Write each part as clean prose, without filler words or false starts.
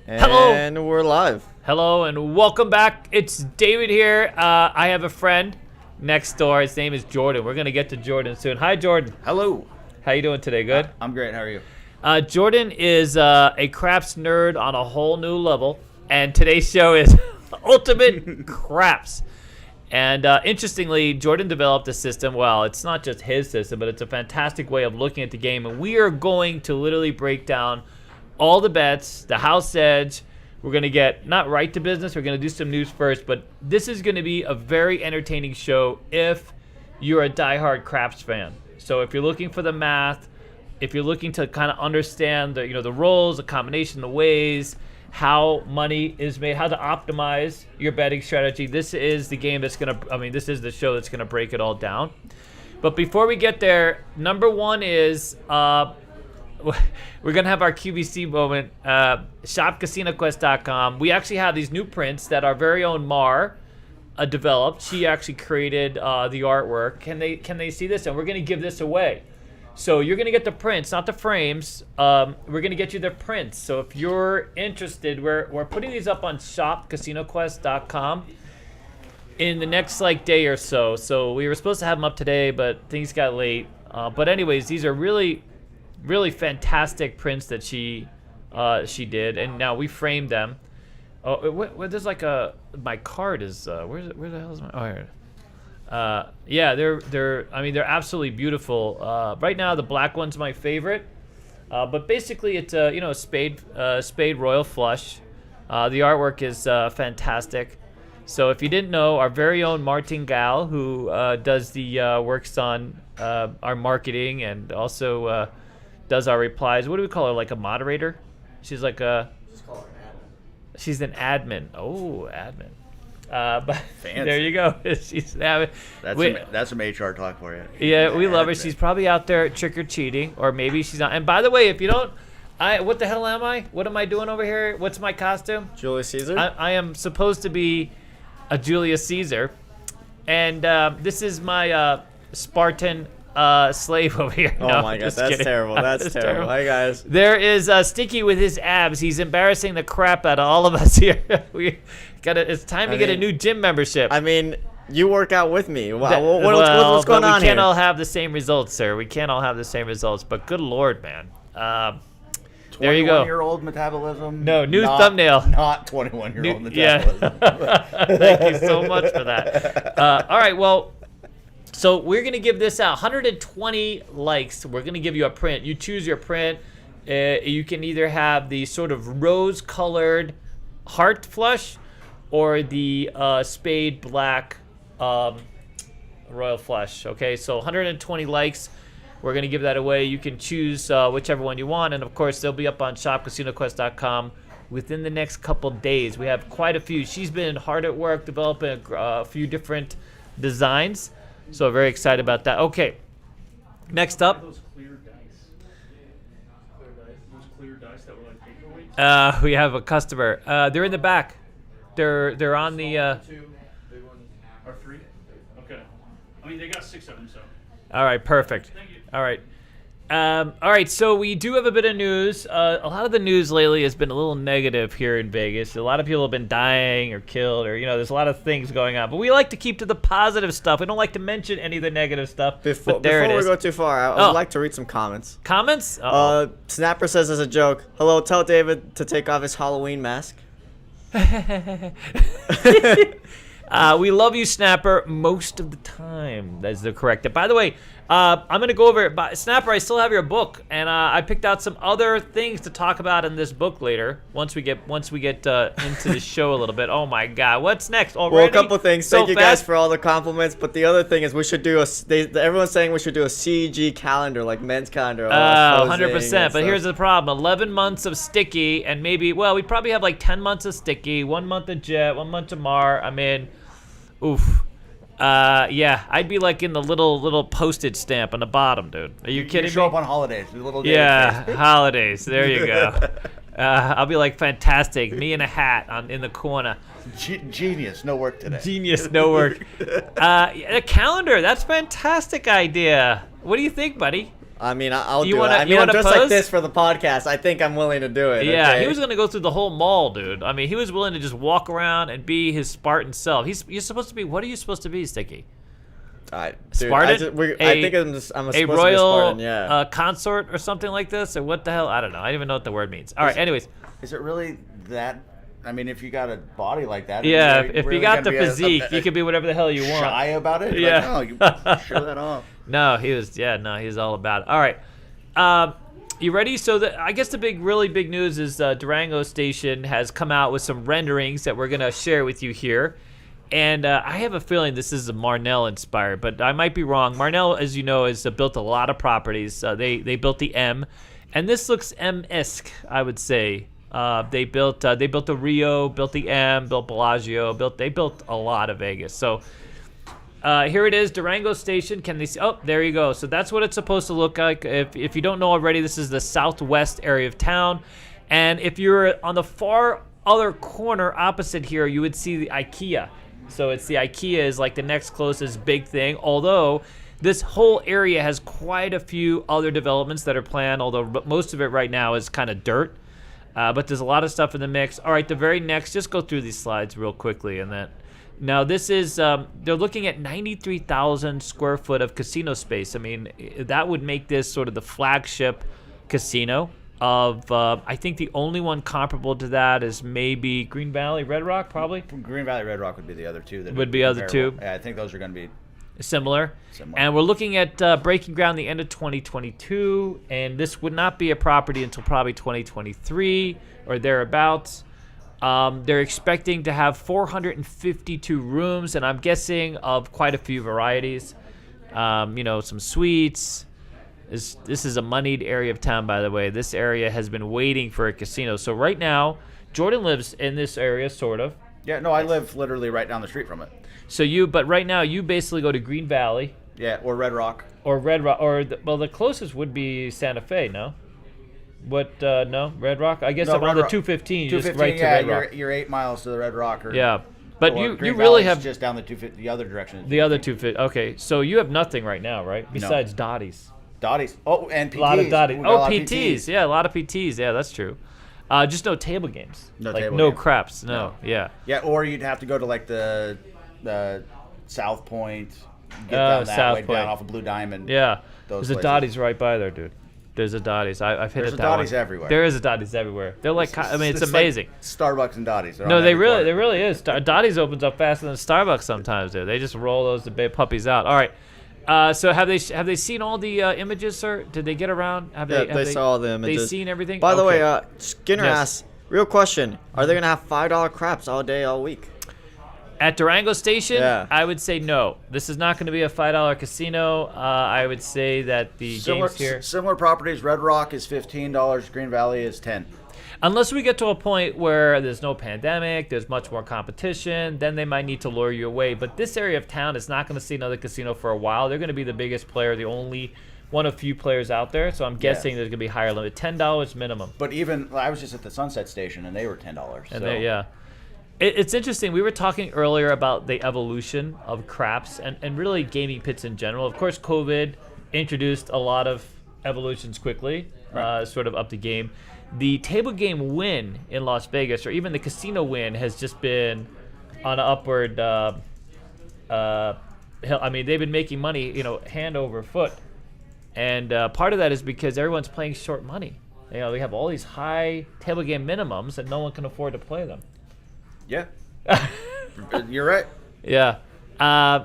Hello. And we're live. Hello and welcome back. It's David here. I have a friend next door. His name is Jordan. We're gonna get to Jordan soon. Hi, Jordan. Hello. How you doing today? Good. I'm great. How are you? Jordan is a craps nerd on a whole new level, and today's show is Ultimate Craps. And interestingly, Jordan developed a system. Well, it's not just his system, but it's a fantastic way of looking at the game. And we are going to literally break down all the bets, the house edge. We're going to get not right to business. We're going to do some news first. But this is going to be a very entertaining show if you're a diehard craps fan. So if you're looking for the math, if you're looking to kind of understand the roles, the combination, the ways, how money is made, how to optimize your betting strategy, this is the game that's going to, this is the show that's going to break it all down. But before we get there, number one is we're going to have our QVC moment. ShopCasinoQuest.com. We actually have these new prints that our very own Mar developed. She actually created the artwork. Can they see this? And we're going to give this away. So you're going to get the prints, not the frames. We're going to get you the prints. So if you're interested, we're putting these up on ShopCasinoQuest.com in the next day or so. So we were supposed to have them up today, but things got late. But anyways, these are really, really fantastic prints that she did, and now we framed them. Oh, there's my card is where the hell is my? Oh, here. Yeah, they're absolutely beautiful. Right now, the black one's my favorite, but basically it's a spade royal flush. The artwork is fantastic. So if you didn't know, our very own Pai Gow, who does the works on our marketing and also does our replies. What do we call her? Like a moderator? She's like a. Just call her an admin. She's an admin. Oh, admin. But Fancy. There you go. She's that's some HR talk for you. Yeah, we love her. She's probably out there trick or treating, or maybe she's not. And by the way, if you don't, what the hell am I? What am I doing over here? What's my costume? Julius Caesar? I am supposed to be a Julius Caesar, and this is my Spartan slave over here. Oh no, my god, just that's kidding. terrible. That's terrible. Hi guys. There is Sticky with his abs. He's embarrassing the crap out of all of us here. It's time to get a new gym membership. You work out with me. What's going on here? We can't here? all have the same results, sir. We can't all have the same results. But good lord, man. There you go. 21-year-old metabolism. No, new thumbnail. Not 21-year-old metabolism. Yeah. Thank you so much for that. All right, well. So we're going to give this out 120 likes. We're going to give you a print. You choose your print. You can either have the sort of rose-colored heart flush or the spade black royal flush. Okay, so 120 likes. We're going to give that away. You can choose whichever one you want. And, of course, they'll be up on ShopCasinoQuest.com within the next couple days. We have quite a few. She's been hard at work developing a few different designs. So very excited about that. Okay, next up. Those clear dice. Those clear dice that were like paperweights. We have a customer. They're in the back. They're on the. Two big ones are three. Okay. They got 6 of them, so. All right, perfect. Thank you. All right. All right, so we do have a bit of news. A lot of the news lately has been a little negative here in Vegas. A lot of people have been dying or killed, or there's a lot of things going on. But we like to keep to the positive stuff. We don't like to mention any of the negative stuff. Before we go too far, I would like to read some comments. Comments? Snapper says as a joke, "Hello, tell David to take off his Halloween mask." We love you, Snapper, most of the time. That's the correct. By the way, I'm going to go over it. Snapper, I still have your book, and I picked out some other things to talk about in this book later. Once we get into the show a little bit. Oh my God, what's next? Already? Well, a couple of things. So Thank you fast? guys for all the compliments. But the other thing is, we should do everyone's saying we should do a CEG calendar, like men's calendar. 100%. But here's the problem: 11 months of Sticky, and maybe we'd probably have like 10 months of Sticky, 1 month of Jet, 1 month of Mar. Oof. Yeah, I'd be like in the little postage stamp on the bottom, dude. Are you kidding me? Show up on holidays. Holidays. There you go. I'll be like fantastic. Me in a hat in the corner. Genius. No work today. Genius. No work. A calendar. That's a fantastic idea. What do you think, buddy? I mean, I'll You do wanna- it. I you mean, I'm wanna just like pose? this for the podcast. I think I'm willing to do it. Yeah, okay? he was gonna go through the whole mall, dude. I mean, he was willing to just walk around and be his Spartan self. You're supposed to be. What are you supposed to be, Sticky? Dude, Spartan? I think I'm supposed A to be royal Spartan, yeah. consort or something like this, or what the hell? I don't know. I don't even know what the word means. All right. Anyways, Is it really that? I mean, if you got a body like that, yeah. you're If you really got the gonna be physique, you could be whatever the hell you want. shy about it. Yeah. Like, no, you show that off. No, he was. Yeah, no, he's all about it. All right. You ready? So I guess the really big news is Durango Station has come out with some renderings that we're gonna share with you here, and I have a feeling this is Marnell inspired, but I might be wrong. Marnell, as you know, has built a lot of properties. They built the M, and this looks M-esque, I would say. They built the Rio, built the M, built Bellagio, they built a lot of Vegas. So. Here it is, Durango Station. Can they see? Oh, there you go. So that's what it's supposed to look like. If you don't know already, this is the southwest area of town. And if you're on the far other corner opposite here, you would see the IKEA. So it's the IKEA is like the next closest big thing. Although this whole area has quite a few other developments that are planned, although most of it right now is kind of dirt. But there's a lot of stuff in the mix. All right, the very next, just go through these slides real quickly and then. Now this is, they're looking at 93,000 square foot of casino space. I mean, that would make this sort of the flagship casino of, I think the only one comparable to that is maybe Green Valley, Red Rock, probably? Green Valley, Red Rock would be the other two. That Would be other two. Yeah, I think those are going to be similar. And we're looking at breaking ground the end of 2022, and this would not be a property until probably 2023 or thereabouts. They're expecting to have 452 rooms, and I'm guessing of quite a few varieties. Some suites. This is a moneyed area of town, by the way. This area has been waiting for a casino. So right now, Jordan lives in this area, sort of. Yeah, no, I live literally right down the street from it. But right now, you basically go to Green Valley. Yeah, or Red Rock. Or Red Rock, the closest would be Santa Fe, no? No, Red Rock. I guess No, on Red the Rock. 215, you just 215, right to yeah, Red Rock. You're 8 miles to the Red Rock. Yeah, but or you Green really Valley's have just down the 250, the other direction. the other 250. Okay, so you have nothing right now, right? Besides Dottie's. Dottie's. Oh, and PTs. A lot of Dottie's. We got a Oh, lot of PTs. Yeah, a lot of PTs. Yeah, that's true. Just no table games. No like table no games. craps. No. Yeah. Yeah, or you'd have to go to like the South Point, get down that South way, Point. down off of Blue Diamond. Yeah. Those There's a places. Dottie's right by there, dude. There's a Dottie's. I've hit There's it a that Dottie's one. everywhere. There is a Dottie's everywhere. They're like, I mean, it's like amazing. Starbucks and Dottie's. No, there really is. Dottie's opens up faster than Starbucks sometimes. Dude. They just roll those big puppies out. All right. So have they seen all the images, sir? Did they get around? They saw all the images. They seen everything. By the Okay. way, Skinner Yes. asks, real question: are they gonna have $5 craps all day, all week? At Durango Station, Yeah. I would say no. This is not going to be a $5 casino. I would say that the games here, Similar properties. Red Rock is $15. Green Valley is $10. unless we get to a point where there's no pandemic, there's much more competition, then they might need to lure you away. But this area of town is not going to see another casino for a while. They're going to be the biggest player, the only one of few players out there. So I'm guessing there's going to be higher limit, $10 minimum. But even I was just at the Sunset Station and they were $10. And so. yeah. It's interesting. We were talking earlier about the evolution of craps and really gaming pits in general. Of course, COVID introduced a lot of evolutions quickly, sort of up the game. The table game Wynn in Las Vegas, or even the casino Wynn, has just been on an upward. I mean, they've been making money, hand over foot, and part of that is because everyone's playing short money. They have all these high table game minimums, and no one can afford to play them. Yeah. You're right. Yeah.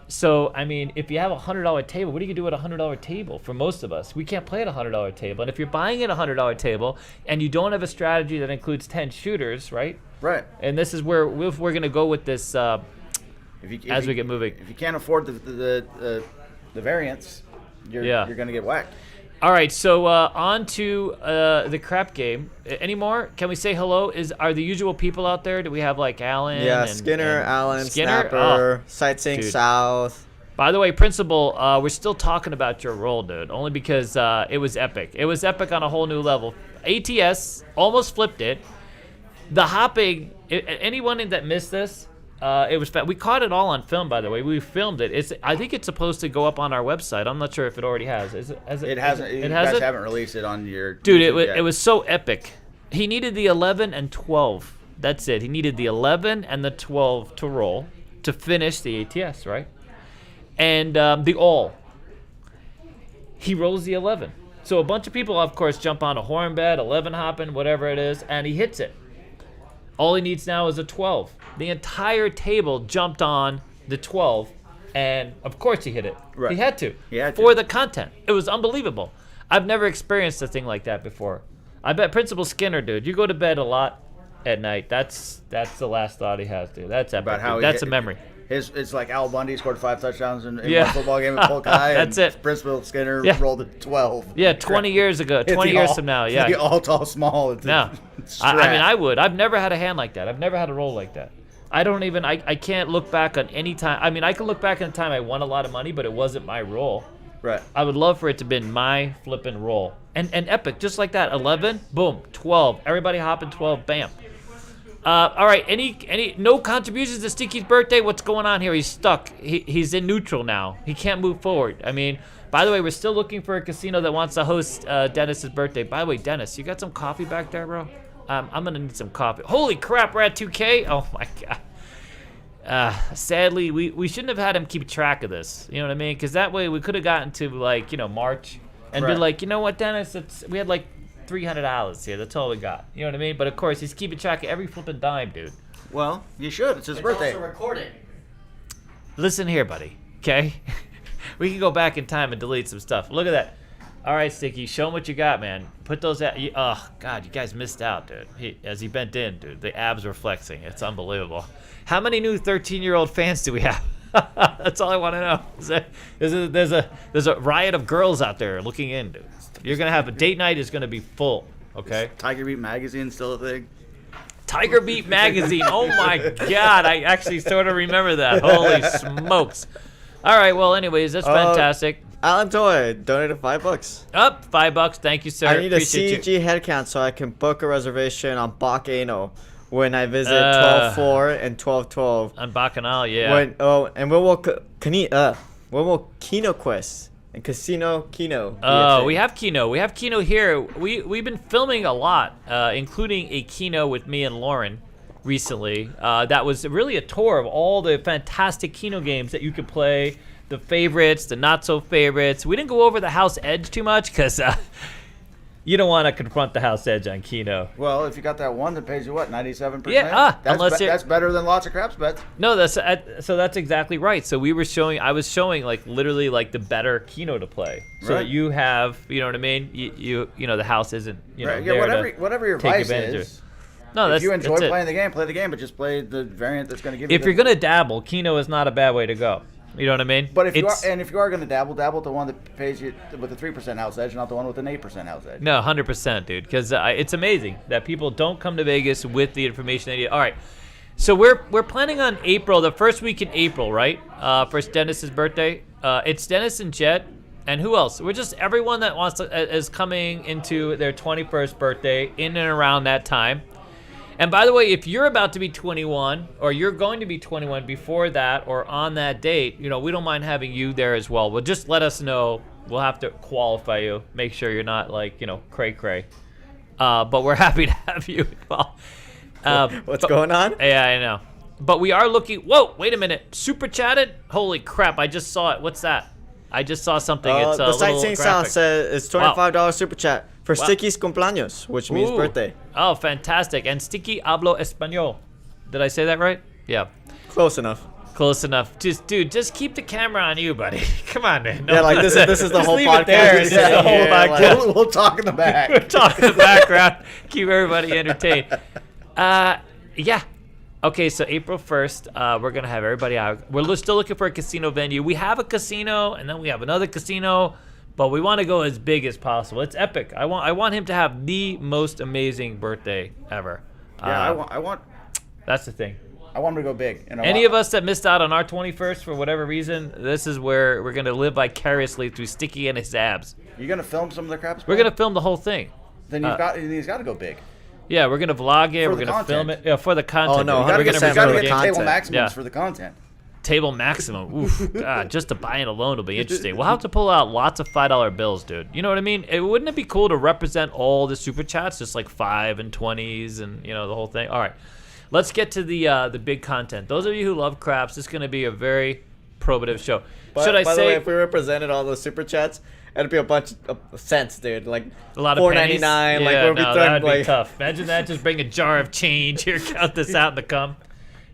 So, I mean, if you have a $100 table, what do you do at a $100 table? For most of us, we can't play at a $100 table. And if you're buying at a $100 table and you don't have a strategy that includes 10 shooters, right? Right. And this is where we're going to go with this as we get moving. If you can't afford the variance, you're going to get whacked. All right, so on to the crap game. Any more? Can we say hello? Are the usual people out there? Do we have like Alan? Yeah, and Skinner, Alan, Skinner? Snapper, Sightseeing dude. South. By the way, Principal, we're still talking about your role, dude, only because it was epic. It was epic on a whole new level. ATS almost flipped it. The hopping, anyone that missed this, It was we caught it all on film, by the way. We filmed it. I think it's supposed to go up on our website. I'm not sure if it already has. Is it? It hasn't. You guys haven't released it on your. Dude, YouTube yet. it was so epic. He needed the 11 and 12. That's it. He needed the 11 and the 12 to roll to finish the ATS, right? And the all. He rolls the 11. So a bunch of people, of course, jump on a horn bet, 11 hopping, whatever it is, and he hits it. All he needs now is a 12. The entire table jumped on the 12, and of course he hit it. Right. He had to. He had to. For the content. It was unbelievable. I've never experienced a thing like that before. I bet Principal Skinner, dude, you go to bed a lot at night. That's the last thought he has, dude. That's epic. About how Dude. That's a memory. It's like Al Bundy scored 5 touchdowns in Yeah. one football game at Polk High. That's and it. Principal Skinner Yeah. rolled a 12. Yeah, 20 years ago, It's 20 the years all- from now, it's yeah. the all tall small. It's No. it's I mean, strat. I would. I've never had a hand like that. I've never had a roll like that. I can't look back on any time. I mean, I can look back on a time I won a lot of money, but it wasn't my roll. Right. I would love for it to have been my flipping roll. And epic, just like that. 11, boom, 12. Everybody hopping 12, bam. All right, no contributions to Sticky's birthday? What's going on here? He's stuck. He's in neutral now. He can't move forward. I mean, by the way, we're still looking for a casino that wants to host Dennis's birthday. By the way, Dennis, you got some coffee back there, bro? I'm going to need some coffee. Holy crap, we're at 2K? Oh, my God. Sadly, we shouldn't have had him keep track of this. You know what I mean? Because that way we could have gotten to, like, March and been Right. like, you know what, Dennis? We had, like, $300 here. That's all we got. You know what I mean? But, of course, he's keeping track of every flipping dime, dude. Well, you should. It's his birthday. recorded. Listen here, buddy. Okay? We can go back in time and delete some stuff. Look at that. All right, Sticky, show him what you got, man. Put those at. Oh, God, you guys missed out, dude. As he bent in, dude, the abs were flexing. It's unbelievable. How many new 13-year-old fans do we have? That's all I want to know. There's a riot of girls out there looking in, dude. You're gonna have a date night is gonna be full. Okay. Tiger Beat Magazine still a thing? Tiger Beat Magazine. Oh my God, I actually sort of remember that. Holy smokes. All right. Well, anyways, that's fantastic. Alan Toy donated $5. Up $5. Thank you, sir. I need a Appreciate you. CEG head count so I can book a reservation on Baccarat when I visit 12-4 and 12-12. On Bacchanal, yeah. And when will Keno Quest and Casino Keno? be a Oh, thing? we have Keno. We have Keno here. We've been filming a lot, including a Keno with me and Lauren recently. That was really a tour of all the fantastic Keno games that you could play, the favorites, the not so favorites. We didn't go over the house edge too much because you don't want to confront the house edge on Keno. Well, if you got that one that pays you what, 97%? Yeah, that's better than lots of craps bets. No, that's exactly right. So I was showing like literally like the better Keno to play, so that Right. you have, you know what I mean. You know the house isn't Right. there Yeah, to whatever your take vice advantage is. of. No, If you enjoy that's it. playing the game, play the game, but just play the variant that's going to give you. If you're gonna dabble, Keno is not a bad way to go. You know what I mean? But if you are going to dabble with the one that pays you with the 3% house edge, not the one with an 8% house edge. No, 100%, dude. Because it's amazing that people don't come to Vegas with the information they need. All right, so we're planning on April, the first week in April, right? For Dennis's birthday. It's Dennis and Jet, and who else? We're just everyone that is coming into their 21st birthday in and around that time. And by the way, if you're about to be 21 or you're going to be 21 before that or on that date, we don't mind having you there as well. Well, just let us know. We'll have to qualify you, make sure you're not like, cray-cray. But we're happy to have you involved. What's going on? Yeah, I know. But we are looking. Whoa, wait a minute. Super chatted? Holy crap, I just saw it. What's that? I just saw something. It's a The little Sightseeing South graphic. says it's $25 super chat for Wow. Sticky's cumpleaños, which means Ooh. birthday. Oh, fantastic. And Sticky hablo español. Did I say that right? Yeah. Close enough. Close enough. Just keep the camera on you, buddy. Come on, man. Yeah, like this is the Just whole leave podcast. it there. This This is is the whole here, like- podcast. We'll talk in the back. We're talking in the background. Keep everybody entertained. Yeah. Okay, so April 1st, we're going to have everybody out. We're still looking for a casino venue. We have a casino, and then we have another casino, but we want to go as big as possible. It's epic. I want him to have the most amazing birthday ever. Yeah, I want That's the thing. him to go big. Any of us that missed out on our 21st for whatever reason, this is where we're going to live vicariously through Sticky and his abs. You going to film some of the craps? We're going to film the whole thing. Then he's got to go big. Yeah, we're gonna vlog it. For We're the gonna film content. it. Yeah, for the content. Oh, no, We're gonna 100% We review gotta for the get the the table content. maximums Yeah. for the content. Table maximum. Oof, God, just the buying alone will be interesting. We'll have to pull out lots of $5 bills, dude. You know what I mean? Wouldn't it be cool to represent all the super chats, just like 5 and 20s and the whole thing? All right, let's get to the big content. Those of you who love craps, this is gonna be a very probative show. Should I by say the way, if we represented all those super chats, it'd be a bunch of cents, dude. Like a lot of pennies? $4.99. Yeah, Like we'll be no, throwing, that would like, be tough. Imagine that. Just bring a jar of change here, count this out, and the cum.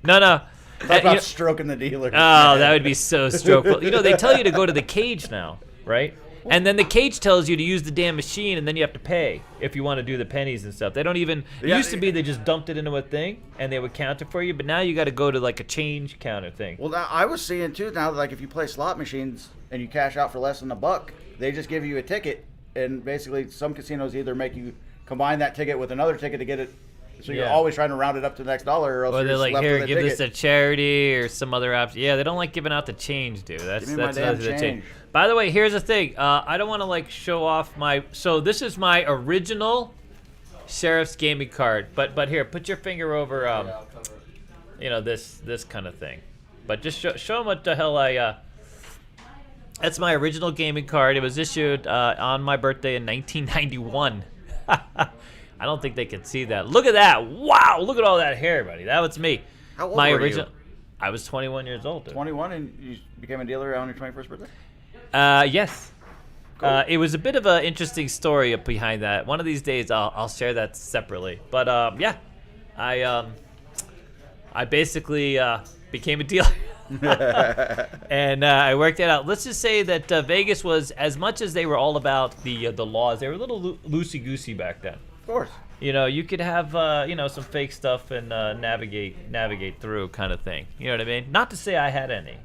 No. Talk about stroking the dealer. Oh, that would be so strokeful. They tell you to go to the cage now, right? And then the cage tells you to use the damn machine, and then you have to pay if you want to do the pennies and stuff. They don't even. It used to be they just dumped it into a thing and they would count it for you, but now you got to go to like a change counter thing. Well, now, I was seeing too now, like if you play slot machines and you cash out for less than $1, they just give you a ticket, and basically some casinos either make you combine that ticket with another ticket to get it. So you're Yeah. always trying to round it up to the next dollar, or else Or you're they're just like, left here, with a give ticket. this to charity or some other option. Yeah, they don't like giving out the change, dude. That's Give me my that's damn the change. By the way, here's the thing. I don't want to like show off my. So this is my original Sheriff's gaming card. But here, put your finger over. This kind of thing. But just show them what the hell I. That's my original gaming card. It was issued on my birthday in 1991. I don't think they can see that. Look at that. Wow, look at all that hair, buddy. That was me. How old my were original you? I was 21 years old. Dude. 21, and you became a dealer on your 21st birthday? Yes. Cool. It was a bit of an interesting story behind that. One of these days I'll share that separately. But yeah, I basically became a dealer. And I worked it out. Let's just say that Vegas was, as much as they were all about the laws, they were a little loosey-goosey back then. Of course. You could have some fake stuff and navigate through kind of thing. You know what I mean? Not to say I had any,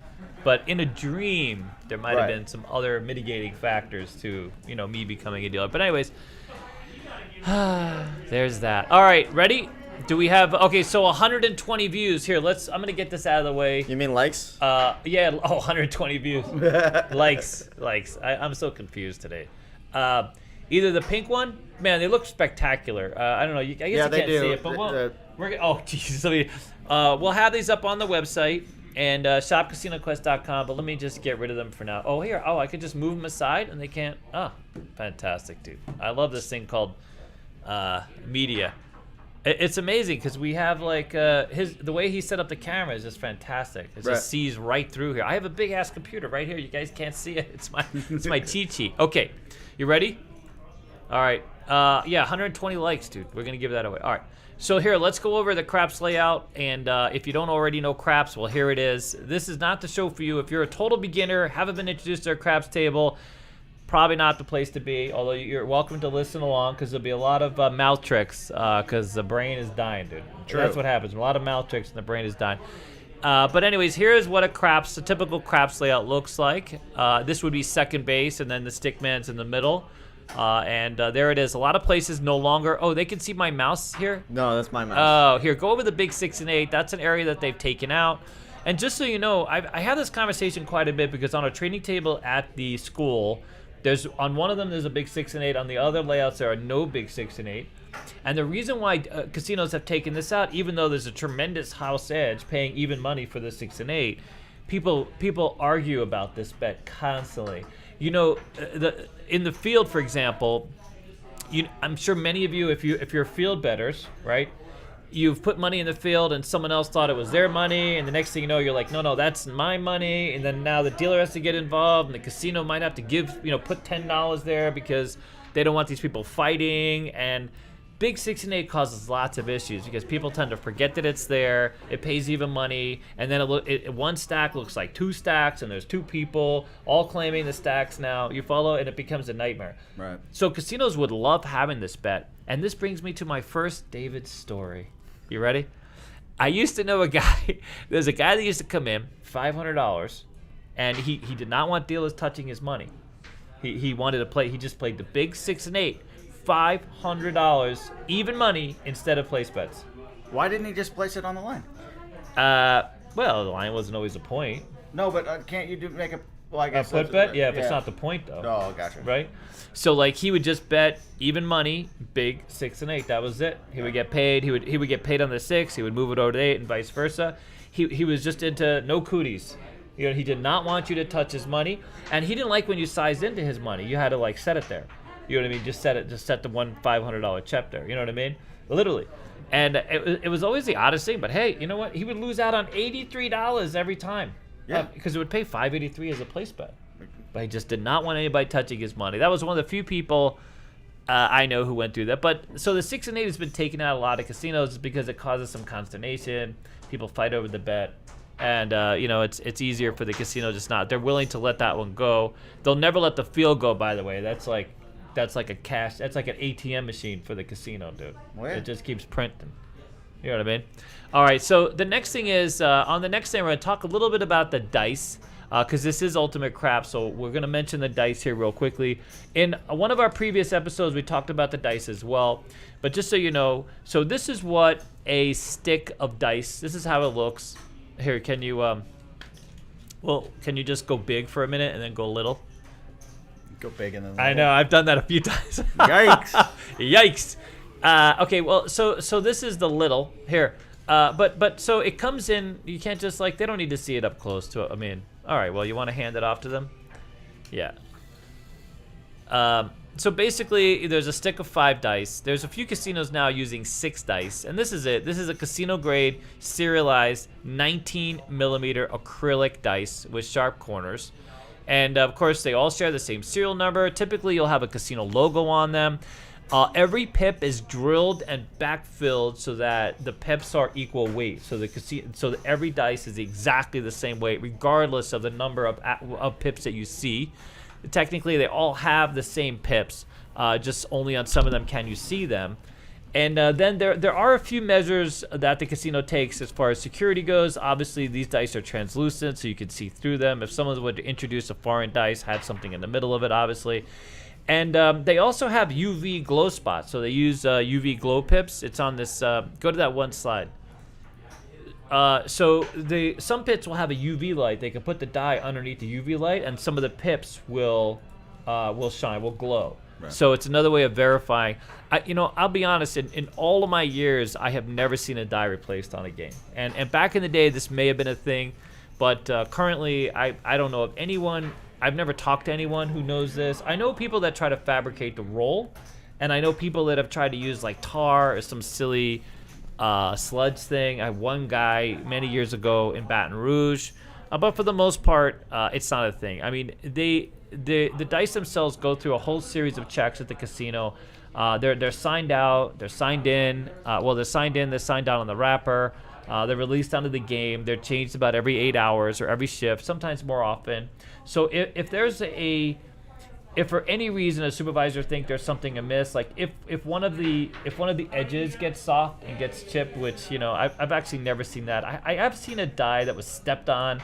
but in a dream there might have Right. been some other mitigating factors to me becoming a dealer. But anyways, there's that. All right, ready? Do we have? Okay, so 120 views here. I'm gonna get this out of the way. You mean likes? Yeah. 120 views. likes. I'm so confused today. Either the pink one, man, they look spectacular. I don't know. I guess you they can't do. see it, but oh, Jesus. We'll have these up on the website and shopcasinoquest.com. But let me just get rid of them for now. Oh, here. Oh, I could just move them aside, and they can't. Oh, fantastic, dude. I love this thing called media. It's amazing because we have like the way he set up the camera is just fantastic. It Right. just sees right through here. I have a big ass computer right here. You guys can't see it. It's my cheat sheet. Okay, you ready? All right. 120 likes, dude. We're gonna give that away. All right. So here, let's go over the craps layout. And if you don't already know craps, well, here it is. This is not the show for you. If you're a total beginner, haven't been introduced to a craps table, probably not the place to be, although you're welcome to listen along because there'll be a lot of mouth tricks because the brain is dying, dude. True. That's what happens. A lot of mouth tricks and the brain is dying. But anyways, here's what a typical craps layout looks like. This would be second base, and then the stickman's in the middle. And there it is. A lot of places no longer. Oh, they can see my mouse here? No, that's my mouse. Oh, here, go over the big 6 and 8. That's an area that they've taken out. And just so you know, I have this conversation quite a bit because on a training table at the school, on one of them there's a big 6 and 8. On the other layouts there are no big 6 and 8. And the reason why casinos have taken this out, even though there's a tremendous house edge paying even money for the 6 and 8, people argue about this bet constantly. In the field, for example, I'm sure many of you, if you're field bettors, right? You've put money in the field and someone else thought it was their money, and the next thing you know, you're like, no, that's my money, and then now the dealer has to get involved, and the casino might have to put $10 there because they don't want these people fighting, and big 6 and 8 causes lots of issues because people tend to forget that it's there. It pays even money, and then one stack looks like 2 stacks, and there's 2 people all claiming the stacks now. You follow, and it becomes a nightmare. Right. So casinos would love having this bet, and this brings me to my first David story. You ready? I used to know a guy. There's a guy that used to come in, $500, and he did not want dealers touching his money. He wanted to play. He just played the big 6 and 8. $500 even money instead of place bets. Why didn't he just place it on the line? Well, the line wasn't always a point. No, but can't you make a Well, I guess put that's bet? right. Yeah, if it's not the point, though. Oh, gotcha. Right? So, like, he would just bet even money, big 6 and 8. That was it. He would get paid. He would get paid on the 6. He would move it over to 8 and vice versa. He was just into no cooties. You know, he did not want you to touch his money, and he didn't like when you sized into his money. You had to, like, set it there. You know what I mean? Just set the one $500 chip there. You know what I mean? Literally. And it was always the oddest thing. But hey, you know what? He would lose out on $83 every time. Yeah. Because it would pay $5.83 as a place bet. But he just did not want anybody touching his money. That was one of the few people I know who went through that. But so the 6 and 8 has been taken out of a lot of casinos because it causes some consternation. People fight over the bet. And, you know, it's easier for the casino just not. They're willing to let that one go. They'll never let the field go, by the way. That's like a cash. That's like an ATM machine for the casino, dude. Well, yeah. It just keeps printing. You know what I mean? All right, so the next thing is, on the next thing, we're going to talk a little bit about the dice, because this is Ultimate Crap, so we're going to mention the dice here real quickly. In one of our previous episodes, we talked about the dice as well, but just so you know, so this is what a stick of dice, this is how it looks. Here, can you just go big for a minute and then go little? Go big and then. I know, I've done that a few times. Yikes. Yikes. Okay, well, so this is the little here, but so it comes in. You can't just like they don't need to see it up close to it. I mean, all right. Well, you want to hand it off to them? Yeah. So basically, there's a stick of 5 dice. There's a few casinos now using 6 dice, and this is it. This is a casino grade serialized 19 millimeter acrylic dice with sharp corners. And of course, they all share the same serial number. Typically, you'll have a casino logo on them. Every pip is drilled and backfilled so that the pips are equal weight. So that every dice is exactly the same weight, regardless of the number of pips that you see. Technically, they all have the same pips. Just only on some of them can you see them. And then there are a few measures that the casino takes as far as security goes. Obviously, these dice are translucent, so you can see through them. If someone would introduce a foreign dice, have something in the middle of it, obviously. And they also have UV glow spots. So they use UV glow pips. It's on this. Go to that one slide. So some pips will have a UV light. They can put the die underneath the UV light, and some of the pips will shine, will glow. Right. So it's another way of verifying. I'll be honest. In all of my years, I have never seen a die replaced on a game. And back in the day, this may have been a thing, but currently, I don't know of anyone. I've never talked to anyone who knows this. I know people that try to fabricate the roll, and I know people that have tried to use like tar or some silly sludge thing. I had one guy many years ago in Baton Rouge, but for the most part, it's not a thing. I mean, the dice themselves go through a whole series of checks at the casino. They're signed out, they're signed in. They're signed in, they're signed out on the wrapper. They're released onto the game. They're changed about every 8 hours or every shift, sometimes more often. So if for any reason a supervisor think there's something amiss, like if one of the edges gets soft and gets chipped, which I've actually never seen that. I have seen a die that was stepped on,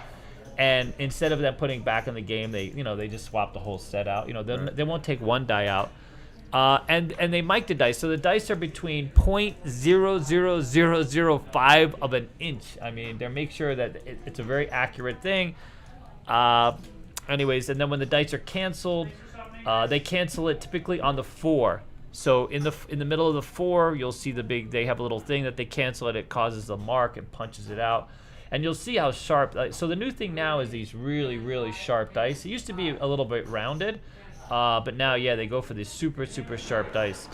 and instead of them putting back in the game, they just swap the whole set out. They won't take one die out. And they mic the dice. So the dice are between 0.00005 of an inch. I mean, they make sure that it's a very accurate thing. Anyways, and then when the dice are canceled, they cancel it typically on the 4. So in the middle of the 4, you'll see they have a little thing that they cancel it. It causes a mark and punches it out. And you'll see how sharp. So the new thing now is these really, really sharp dice. It used to be a little bit rounded. But now, they go for these super, super sharp dice.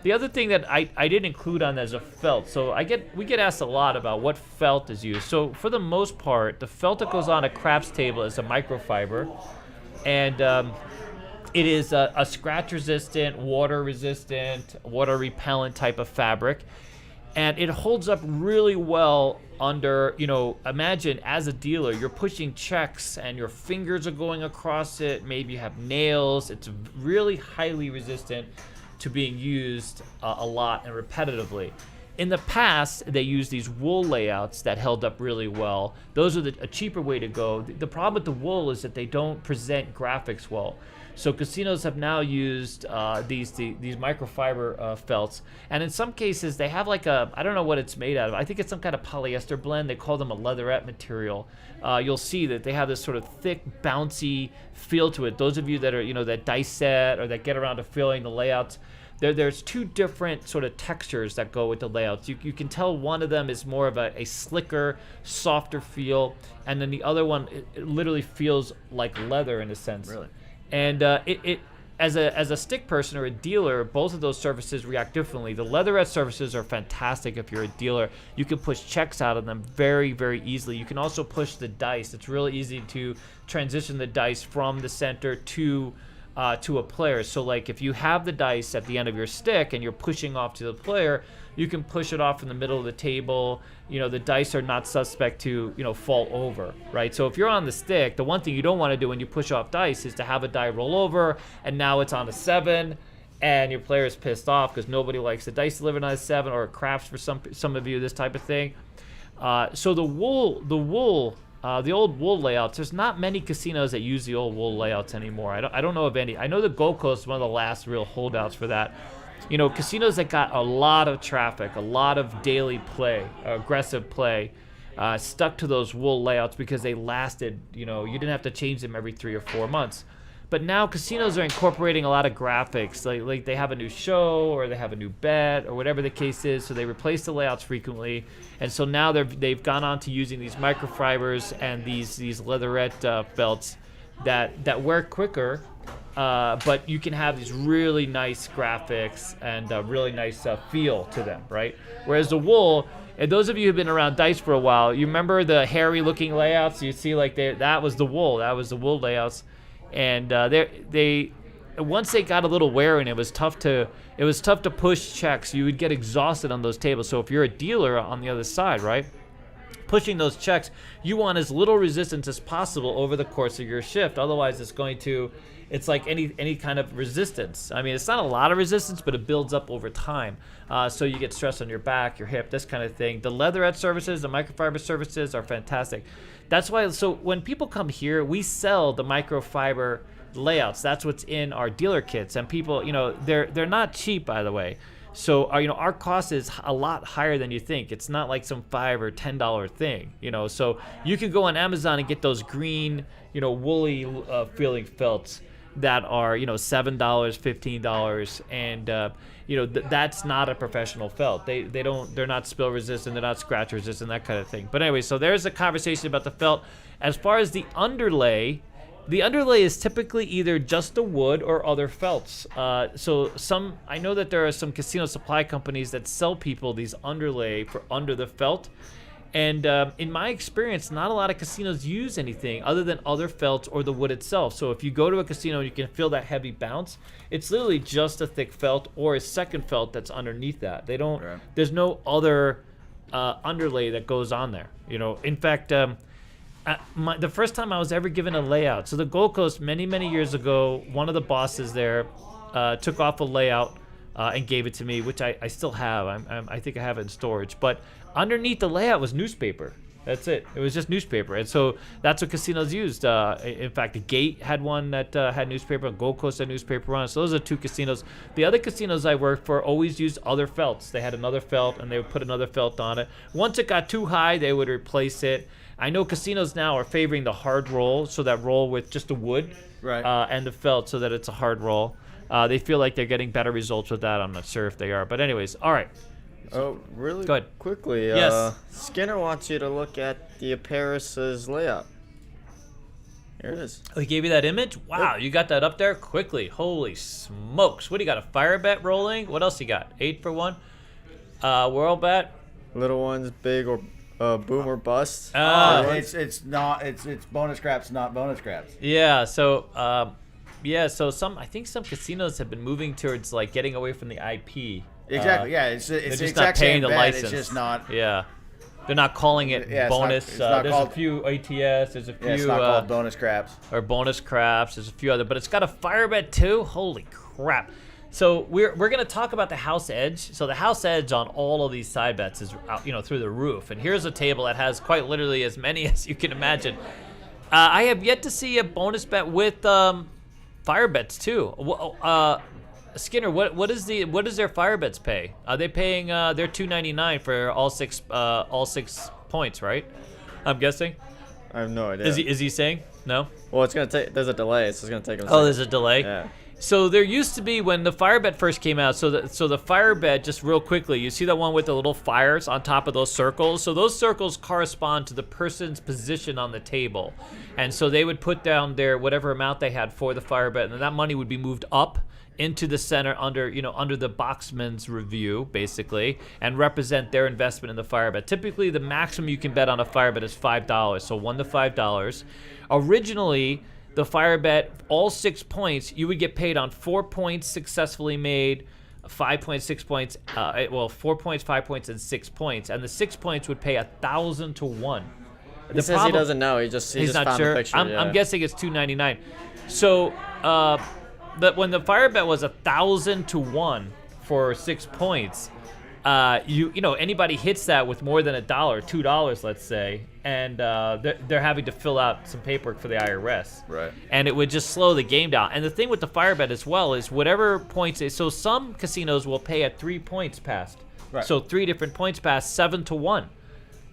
The other thing that I didn't include on as a felt, so we get asked a lot about what felt is used. So for the most part, the felt that goes on a craps table is a microfiber, and it is a scratch-resistant, water-resistant, water-repellent type of fabric, and it holds up really well under, imagine as a dealer, you're pushing checks and your fingers are going across it. Maybe you have nails. It's really highly resistant to being used a lot and repetitively. In the past, they used these wool layouts that held up really well. Those are a cheaper way to go. The problem with the wool is that they don't present graphics well. So casinos have now used these microfiber felts, and in some cases they have like I don't know what it's made out of. I think it's some kind of polyester blend. They call them a leatherette material. You'll see that they have this sort of thick, bouncy feel to it. Those of you that are that dice set or that get around to filling the layouts, there's two different sort of textures that go with the layouts. You can tell one of them is more of a slicker, softer feel, and then the other one it literally feels like leather in a sense. Really? And it as a stick person or a dealer, both of those surfaces react differently. The leatherette surfaces are fantastic if you're a dealer. You can push checks out of them very, very easily. You can also push the dice. It's really easy to transition the dice from the center to a player. So like if you have the dice at the end of your stick and you're pushing off to the player, you can push it off in the middle of the table. The dice are not suspect to fall over, right? So if you're on the stick, the one thing you don't want to do when you push off dice is to have a die roll over and now it's on a 7 and your player is pissed off because nobody likes the dice delivered on a 7, or it crafts for some of you, this type of thing. So the old wool layouts, there's not many casinos that use the old wool layouts anymore. I don't know of any. I know the Gold Coast is one of the last real holdouts for that. Casinos that got a lot of traffic, a lot of daily play, aggressive play, stuck to those wool layouts because they lasted, you didn't have to change them every 3 or 4 months. But now casinos are incorporating a lot of graphics, like they have a new show or they have a new bet or whatever the case is, so they replace the layouts frequently. And so now they've gone on to using these microfibers and these leatherette belts that wear quicker, but you can have these really nice graphics and a really nice feel to them, right? Whereas the wool, and those of you who've been around dice for a while, you remember the hairy looking layouts? You see that was the wool layouts. And once they got a little wearing, it was tough to push checks. You would get exhausted on those tables. So if you're a dealer on the other side, right, pushing those checks, you want as little resistance as possible over the course of your shift. Otherwise, it's like any kind of resistance. I mean, it's not a lot of resistance, but it builds up over time. So you get stress on your back, your hip, this kind of thing. The leatherette surfaces, the microfiber surfaces are fantastic. That's why, so when people come here, we sell the microfiber layouts. That's what's in our dealer kits. And people, they're not cheap, by the way. So our cost is a lot higher than you think. It's not like some $5 or $10 thing, So you can go on Amazon and get those green, woolly feeling felts that are $7, $15, and that's not a professional felt. They're not spill resistant, they're not scratch resistant, that kind of thing. But anyway, so there's a conversation about the felt. As far as the underlay is typically either just the wood or other felts. So I know that there are some casino supply companies that sell people these underlay for under the felt. And in my experience, not a lot of casinos use anything other than other felts or the wood itself. So if you go to a casino and you can feel that heavy bounce, it's literally just a thick felt or a second felt that's underneath that. Right. There's no other underlay that goes on there. In fact, the first time I was ever given a layout, so the Gold Coast many, many years ago, one of the bosses there took off a layout and gave it to me, which I still have. I think I have it in storage. But underneath the layout was newspaper. That's it. It was just newspaper. And so that's what casinos used. In fact, the Gate had one that had newspaper. Gold Coast had newspaper on it. So those are 2 casinos. The other casinos I worked for always used other felts. They had another felt, and they would put another felt on it. Once it got too high, they would replace it. I know casinos now are favoring the hard roll, so that roll with just the wood, Right. And the felt, so that it's a hard roll. They feel like they're getting better results with that. I'm not sure if they are. But anyways, all right. Oh, really Go ahead. quickly, Yes. Skinner wants you to look at the Paris's layout. Here it is. Oh, he gave you that image? Wow, you got that up there quickly. Holy smokes. What do you got, a fire bet rolling? What else you got? 8 for 1? World bet? Little ones, big or boom or bust. It's bonus scraps, not bonus scraps. Yeah, so I think some casinos have been moving towards like getting away from the IP. Exactly. Yeah, it's the They're just exact not paying same the bet, license. It's just not. Yeah. They're not calling it Yeah, bonus. it's not There's called- a few ATS. There's a few Yeah, it's not called bonus craps. or bonus craps. There's a few other, but it's got a fire bet too. Holy crap! So we're going to talk about the house edge. So the house edge on all of these side bets is through the roof. And here's a table that has quite literally as many as you can imagine. I have yet to see a bonus bet with fire bets too. Skinner, what does their fire bets pay? Are they paying they're $2.99 for all six points, right? I'm guessing. I have no idea. Is he saying no? Well, it's gonna take. There's a delay, so it's gonna take. Oh, there's a delay. Yeah. So there used to be when the fire bet first came out. So the fire bet, just real quickly, you see that one with the little fires on top of those circles. So those circles correspond to the person's position on the table, and so they would put down their whatever amount they had for the fire bet, and then that money would be moved up into the center under the boxman's review, basically, and represent their investment in the fire bet. Typically, the maximum you can bet on a fire bet is $5, so $1 to $5. Originally, the fire bet, all 6 points, you would get paid on 4 points successfully made, 5 points, 6 points, 4 points, 5 points, and 6 points, and the 6 points would pay 1,000 to 1. He says he doesn't know. He just not found sure. the picture. I'm guessing it's $2.99. So when the fire bet was 1,000 to 1 for 6 points, anybody hits that with more than $1, $2, let's say, and they're having to fill out some paperwork for the IRS. Right. And it would just slow the game down. And the thing with the fire bet as well is whatever points. So some casinos will pay at 3 points passed. Right. So 3 different points passed, 7 to 1.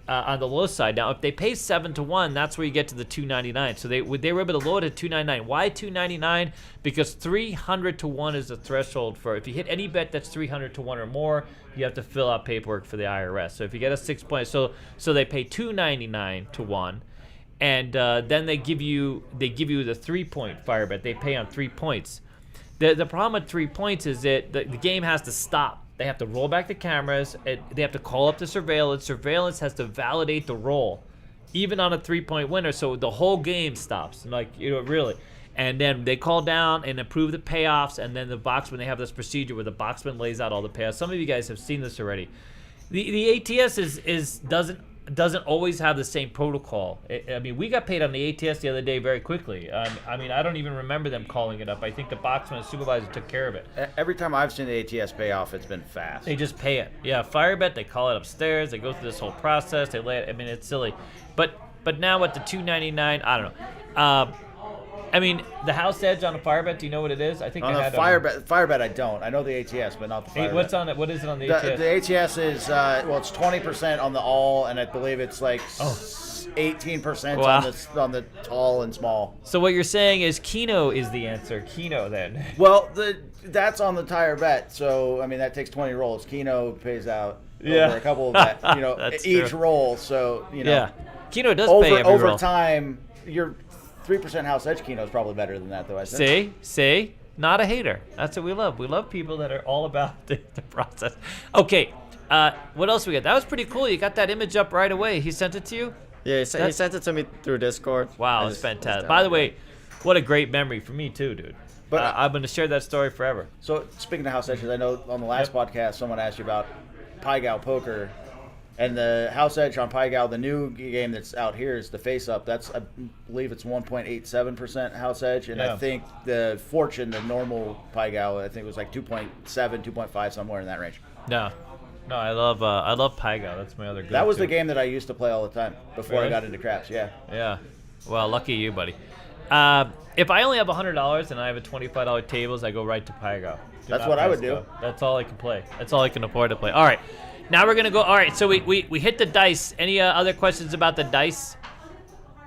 On the low side. Now, if they pay 7 to 1, that's where you get to the $2.99. So they were able to lower it to $2.99. Why $2.99? Because 300 to 1 is the threshold for if you hit any bet that's 300 to 1 or more, you have to fill out paperwork for the IRS. So if you get a 6 point, so they pay $2.99 to 1, and then they give you the 3 point fire bet. They pay on 3 points. The problem with 3 points is that the game has to stop. They have to roll back the cameras. They have to call up the surveillance. Surveillance has to validate the roll, even on a 3 point winner. So the whole game stops, really. And then they call down and approve the payoffs. And then the boxman, they have this procedure where the boxman lays out all the payoffs. Some of you guys have seen this already. The ATS doesn't always have the same protocol. We got paid on the ATS the other day very quickly. I don't even remember them calling it up. I think the boxman and supervisor took care of it. Every time I've seen the ATS pay off, it's been fast. They just pay it. Yeah, fire bet, they call it upstairs. They go through this whole process. They lay it. It's silly. But now at the $2.99, I don't know. The house edge on a fire bet, do you know what it is? I think On the fire bet, I don't. I know the ATS, but not the fire What's bet. on it? What is it on the ATS? The ATS is, it's 20% on the all, and I believe it's like 18% on the tall and small. So what you're saying is keno is the answer. Keno, then. Well, that's on the tire bet, so, that takes 20 rolls. Keno pays out over a couple of That's each true. roll, so, Yeah. Keno does over, pay every over roll. time, your 3% house edge keno is probably better than that, though, I think. See? Not a hater. That's what we love. We love people that are all about the process. Okay, what else we got? That was pretty cool. You got that image up right away. He sent it to you? Yeah, he sent it to me through Discord. Wow, it's fantastic. By the way, what a great memory for me, too, dude. But I'm going to share that story forever. So, speaking of house edges, I know on the last podcast, someone asked you about Pai Gow poker. And the house edge on Pai Gow, the new game that's out here is the face up. That's, I believe it's 1.87% house edge. And I think the fortune, the normal Pai Gow, I think it was like 2.7, 2.5, somewhere in that range. No, I love Pai Gow. That's my other go-to. That was the game that I used to play all the time before Really? I got into craps, yeah. Yeah. Well, lucky you, buddy. If I only have $100 and I have a $25 tables, I go right to Pai Gow. That's what I would do. That's all I can play. That's all I can afford to play. All right. Now we're going to go. All right. So we hit the dice. Any other questions about the dice?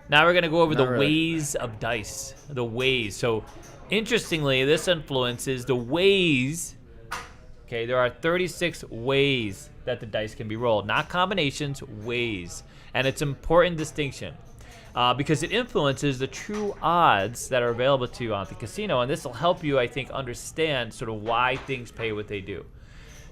Now we're going to go over the ways of dice. The ways. So interestingly, this influences the ways. Okay. There are 36 ways that the dice can be rolled. Not combinations, ways. And it's an important distinction. Because it influences the true odds that are available to you on the casino. And this will help you, I think, understand sort of why things pay what they do.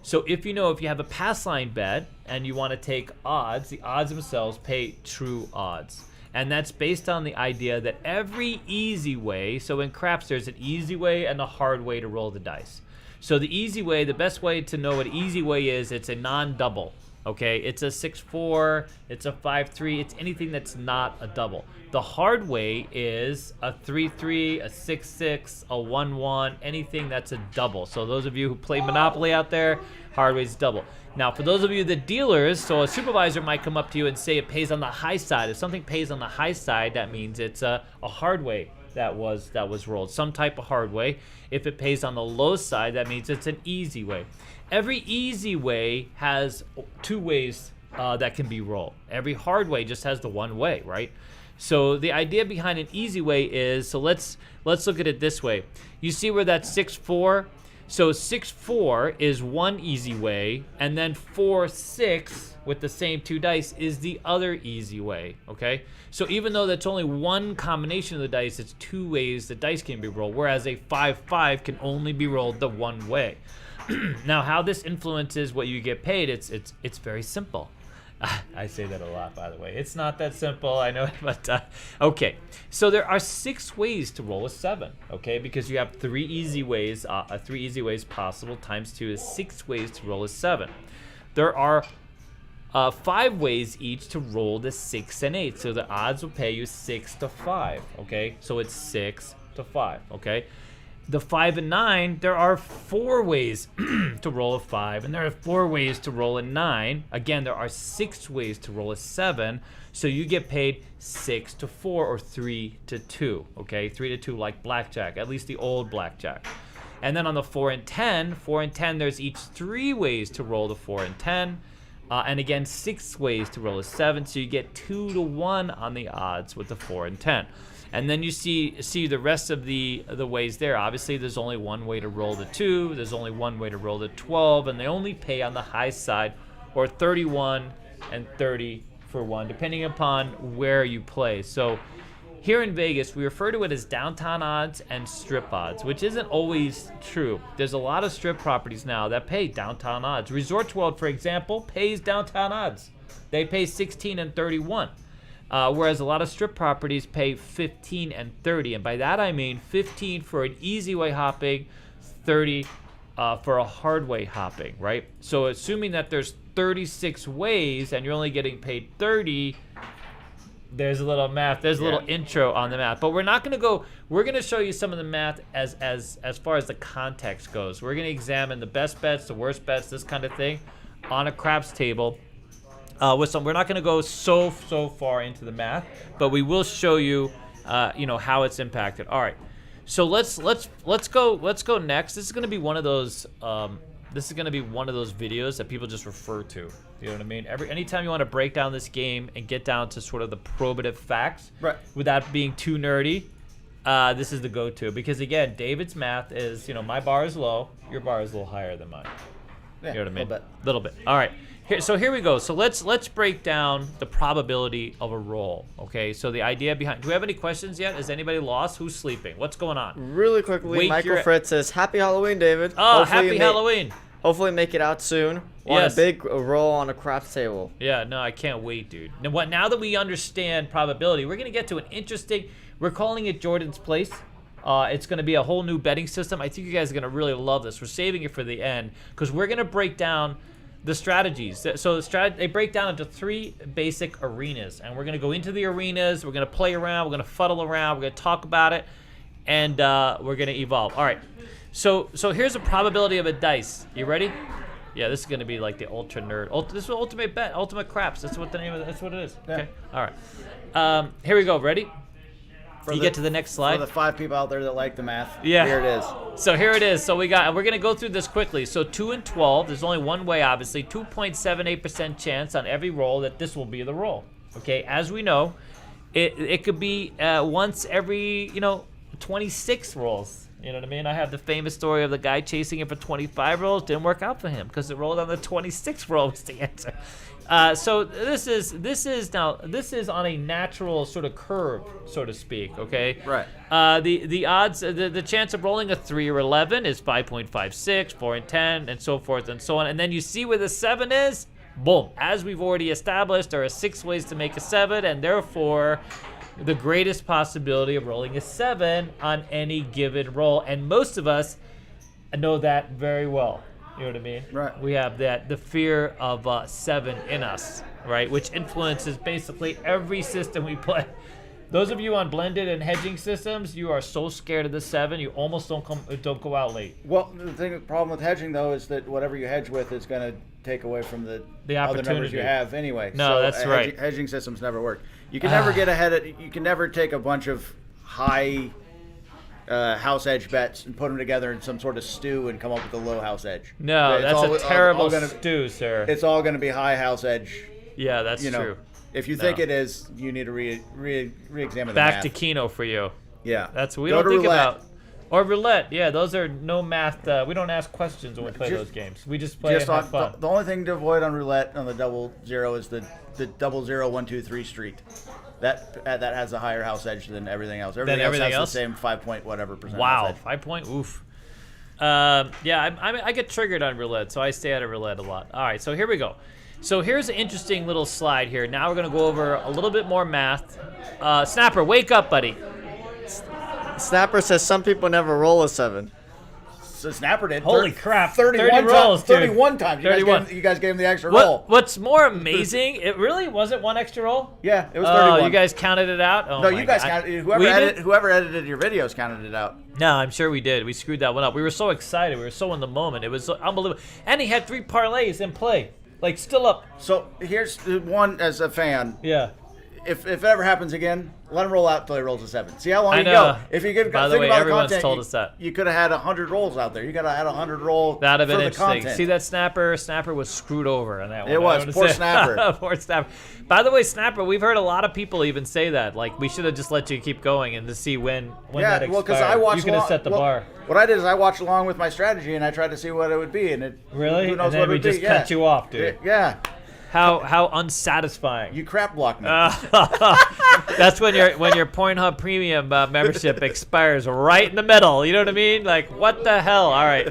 So if you have a pass line bet and you want to take odds, the odds themselves pay true odds. And that's based on the idea that every easy way, so in craps there's an easy way and a hard way to roll the dice. So the easy way, the best way to know what easy way is, it's a non-double. Okay, it's a 6-4, it's a 5-3, it's anything that's not a double. The hard way is a 3-3, a 6-6, a 1-1, anything that's a double. So those of you who play Monopoly out there, hard way is double. Now, for those of you, the dealers, so a supervisor might come up to you and say it pays on the high side. If something pays on the high side, that means it's a hard way that was rolled, some type of hard way. If it pays on the low side, that means it's an easy way. Every easy way has 2 ways that can be rolled. Every hard way just has the 1 way, right? So the idea behind an easy way is, so let's look at it this way. You see where that's 6-4? So 6-4 is one easy way, and then 4-6 with the same 2 dice is the other easy way, okay? So even though that's only one combination of the dice, it's 2 ways the dice can be rolled, whereas a 5-5 can only be rolled the 1 way. Now, how this influences what you get paid, it's very simple. I say that a lot, by the way. It's not that simple, I know, but okay. So there are 6 ways to roll a 7, okay? Because you have 3 easy ways. 3 easy ways possible times 2 is 6 ways to roll a 7. There are 5 ways each to roll the 6 and 8. So the odds will pay you 6 to 5, okay? So it's 6 to 5, okay? The 5 and 9, there are 4 ways to roll a 5, and there are 4 ways to roll a 9. Again, there are 6 ways to roll a 7, so you get paid 6 to 4 or 3 to 2, okay? 3 to 2 like Blackjack, at least the old Blackjack. And then on the 4 and 10, there's each 3 ways to roll the 4 and 10, and again, 6 ways to roll a 7, so you get 2 to 1 on the odds with the 4 and 10. And then you see the rest of the ways there. Obviously, there's only 1 way to roll the 2. There's only 1 way to roll the 12, and they only pay on the high side, or 31 and 30 for 1, depending upon where you play. So here in Vegas, we refer to it as downtown odds and strip odds, which isn't always true. There's a lot of strip properties now that pay downtown odds. Resorts World, for example, pays downtown odds. They pay 16 and 31. Whereas a lot of strip properties pay 15 and 30. And by that I mean 15 for an easy way hopping, 30 for a hard way hopping, right? So assuming that there's 36 ways and you're only getting paid 30, there's a little math, there's a little intro on the math. But we're not going to go, we're going to show you some of the math as far as the context goes. We're going to examine the best bets, the worst bets, this kind of thing on a craps table. We're not going to go so far into the math, but we will show you, how it's impacted. All right, so let's go next. This is going to be one of those. This is going to be one of those videos that people just refer to. You know what I mean? Anytime you want to break down this game and get down to sort of the probative facts, right, without being too nerdy, this is the go-to. Because again, David's math is, my bar is low, your bar is a little higher than mine. Yeah, you know what I mean? A little bit. All right. So here we go. So let's break down the probability of a roll. Okay. So the idea behind. Do we have any questions yet? Is anybody lost? Who's sleeping? What's going on? Really quickly, Michael Fritz says, "Happy Halloween, David." Oh, hopefully happy Halloween. Hopefully make it out soon. Want Yes. a big roll on a craps table. Yeah. No, I can't wait, dude. Now that we understand probability, we're gonna get to an interesting. We're calling it Jordan's Place. It's going to be a whole new betting system. I think you guys are going to really love this. We're saving it for the end because we're going to break down the strategies. So they break down into 3 basic arenas, and we're going to go into the arenas. We're going to play around. We're going to fuddle around. We're going to talk about it, and we're going to evolve. All right. So here's a probability of a dice. You ready? Yeah, this is going to be like the ultra nerd. This is ultimate bet, ultimate craps. That's what the name of it. That's what it is. Yeah. Okay. All right. Here we go. Ready? Get to the next slide. For the 5 people out there that like the math, Yeah. here it is. So here it is. So we're going to go through this quickly. So 2 and 12, there's only one way, obviously. 2.78% chance on every roll that this will be the roll. Okay, as we know, it could be once every, 26 rolls. You know what I mean? I have the famous story of the guy chasing it for 25 rolls. Didn't work out for him because it rolled on the 26th roll was the answer. So this is on a natural sort of curve, so to speak. Okay. Right. The odds, the chance of rolling a 3 or 11 is 5.56, 4 and 10, and so forth and so on. And then you see where the 7 is. Boom. As we've already established, there are 6 ways to make a 7, and therefore, the greatest possibility of rolling a 7 on any given roll. And most of us know that very well. You know what I mean? Right. We have the fear of 7 in us, right? Which influences basically every system we play. Those of you on blended and hedging systems, you are so scared of the 7, you almost don't go out late. Well, the problem with hedging though is that whatever you hedge with is going to take away from the other numbers opportunity you have anyway. No, so that's right. Hedging systems never work. You can never get ahead of. You can never take a bunch of high house edge bets and put them together in some sort of stew and come up with a low house edge. No, It's that's all- a terrible gonna- stew, sir. It's all going to be high house edge. Yeah, that's You know, true. if you think it is, you need to re-examine the Back math. to keno for you. Yeah, That's what we Go don't to think roulette. about. Or roulette. Yeah, those are no math. We don't ask questions when we play Just- those games. We just play Just and on, have fun. the only thing to avoid on roulette on the 00 is the 00-1-2-3 street. That has a higher house edge than everything else. everything has else? the same 5 point whatever percent. Wow, house edge. 5 point. Oof. Yeah, I get triggered on roulette, so I stay out of roulette a lot. All right, so here we go. So here's an interesting little slide here. Now we're gonna go over a little bit more math. Snapper, wake up, buddy. Snapper says some people never roll a 7. So Snapper did. Holy crap, 31 30 rolls, dude. 31 times. 31. You guys gave him the extra roll. What's more amazing? It really wasn't one extra roll. Yeah, it was 31. Oh, you guys counted it out? Oh, No, my you guys God. counted. We did? Whoever edited your videos counted it out. No, I'm sure we did. We screwed that one up. We were so excited. We were so in the moment. It was so unbelievable. And he had 3 parlays in play. Like, still up. So here's the one as a fan. Yeah. If it ever happens again, let him roll out until he rolls a 7. See how long I you know. go. If you could By the think way, about the everyone's content, told us that. You could have had 100 rolls out there. You got to had 100 roll That'd have for been the interesting. content. See that Snapper? Snapper was screwed over on that one. It was. I wanna Poor say- Snapper. Poor Snapper. By the way, Snapper, we've heard a lot of people even say that. Like, we should have just let you keep going and to see when that expired. well, because I watched. You could have set the bar. What I did is I watched along with my strategy and I tried to see what it would be, and it Really? Who knows And then what it we would just be. cut you off, dude. Yeah. How unsatisfying. You crap blocked me. That's when your Pornhub Premium membership expires right in the middle. You know what I mean? Like, what the hell? All right.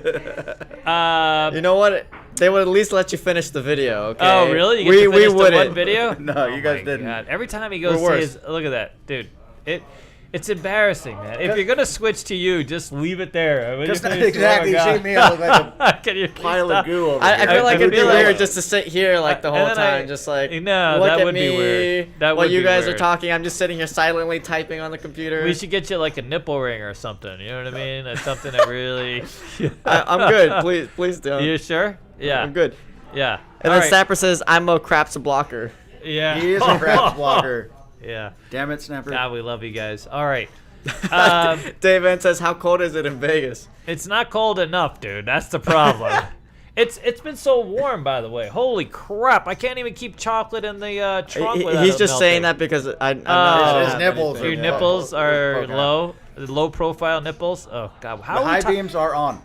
You know what? They would at least let you finish the video, okay? Oh, really? You get to finish the wouldn't. one video? No, you guys My didn't. God. Every time he goes We're to his, look at that, dude. It's embarrassing, man. If you're gonna switch to you, just leave it there. Will you Just please? exactly. Oh, my You see me, I look like God. Can you a please pile stop? of goo over I here. feel like it'd be feel like- weird just to sit here like the And whole then time, just like No, look that at would be me weird. That while would you be guys weird. are talking. I'm just sitting here silently typing on the computer. We should get you like a nipple ring or something. You know what I mean? That's something that really. I'm good. Please don't. You sure? Yeah. I'm good. Yeah. And All then right. Snapper says I'm a craps blocker. Yeah. He is a crap blocker. Yeah. Damn it, Snapper. God, we love you guys. All right. Dave N says, how cold is it in Vegas? It's not cold enough, dude. That's the problem. It's been so warm, by the way. Holy crap! I can't even keep chocolate in the trunk without He's it just saying melting. that because I'm Oh. not His nipples anything. Your Yeah. nipples are Poking low profile nipples. Oh God, how The are we high ta- beams are on.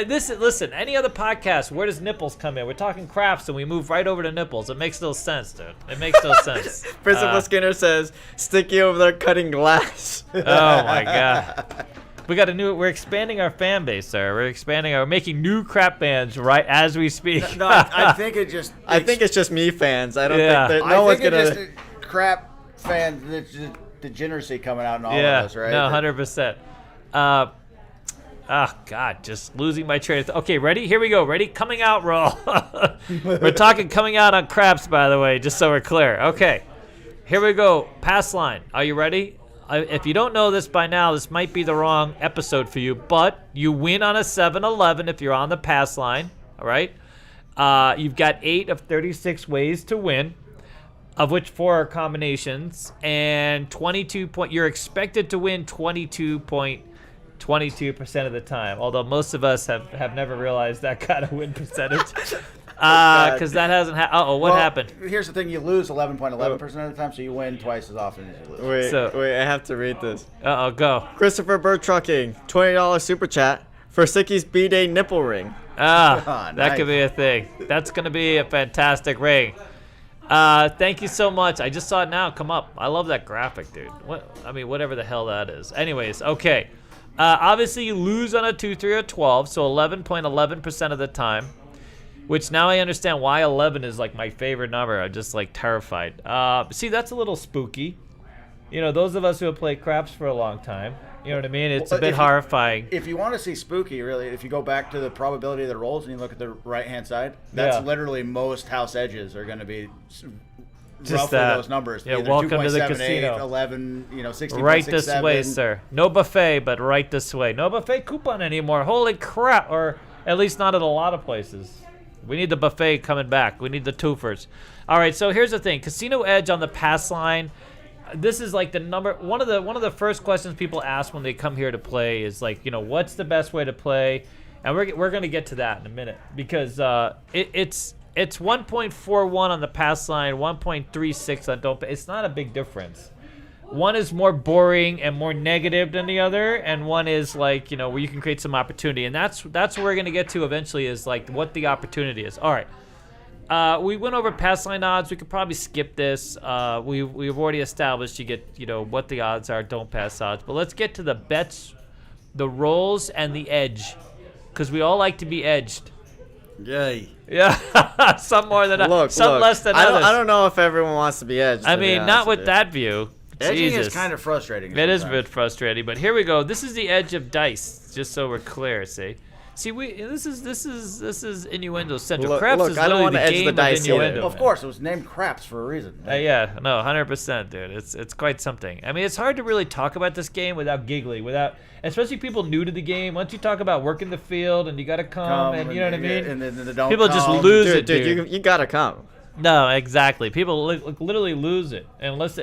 Listen, any other podcast, where does nipples come in? We're talking crafts and we move right over to nipples. It makes no sense, dude. It makes no sense. Principal Skinner says, Sticky over there cutting glass. Oh my God. We're expanding our fan base, sir. We're making new crap bands right as we speak. No, I think it just. I think it's just me fans. I don't Yeah. think that I no one's think gonna. it just crap fans. There's just degeneracy coming out in all Yeah, of us, right? no, 100%. Oh, God, just losing my train of thought. Okay, ready? Here we go. Ready? Coming out roll. We're talking coming out on craps, by the way, just so we're clear. Okay, here we go. Pass line. Are you ready? If you don't know this by now, this might be the wrong episode for you, but you win on a 7-11 if you're on the pass line, all right? You've got 8 of 36 ways to win, of which 4 are combinations, and 22 point. You're expected to win 22% of the time, although most of us have never realized that kind of win percentage. Because that hasn't happened. What Well, happened? Here's the thing: you lose 11.11% of the time, so you win twice as often as you lose. Wait, I have to read this. Go. Christopher Bird Trucking, $20 super chat for Sicky's B-Day nipple ring. That nice. could be a thing. That's going to be a fantastic ring. Thank you so much. I just saw it now come up. I love that graphic, dude. Whatever the hell that is. Anyways, okay. Obviously, you lose on a 2, 3, or 12, so 11.11% of the time. Which now I understand why 11 is like my favorite number. I'm just like terrified. See, that's a little spooky. You know, those of us who have played craps for a long time, you know what I mean? It's a Well, bit if you- horrifying. If you want to see spooky, really, if you go back to the probability of the rolls and you look at the right-hand side, that's Yeah. literally most house edges are going to be Just roughly that. those numbers. Yeah, Either welcome to the 2.78, casino. 11, 16.67. Right this way, sir. No buffet, but right this way. No buffet coupon anymore. Holy crap. Or at least not at a lot of places. We need the buffet coming back. We need the twofers. All right, so here's the thing. Casino Edge on the pass line. This is like the number one of the first questions people ask when they come here to play is like, what's the best way to play? And we're going to get to that in a minute because it's 1.41 on the pass line, 1.36 on don't pay. It's not a big difference. One is more boring and more negative than the other, and one is like, where you can create some opportunity. And that's what we're going to get to eventually is like what the opportunity is. All right. We went over pass line odds. We could probably skip this. We've already established you get, what the odds are, don't pass odds. But let's get to the bets, the rolls, and the edge, because we all like to be edged. Yay. Yeah, some more than others. Some look, less than I others. don't, I don't know if everyone wants to be edged. I to be mean, honest not with you. that view. Edging Jesus. is kind of frustrating. It is a sometimes. bit frustrating, but here we go. This is the edge of dice, just so we're clear. See, this is innuendo central. Look, Craps look, is I don't literally wanna the edge game the of dice either. innuendo. Of course, it was named Craps for a reason. Yeah, no, 100%, dude. It's quite something. I mean, it's hard to really talk about this game without giggling, especially people new to the game. Once you talk about working the field and you got to come and you know what I mean. And then the don't People just come. lose Dude, it, dude. you gotta come. No, exactly. People literally lose it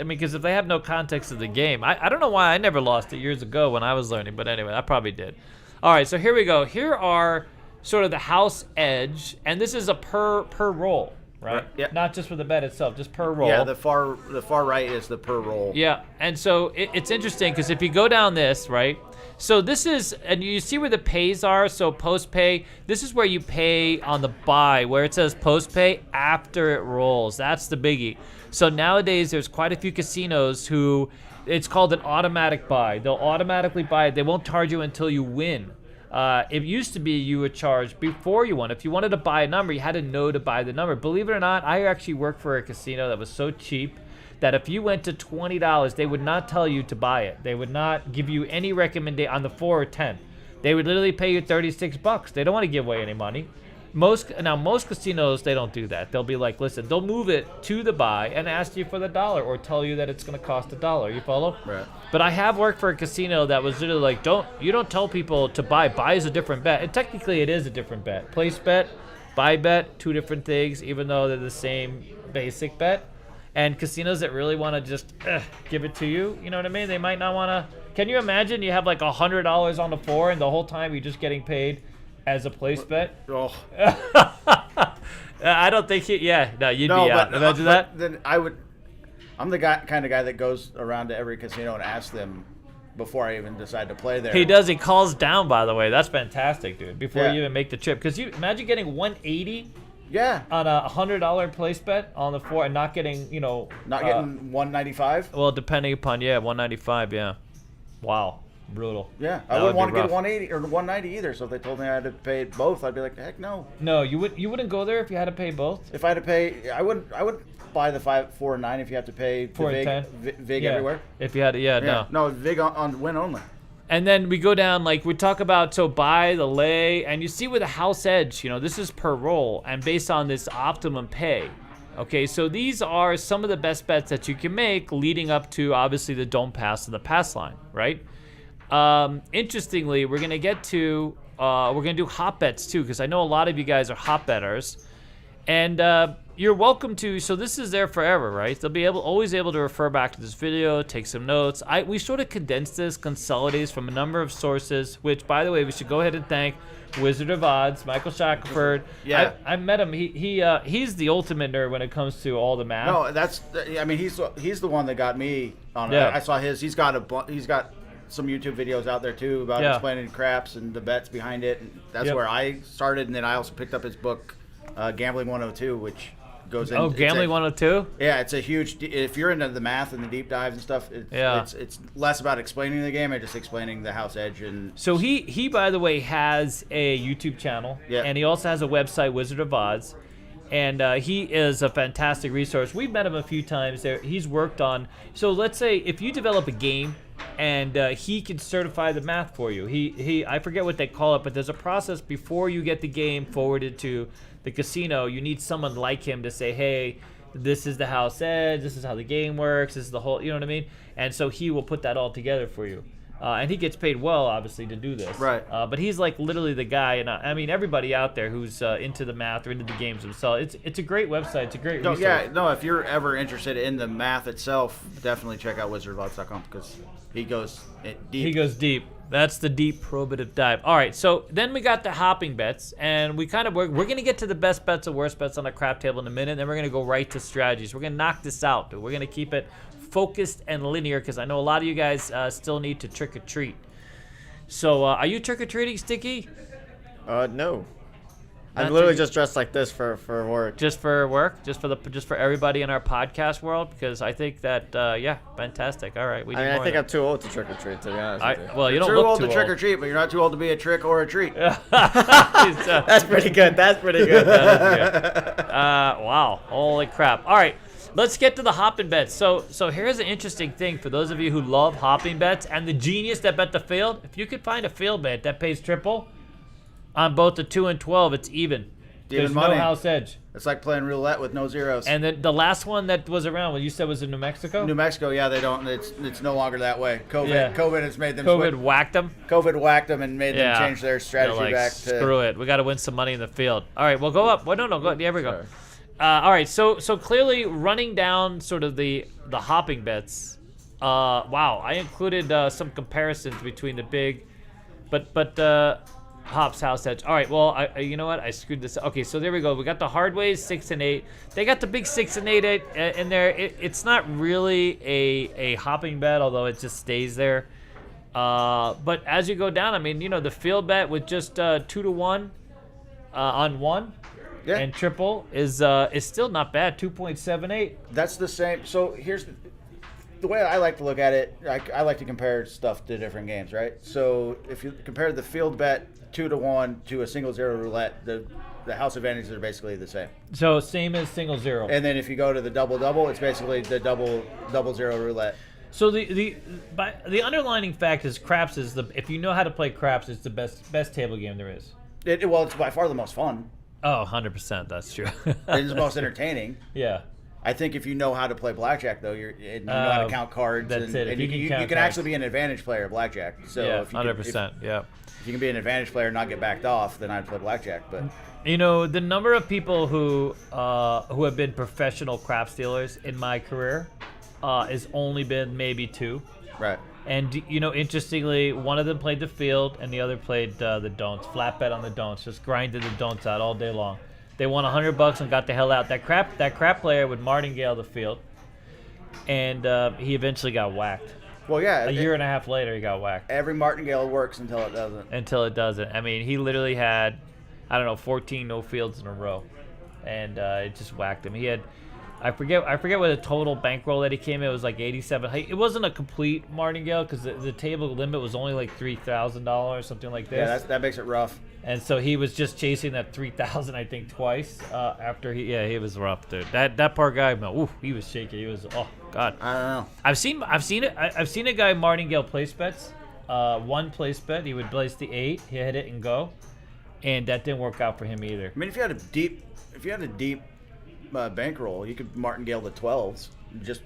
because if they have no context of the game, I don't know why I never lost it years ago when I was learning, but anyway, I probably did. All right, so here we go. Here are sort of the house edge, and this is a per roll, right? Yeah. Not just for the bet itself, just per roll. Yeah, the far right is the per roll. Yeah, and so it's interesting because if you go down this, right? So this is, and you see where the pays are. So post pay, this is where you pay on the buy, where it says post pay after it rolls. That's the biggie. So nowadays, there's quite a few casinos who, it's called an automatic buy. They'll automatically buy it. They won't charge you until you win. It used to be you would charge before you won. If you wanted to buy a number, you had to know to buy the number. Believe it or not, I actually worked for a casino that was so cheap that if you went to $20, they would not tell you to buy it. They would not give you any recommendation on the 4 or 10. They would literally pay you $36. They don't want to give away any money. Most casinos, they don't do that. They'll be like, listen, they'll move it to the buy and ask you for the dollar or tell you that it's going to cost $1. You follow? Right. But I have worked for a casino that was literally like, you don't tell people to buy. Buy is a different bet. And technically, it is a different bet. Place bet, buy bet, two different things, even though they're the same basic bet. And casinos that really want to just give it to you, you know what I mean? They might not want to. Can you imagine you have like $100 on the 4 and the whole time you're just getting paid as a place bet? Oh. I don't think you'd be out. But, Imagine that. Then I would. I'm the kind of guy that goes around to every casino and asks them before I even decide to play there. He does. He calls down, by the way. That's fantastic, dude. Before Yeah. you even make the trip. Because you imagine getting $180 Yeah. on a $100 place bet on the 4 and not getting, Not getting 195. well, depending upon, $195, yeah. Wow. Brutal. Yeah, That I wouldn't would want be to get rough. 180 or 190 either. So if they told me I had to pay both, I'd be like, heck no. No, you wouldn't go there if you had to pay both? If I had to pay, I would buy the 5, 4, and 9 if you have to pay the 4 and VIG, 10? VIG Yeah. everywhere. If you had to, no. No, VIG on Wynn only. And then we go down, like we talk about, so buy, the lay, and you see with the house edge, this is per roll and based on this optimum pay. Okay, so these are some of the best bets that you can make leading up to, obviously, the don't pass and the pass line, right? Interestingly, we're going to get to, we're going to do hot bets too, because I know a lot of you guys are hot bettors. And you're welcome to, so this is there forever, right? They'll be always able to refer back to this video, take some notes. We sort of condensed this, consolidates from a number of sources, which, by the way, we should go ahead and thank Wizard of Odds, Michael Shackelford. Yeah. I met him. He's the ultimate nerd when it comes to all the math. No, I mean, he's the one that got me on it. Yeah. I saw his. He's got some YouTube videos out there too about explaining craps and the bets behind it. And that's Yep. where I started, and then I also picked up his book, Gambling 102, which goes into Gambling 102? Yeah, it's a huge. If you're into the math and the deep dives and stuff, it's less about explaining the game and just explaining the house edge and. So he by the way has a YouTube channel, Yeah. and he also has a website, Wizard of Odds, And he is a fantastic resource. We've met him a few times. He's worked on. So let's say if you develop a game, and he can certify the math for you. I forget what they call it, but there's a process before you get the game forwarded to the casino. You need someone like him to say, hey, this is the house edge. This is how the game works. This is the whole. You know what I mean? And so he will put that all together for you. And he gets paid well, obviously, to do this. Right. But he's like literally the guy, and I mean everybody out there who's into the math or into the games themselves. It's a great website. It's a great resource. If you're ever interested in the math itself, definitely check out wizardofodds.com because he goes deep. He goes deep. That's the deep probative dive. All right, so then we got the hopping bets, and we're going to get to the best bets and worst bets on the crap table in a minute, and then we're going to go right to strategies. We're going to knock this out, dude. We're going to keep it focused and linear because I know a lot of you guys still need to trick or treat. So are you trick or treating, Sticky? No. Not I'm literally trick- just dressed like this for work. Just for work, just for everybody in our podcast world, because I think that fantastic. All right, we need I more think of I'm too old to trick or treat, to be honest with you. well, you You're don't too look old too to trick or treat, but you're not too old to be a trick or a treat. That's pretty good. That's pretty good. Wow, holy crap! All right, let's get to the hopping bets. So here's an interesting thing for those of you who love hopping bets and the genius that bet the field. If you could find a field bet that pays triple on both the 2 and 12, it's even. There's Even money. no house edge. It's like playing roulette with no zeros. And then the last one that was around, what you said was in New Mexico? New Mexico, yeah, they don't. It's no longer that way. Yeah. COVID has made them. COVID whacked them. COVID whacked them and made Yeah. them change their strategy They're like, back to. screw it. We got to win some money in the field. All right, well, go up. Well, no, go. There we go. Sorry. All right, so clearly running down sort of the hopping bets. Wow, I included some comparisons between the big, but hops, house edge. All right, well, you know what? I screwed this up. Okay, so there we go. We got the hard ways, 6 and 8. They got the big 6 and 8 in there. It's not really a hopping bet, although it just stays there. But as you go down, I mean, you know, the field bet with just 2 to 1 on 1 Yeah. and triple is still not bad. 2.78. That's the same. So here's the way I like to look at it. I like to compare stuff to different games, right? So if you compare the field bet 2 to 1 to a single zero roulette, the house advantages are basically the same. So same as single zero. And then if you go to the double, it's basically the double zero roulette. So the underlining fact is craps is if you know how to play craps, it's the best table game there is. Well, it's by far the most fun. Oh, 100%. That's true. It's the most entertaining. Yeah. I think if you know how to play blackjack, though, you know how to count cards. That's and, it. If And you you can count can cards. actually be an advantage player at blackjack. So Yeah, if you 100%. Yeah. If you can be an advantage player and not get backed off, then I'd play blackjack. But You know, the number of people who have been professional craps dealers in my career has only been maybe 2. right. And, you know, interestingly, one of them played the field and the other played the don'ts. Flat bet on the don'ts. Just grinded the don'ts out all day long. They won $100 and got the hell out. That crap player would martingale the field. And he eventually got whacked. Well, yeah. A year and a half later, he got whacked. Every martingale works until it doesn't. Until it doesn't. I mean, he literally had, 14 no fields in a row. And it just whacked him. He had, I forget what the total bankroll that he came in. It was like 87. It wasn't a complete martingale because the table limit was only like $3,000 or something like this. Yeah, that makes it rough. And so he was just chasing that 3,000, I think, twice after he was rough, dude. That poor guy, man, ooh, he was shaky. He was, oh god. I don't know. I've seen it. I've seen a guy martingale place bets. One place bet, he would place the 8, he hit it and go, and that didn't work out for him either. I mean, if you had a deep bankroll, you could martingale the 12s. Just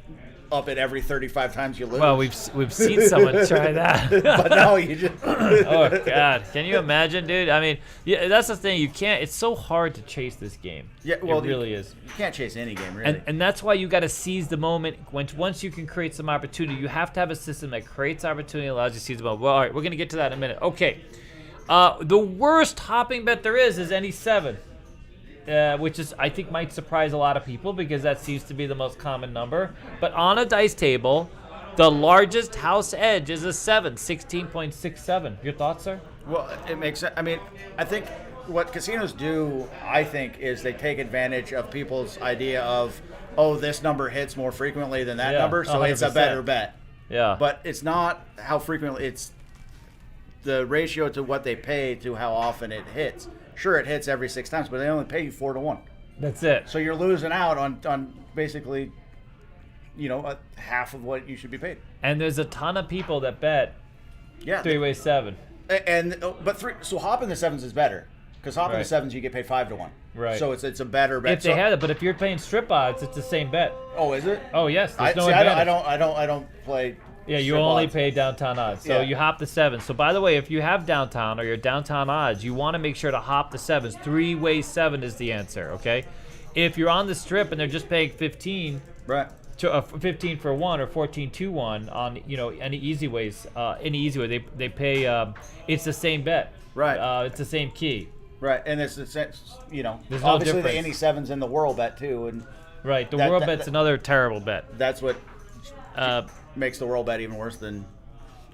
up it every 35 times you lose. Well, we've seen someone try that. But no, you just. Oh god, can you imagine, dude? I mean, yeah, that's the thing. You can't. It's so hard to chase this game. Yeah, well, it really is. You can't chase any game, really. And that's why you got to seize the moment. Once you can create some opportunity, you have to have a system that creates opportunity, allows you to seize the moment. Well, all right, we're gonna get to that in a minute. Okay, the worst hopping bet there is any 7. Which is, I think, might surprise a lot of people because that seems to be the most common number. But on a dice table, the largest house edge is a 7, 16.67. Your thoughts, sir? Well, it makes sense. I mean, I think what casinos do, is they take advantage of people's idea of, oh, this number hits more frequently than that Yeah, number, so it's a 100%. better bet. Yeah. But it's not how frequently, it's the ratio to what they pay to how often it hits. Sure, it hits every 6 times, but they only pay you 4 to 1. That's it. So you're losing out on basically, half of what you should be paid. And there's a ton of people that bet Yeah. three-way 7. So hopping the 7s is better because hopping Right. the 7s you get paid 5-1. Right. So it's a better bet. If they had it, but if you're playing strip odds, it's the same bet. Oh, is it? Oh yes, I there's no advantage. I don't play. Yeah, you strip only odds. pay downtown odds. So Yeah. you hop the 7s. So by the way, if you have downtown or your downtown odds, you want to make sure to hop the 7s. Three-way 7 is the answer, okay? If you're on the strip and they're just paying 15 Right. to 15 for 1 or 14-2-1 on, any easy way, they pay it's the same bet. Right. It's the same key. Right, and it's the There's no obviously the difference. any 7s in the world bet too, and Right. The That- world that- bet's that- another terrible bet. that's what Uh, makes the world bet even worse than.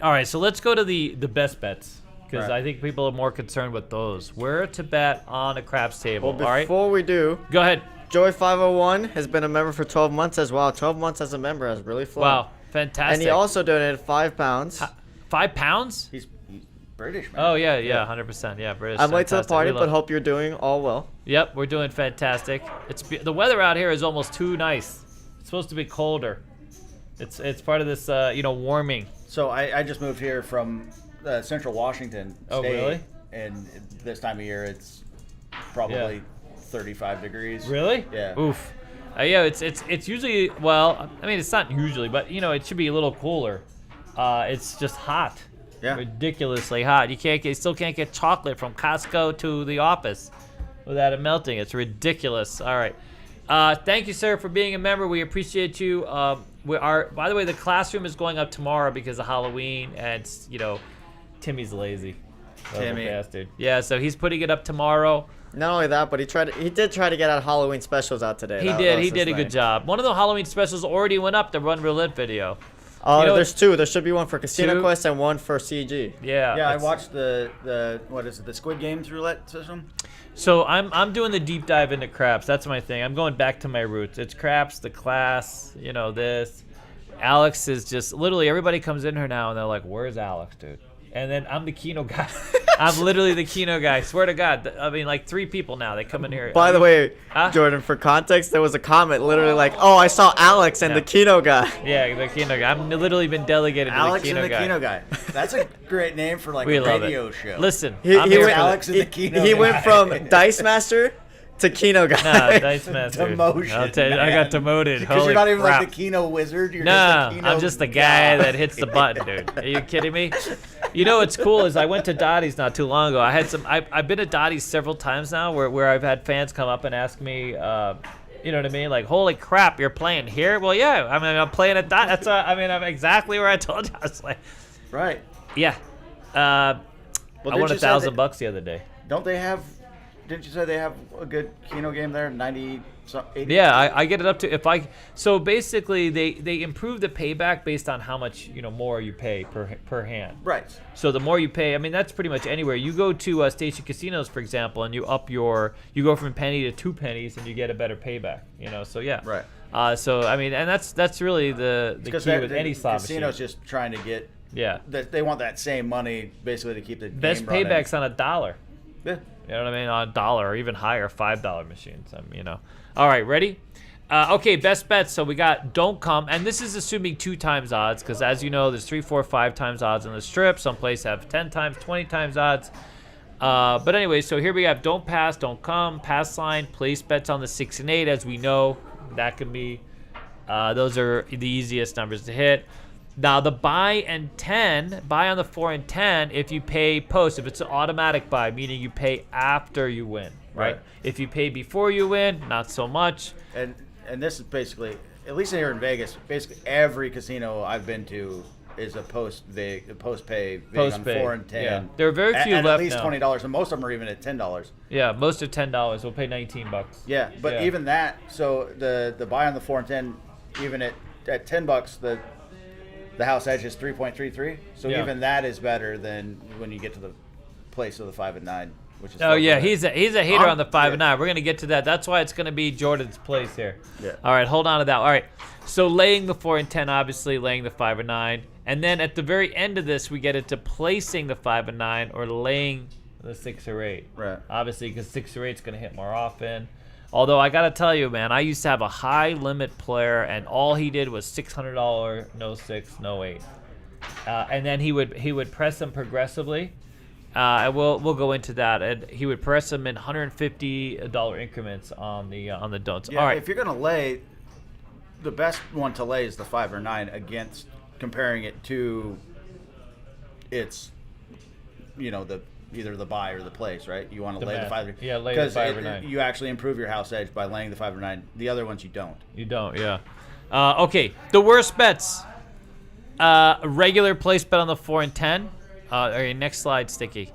All right, so let's go to the best bets because Right. I think people are more concerned with those. Where to bet on a craps table? Well, All right, before we do, go ahead. Joy501 has been a member for 12 months as well. 12 months as a member has really flown. Wow, fantastic. And he also donated £5. £5? He's British, man. Oh yeah, 100%. Yeah, British. I'm late to the fantastic. party, We but love- hope you're doing all well. Yep, we're doing fantastic. The weather out here is almost too nice. It's supposed to be colder. It's part of this warming. So I just moved here from Central Washington State. Oh, really? And this time of year it's probably 35 degrees. Really? Yeah. Oof. Yeah, it's usually, well, I mean, it's not usually, but it should be a little cooler. It's just hot. Yeah. Ridiculously hot. You still can't get chocolate from Costco to the office without it melting. It's ridiculous. All right. Thank you, sir, for being a member. We appreciate you. By the way, the classroom is going up tomorrow because of Halloween, and Timmy's lazy. Little Timmy. bastard. Yeah, so he's putting it up tomorrow. Not only that, but he did try to get our Halloween specials out today. He That did. was He his did a thing. good job. One of the Halloween specials already went up, the Run Roulette video. There's two. There should be one for Casino Two? Quest and one for CEG. Yeah. Yeah, I it's- watched the what is it, the Squid Games roulette system? So I'm doing the deep dive into craps. That's my thing. I'm going back to my roots. It's craps, the class, this. Alex is just literally everybody comes in here now and they're like, "Where's Alex, dude?" And then I'm the Keno guy. I'm literally the Keno guy. Swear to God. I mean, like 3 people now. They come in here. By the way, Huh? Jordan, for context, there was a comment literally like, "Oh, I saw Alex and Yeah. the Keno guy." Yeah, the Keno guy. I've literally been delegated Alex to the and Keno the guy. Keno guy. That's a great name for like We a love radio it. show. Listen, He, I'm he here went, for Alex and the he, Keno he guy. went from Dice Master to Keno guy. Nah, Dice Master. Demotion, I'll tell you, I got man. demoted. Because Holy you're not even crap. like the Keno wizard. You're No, just the Keno I'm just the guy that hits the button, dude. Are you kidding me? What's cool is I went to Dottie's not too long ago. I've been to Dottie's several times now where I've had fans come up and ask me, you know what I mean? Like, holy crap, you're playing here? Well, yeah. I mean, I'm playing at Dottie's. I'm exactly where I told you. I was like, Right. yeah. I won $1,000 the other day. Don't they have? Didn't you say they have a good Keno game there? 90 something. 80? Yeah, I get it up to so basically they improve the payback based on how much more you pay per hand. Right. So the more you pay, I mean that's pretty much anywhere. You go to Station Casinos, for example, and you go from penny to 2 pennies, and you get a better payback. So yeah. Right. So I mean, and that's really the key with any slot machine. Casino's just trying to get. Yeah. They want that same money basically to keep the Best game running. payback's on $1. Yeah. You know what I mean? On $1 or even higher, $5 machines. All right, ready? Okay, best bets. So we got don't come, and this is assuming 2 times odds, because as you know, there's 3, 4, 5 times odds on the strip. Some places have 10 times, 20 times odds. But anyway, so here we have don't pass, don't come, pass line, place bets on the 6 and 8. As we know, that can be those are the easiest numbers to hit. Now the buy on the 4 and 10, if you pay post, if it's an automatic buy, meaning you pay after you win, right? If you pay before you win, not so much. And this is basically, at least here in Vegas, basically every casino I've been to is a post pay vig on 4 and 10. Yeah. There are very few at left least now. $20, and most of them are even at $10. Yeah, most are $10. We'll pay $19. Yeah, but Yeah. even that, so the buy on the 4 and 10, even at $10, the house edge is 3.33. So Yeah. even that is better than when you get to the place of the 5 and 9, which is. Oh yeah, 4.9. he's a hater on the 5 yeah. and 9. We're gonna get to that. That's why it's gonna be Jordan's place here. Yeah. All right, hold on to that. All right, so laying the 4 and 10, obviously laying the 5 and 9, and then at the very end of this, we get into placing the 5 and 9 or laying the 6 or 8. Right. Obviously, because 6 or 8 is gonna hit more often. Although I gotta tell you, man, I used to have a high limit player, and all he did was $600, no 6, no 8, and then he would press them progressively. And we'll go into that. And he would press them in $150 increments on the don'ts. Yeah, All right. if you're gonna lay, the best one to lay is the 5 or 9 against comparing it to its, either the buy or the place, right? You want to lay the 5 or 9. Yeah, lay the 5 or 9. You actually improve your house edge by laying the 5 or 9. The other ones you don't. You don't, yeah. Okay, the worst bets. Regular place bet on the 4 and 10. Okay, next slide, Sticky.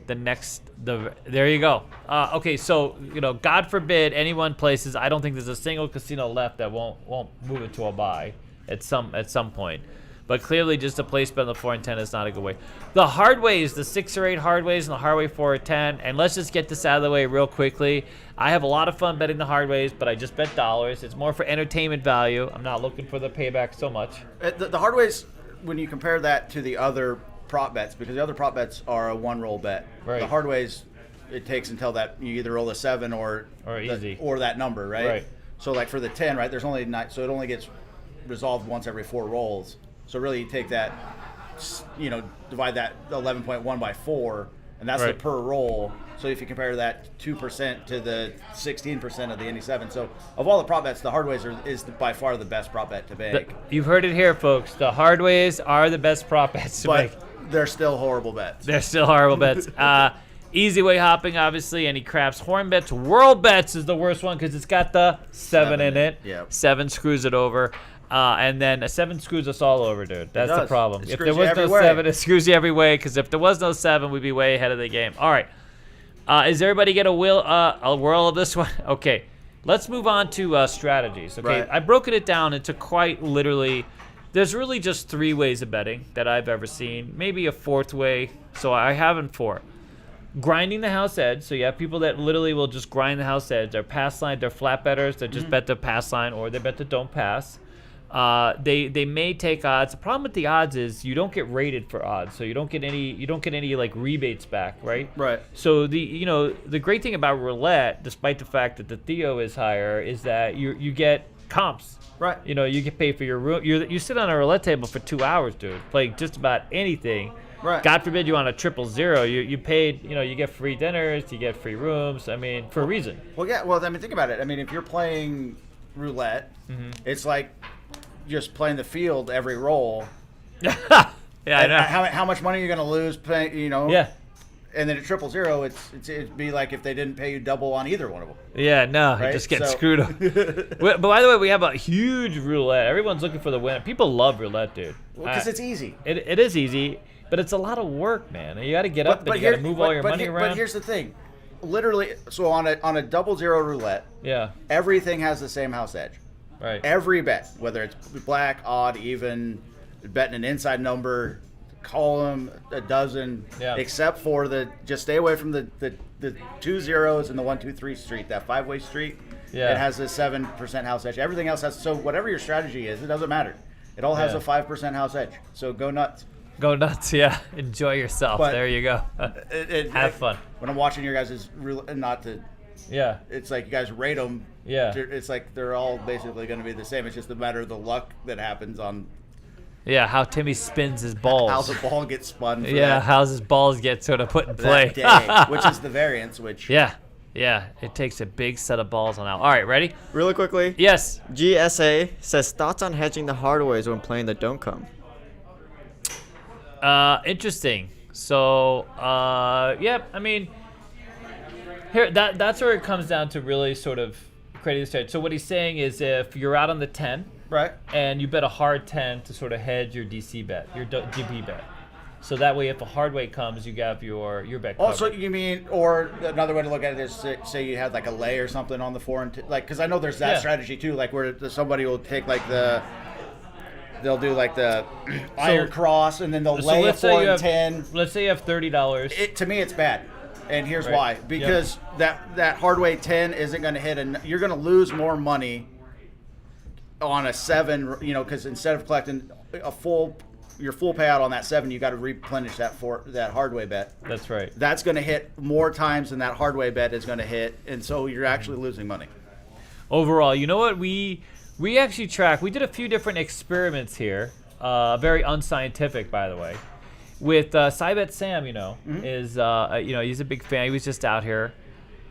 There you go. Okay, so God forbid anyone places. I don't think there's a single casino left that won't move it to a buy at some point. But clearly, just a place bet on the 4 and 10 is not a good way. The hard ways, the 6 or 8 hard ways, and the hard way 4 or 10. And let's just get this out of the way real quickly. I have a lot of fun betting the hard ways, but I just bet dollars. It's more for entertainment value. I'm not looking for the payback so much. The hard ways, when you compare that to the other prop bets, because the other prop bets are a 1-roll bet. Right. The hard ways, it takes until that you either roll a 7 or easy or that number, right? Right. So like for the 10, right? There's only 9, so it only gets resolved once every 4 rolls. So really, you take that, divide that 11.1 by 4, and that's Right. the per roll. So if you compare that 2% to the 16% of the Indy 7, so of all the prop bets, the hard ways is by far the best prop bet to make. You've heard it here, folks. The hard ways are the best prop bets to make. But they're still horrible bets. They're still horrible bets. Easy way hopping, obviously, any craps. Horn bets. World bets is the worst one because it's got the 7 in it. Yep. 7 screws it over. And then a 7 screws us all over, dude. That's the problem. It If screws there you was every no way. 7, it screws you every way. Because if there was no 7, we'd be way ahead of the game. All right. Is everybody get a whirl of this one? Okay. Let's move on to strategies. Okay. Right. I broken it down into quite literally. There's really just 3 ways of betting that I've ever seen. Maybe a 4th way. So I haven't 4. Grinding the house edge. So you have people that literally will just grind the house edge. They're pass line. They're flat bettors. They just bet the pass line or they bet the don't pass. They may take odds. The problem with the odds is you don't get rated for odds, so you don't get any like rebates back, right? Right. So the great thing about roulette, despite the fact that the Theo is higher, is that you get comps. Right. You get paid for your room. You sit on a roulette table for 2 hours, dude, playing just about anything. Right. God forbid you on a 000. You paid. You get free dinners. You get free rooms. I mean, for a reason. Well, yeah. Well, I mean, think about it. I mean, if you're playing roulette, it's like just playing the field every roll. Yeah, I know. How much money are you going to lose playing? Yeah. And then at 000, it'd be like if they didn't pay you double on either one of them. Yeah, no, Right? you just get So- screwed up. But by the way, we have a huge roulette. Everyone's looking for the winner. People love roulette, dude. Because it's easy. It is easy, but it's a lot of work, man. You got to get up and you got to move all your money around. But here's the thing. Literally, so on a 00 roulette, Yeah, everything has the same house edge. right. Every bet, whether it's black, odd, even, betting an inside number, column, a dozen, Yeah. except for just stay away from the 2 zeros and the 1, 2, 3 street, that 5-way street. Yeah. It has a 7% house edge. Everything else has, so whatever your strategy is, it doesn't matter. It all has Yeah. a 5% house edge. So go nuts. Go nuts, yeah. Enjoy yourself. But- There you go. Have fun. When I'm watching your guys' not to, Yeah, it's like you guys rate them. Yeah. It's like they're all basically going to be the same. It's just a matter of the luck that happens on yeah. How Timmy spins his balls. how the ball gets spun. For Yeah, that, how his balls get sort of put in play. that day, which is the variance. Which Yeah. It takes a big set of balls on out. All right, ready? Really quickly, Yes. GSA says thoughts on hedging the hard ways when playing the don't come. Interesting. So, yeah, I mean, here that's where it comes down to really sort of creating the strategy. So what he's saying is if you're out on the 10 right. and you bet a hard 10 to sort of hedge your DC bet, your DP bet. So that way, if a hard way comes, you have your bet covered. Also, you mean, or another way to look at it is say you had like a lay or something on the 4 and like because I know there's that Yeah. strategy too, like where somebody will take like they'll do like the iron cross and then they'll lay a let's say 4 you and have 10. Let's say you have $30. To me, it's bad, and here's Right. why. Because that hard way 10 isn't going to hit, and you're going to lose more money on a 7. Because instead of collecting a full your full payout on that 7, you got to replenish that hardway bet. That's right. That's going to hit more times than that hardway bet is going to hit, and so you're actually losing money. Overall, you know what? We actually we did a few different experiments here, very unscientific, by the way, with Cybet Sam, is, he's a big fan. He was just out here,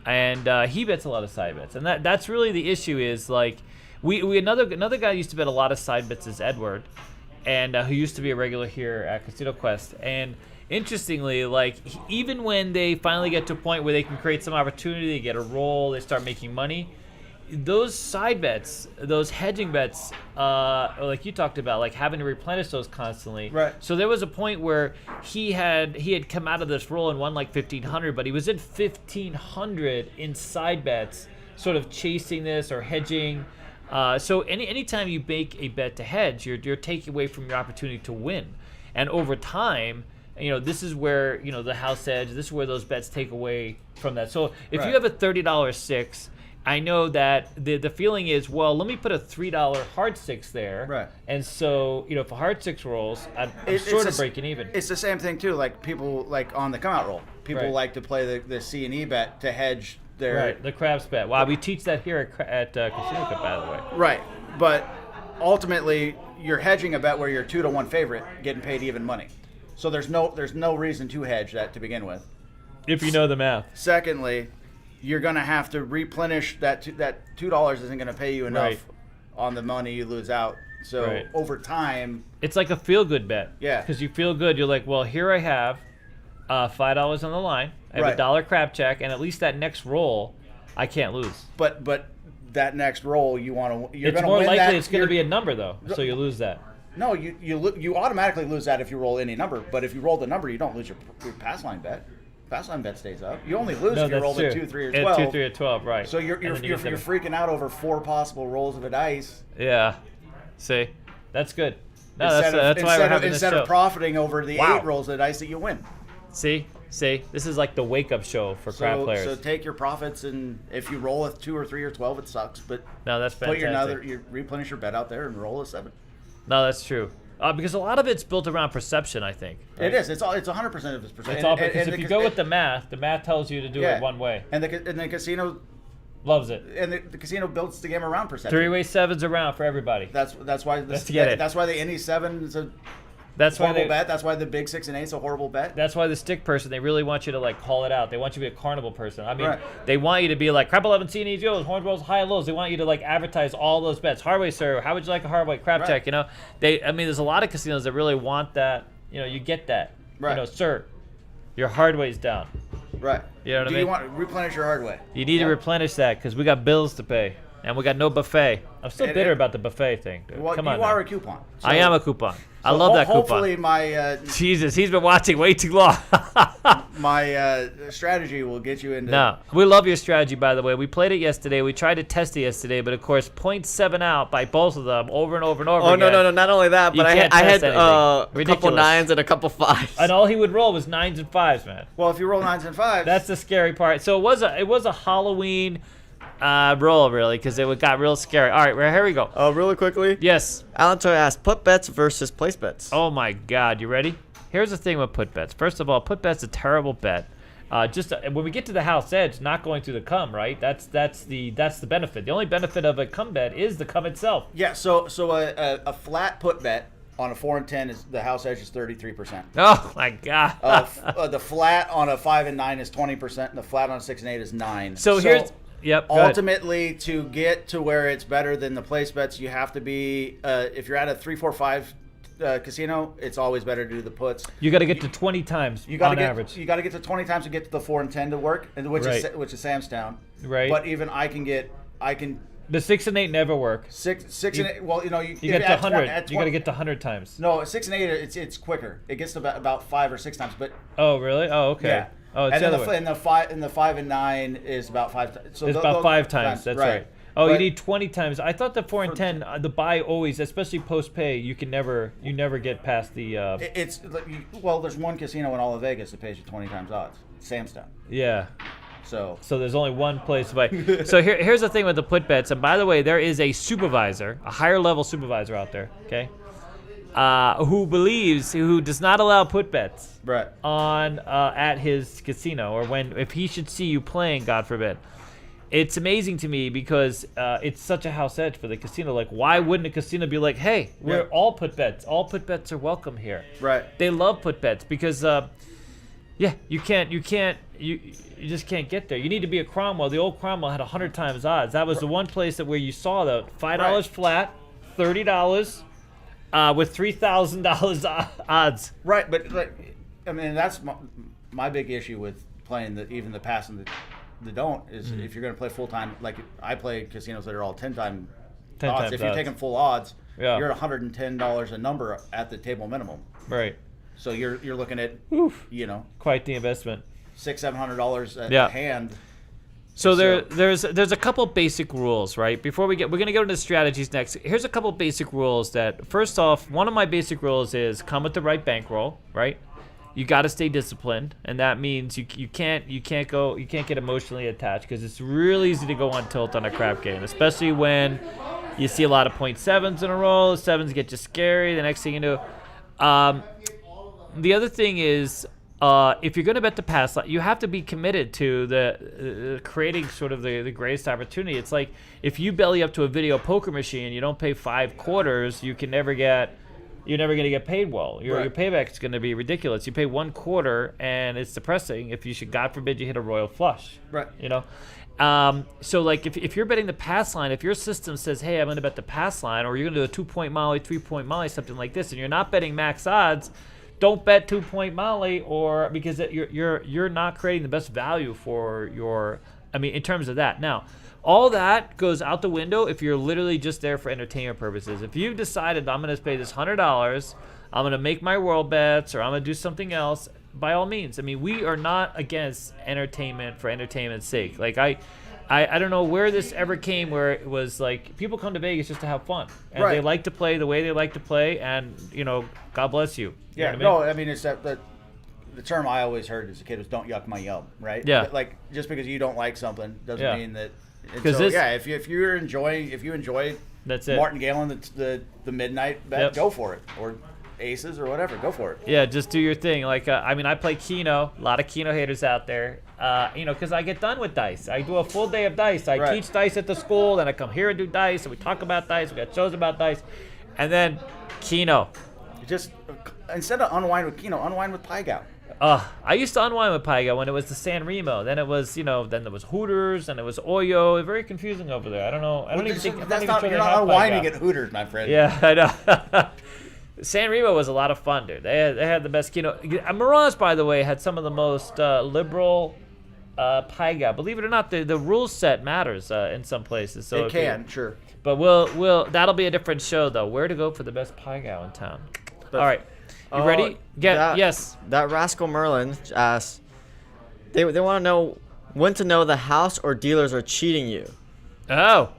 and he bets a lot of side bets. And that's really the issue is, like, we another guy used to bet a lot of side bets is Edward, and who used to be a regular here at Casino Quest. And interestingly, like, even when they finally get to a point where they can create some opportunity, they get a roll, they start making money, those side bets, those hedging bets, like you talked about, like having to replenish those constantly. Right. So there was a point where he had come out of this roll and won like 1,500, but he was in 1,500 in side bets, sort of chasing this or hedging. So anytime you make a bet to hedge, you're taking away from your opportunity to win. And over time, this is where, the house edge, this is where those bets take away from that. So if you have a $30 six, I know that the feeling is, well, let me put a $3 hard six there. Right. And so, if a hard six rolls, I'm sort of breaking even. It's the same thing, too. Like, people, like, on the come-out roll, people like to play the C&E bet to hedge their... Right, the craps bet. Wow, we teach that here at Casino Cup, by the way. Right. But ultimately, you're hedging a bet where you're 2-to-1 favorite, getting paid even money. So there's no reason to hedge that to begin with. If you know the math. Secondly, you're going to have to replenish that $2 isn't going to pay you enough on the money you lose out. So over time, it's like a feel-good bet. Yeah. Because you feel good. You're like, well, here I have $5 on the line. I have a $1 crap check, and at least that next roll, I can't lose. But that next roll, you're going to win that. It's more likely it's going to be a number, though, so you lose that. No, you automatically lose that if you roll any number. But if you roll the number, you don't lose your pass line bet. Pass line bet stays up. You only lose if you roll the 2, 3, or 12. 2, 3, or 12, right. So you're freaking out over 4 possible rolls of a dice. Yeah. See? That's good. No, that's why we're having this show. Instead of profiting over the 8 rolls of the dice that you win. See? This is like the wake-up show for crap players. So take your profits, and if you roll a 2 or 3 or 12, it sucks. But no, that's fantastic. You replenish your bet out there and roll a 7. No, that's true. Because a lot of it's built around perception, I think. Right? It is. It's 100% of its perception. It's all because if you go with the math tells you to do it one way. And the casino loves it. And the casino builds the game around perception. 3-way sevens around for everybody. That's why Let's get it. That's why the any 7 is a horrible bet. That's why the big 6 and 8 is a horrible bet. That's why the stick person, they really want you to like call it out. They want you to be a carnival person. I mean, they want you to be like crap 11 C&Es, horn rolls, high and lows. They want you to like advertise all those bets. Hardway, sir. How would you like a hardway crap check? There's a lot of casinos that really want that. You get that. Right. Sir, your hardway's down. Right. You know what I mean? Do you want to replenish your hardway? You need to replenish that because we got bills to pay. And we got no buffet. I'm still bitter about the buffet thing, dude. Well, Come on. You are a coupon. So, I am a coupon. I love that coupon. Hopefully my... Jesus, he's been watching way too long. my strategy will get you into... No, we love your strategy, by the way. We played it yesterday. We tried to test it yesterday, but of course, 0.7 out by both of them over and over and over again. No, not only that, but I had a couple 9s and a couple 5s. And all he would roll was 9s and 5s, man. Well, if you roll 9s and 5s... That's the scary part. So it was a Halloween... roll, really, because it got real scary. All right, here we go. Really quickly? Yes. Alan Toy asked, put bets versus place bets. Oh, my God. You ready? Here's the thing with put bets. First of all, put bet's a terrible bet. When we get to the house edge, not going through the cum, right? That's the benefit. The only benefit of a cum bet is the cum itself. Yeah, so a flat put bet on a 4 and 10 is the house edge is 33%. Oh, my God. The flat on a 5 and 9 is 20%, and the flat on a 6 and 8 is 9%. So here's... Yep. Ultimately, to get to where it's better than the place bets, you have to be. If you're at a 3, 4, 5 casino, it's always better to do the puts. You got to get to 20 times on average. You got to get to 20 times to get to the 4 and 10 to work, which is Samstown. Right. But even I can. The 6 and 8 never work. Six and 8. Well, you get to 100. You got to get to 100 times. No, 6 and 8. It's quicker. It gets to about 5 or 6 times. But oh, really? Oh, okay. Yeah. Oh, it's and the then other way. the 5 and 9 is about 5 times. So it's about 5 times. That's right. Oh, but you need 20 times. I thought the 4 and 10, the buy always, especially post pay, you never get past the. There's one casino in all of Vegas that pays you 20 times odds. Samstown. Yeah. So there's only one place to buy. So here's the thing with the put bets. And by the way, there is a supervisor, a higher level supervisor out there. Okay. who does not allow put bets Right. on at his casino, or if he should see you playing, God forbid. It's amazing to me because it's such a house edge for the casino. Like, why wouldn't a casino be like, hey, we're all put bets. All put bets are welcome here. Right. They love put bets because, you just can't get there. You need to be a Cromwell. The old Cromwell had 100 times odds. That was the one place where you saw the $5 flat, $30, with $3,000 odds. Right, but like, I mean, that's my big issue with playing even the pass and the don't is if you're going to play full time. Like I play casinos that are all 10 odds. If you're taking full odds, you're at $110 a number at the table minimum. Right. So you're looking at quite the investment. $600-700 at a hand. So there's a couple basic rules, right? Before we're gonna go into strategies next. Here's a couple basic rules. That first off, one of my basic rules is come with the right bankroll, right? You got to stay disciplined, and that means you can't get emotionally attached, because it's real easy to go on tilt on a crap game, especially when you see a lot of 0.7s in a row. Sevens get you scary. The next thing you know, the other thing is, if you're going to bet the pass line, you have to be committed to the creating sort of the greatest opportunity. It's like if you belly up to a video poker machine and you don't pay 5 quarters, you're never going to get paid well. Your payback is going to be ridiculous. You pay 1 quarter, and it's depressing if you should, God forbid, you hit a royal flush. Right. So like if you're betting the pass line, if your system says, hey, I'm going to bet the pass line, or you're going to do a 2-point molly, 3-point molly, something like this, and you're not betting max odds, don't bet 2-point molly, or because you're not creating the best value for in terms of that. Now, all that goes out the window if you're literally just there for entertainment purposes. If you've decided I'm going to pay this $100, I'm going to make my world bets, or I'm going to do something else, by all means. I mean, we are not against entertainment for entertainment's sake. Like I don't know where this ever came, where it was like people come to Vegas just to have fun, and they like to play the way they like to play, and God bless you. Yeah, I mean it's that the term I always heard as a kid was "don't yuck my yum," right? Yeah. Like just because you don't like something doesn't mean that. Because if you enjoy that's it. Martin Galen, the midnight bet, go for it, or aces or whatever, go for it. Yeah, just do your thing. Like I play keno. A lot of keno haters out there. Because I get done with dice. I do a full day of dice. I teach dice at the school, then I come here and do dice, and we talk about dice. We got shows about dice, and then keno. Just instead of unwind with keno, unwind with Pai Gow. I used to unwind with Pai Gow when it was the San Remo. Then it was, then there was Hooters, and it was Oyo. Very confusing over there. I don't know. You're not unwinding at Hooters, my friend. Yeah, I know. San Remo was a lot of fun, dude. They had the best keno. Mirage, by the way, had some of the most liberal Pai Gow. Believe it or not, the rule set matters in some places. So it can, sure. But we'll that'll be a different show though. Where to go for the best Pai Gow in town? All right. You ready? Yes. That Rascal Merlin asks, they want to know when to know the house or dealers are cheating you. Oh,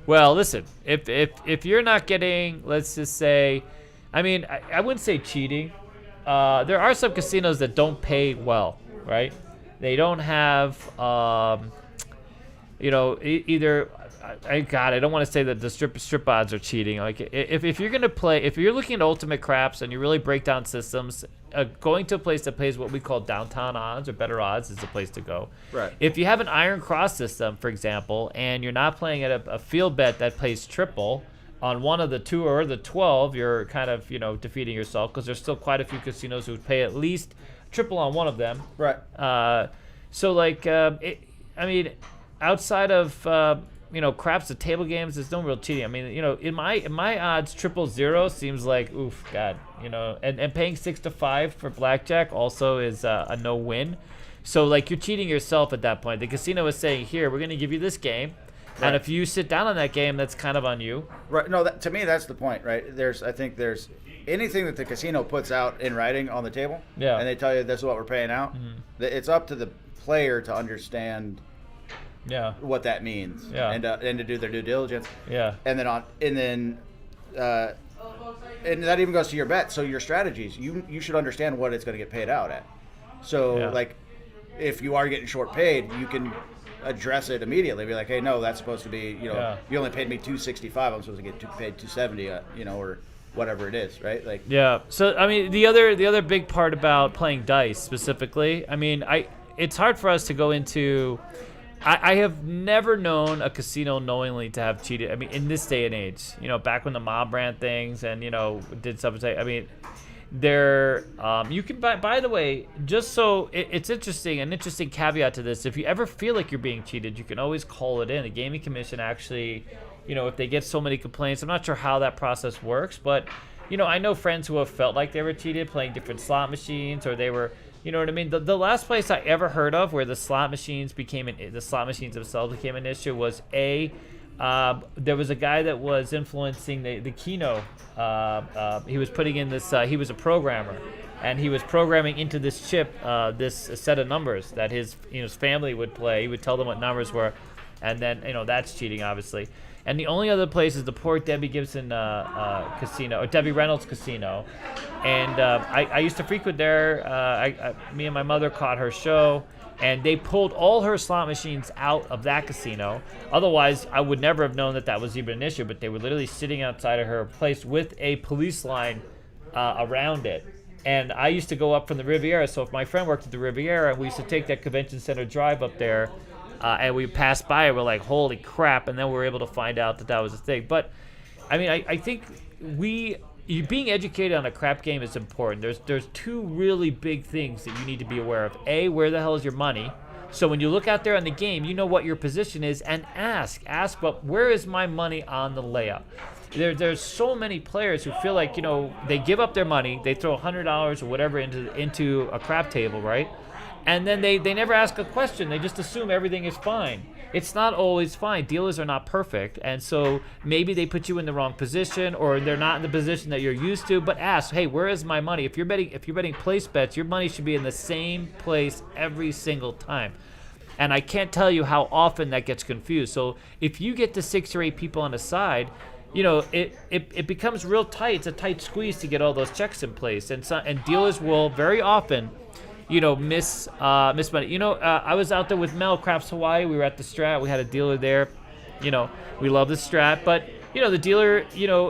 well, listen. If you're not getting, let's just say, I wouldn't say cheating. There are some casinos that don't pay well, right? They don't have, either. I don't want to say that the strip odds are cheating. Like if you're gonna play, if you're looking at ultimate craps and you really break down systems, going to a place that plays what we call downtown odds or better odds is the place to go. Right. If you have an iron cross system, for example, and you're not playing at a field bet that plays triple on one of the 2 or the 12, you're kind of defeating yourself, because there's still quite a few casinos who pay at least triple on one of them. Right. So like outside of craps, the table games, there's no real cheating. In my odds, 000 seems like oof, God, and paying 6 to 5 for blackjack also is a no win. So like you're cheating yourself at that point. The casino is saying, here, we're going to give you this game, and if you sit down on that game, that's kind of on you. Right. No, to me that's the point, right? I think there's anything that the casino puts out in writing on the table, and they tell you this is what we're paying out. Mm-hmm. It's up to the player to understand. Yeah. What that means. Yeah. And to do their due diligence. Yeah. And then that even goes to your bet. So your strategies, you should understand what it's going to get paid out at. So like, if you are getting short paid, you can address it immediately. Be like, hey, no, that's supposed to be, you only paid me $265. I'm supposed to get paid $270. Or whatever it is, right? Like, Yeah. So I mean, the other big part about playing dice specifically, I mean, it's hard for us to go into. I have never known a casino knowingly to have cheated. I mean, in this day and age, back when the mob ran things and did stuff. I mean, you can by the way, just so it's interesting, an interesting caveat to this. If you ever feel like you're being cheated, you can always call it in. The gaming commission actually, if they get so many complaints, I'm not sure how that process works, but I know friends who have felt like they were cheated playing different slot machines, or they were. You know what I mean? The last place I ever heard of where the slot machines themselves became an issue was there was a guy that was influencing the keno. He was putting in this. He was a programmer, and he was programming into this chip this set of numbers that his family would play. He would tell them what numbers were, and then that's cheating, obviously. And the only other place is the Port Debbie Gibson casino, or Debbie Reynolds casino. And I used to frequent there. Me and my mother caught her show, and they pulled all her slot machines out of that casino. Otherwise, I would never have known that was even an issue, but they were literally sitting outside of her place with a police line around it. And I used to go up from the Riviera, so if my friend worked at the Riviera, we used to take that convention center drive up there, and we passed by and we're like, holy crap, and then we were able to find out that was a thing. But, I mean, I think being educated on a crap game is important. There's two really big things that you need to be aware of. A, where the hell is your money? So when you look out there on the game, you know what your position is, and ask, but where is my money on the layout? There's so many players who feel like, they give up their money, they throw $100 or whatever into a crap table, right? And then they never ask a question. They just assume everything is fine. It's not always fine. Dealers are not perfect. And so maybe they put you in the wrong position, or they're not in the position that you're used to. But ask, hey, where is my money? If you're betting place bets, your money should be in the same place every single time. And I can't tell you how often that gets confused. So if you get to 6 or 8 people on the side, it becomes real tight. It's a tight squeeze to get all those checks in place. And dealers will very often miss money. I was out there with Mel, Craps Hawaii. We were at the Strat. We had a dealer there. We love the Strat, but the dealer,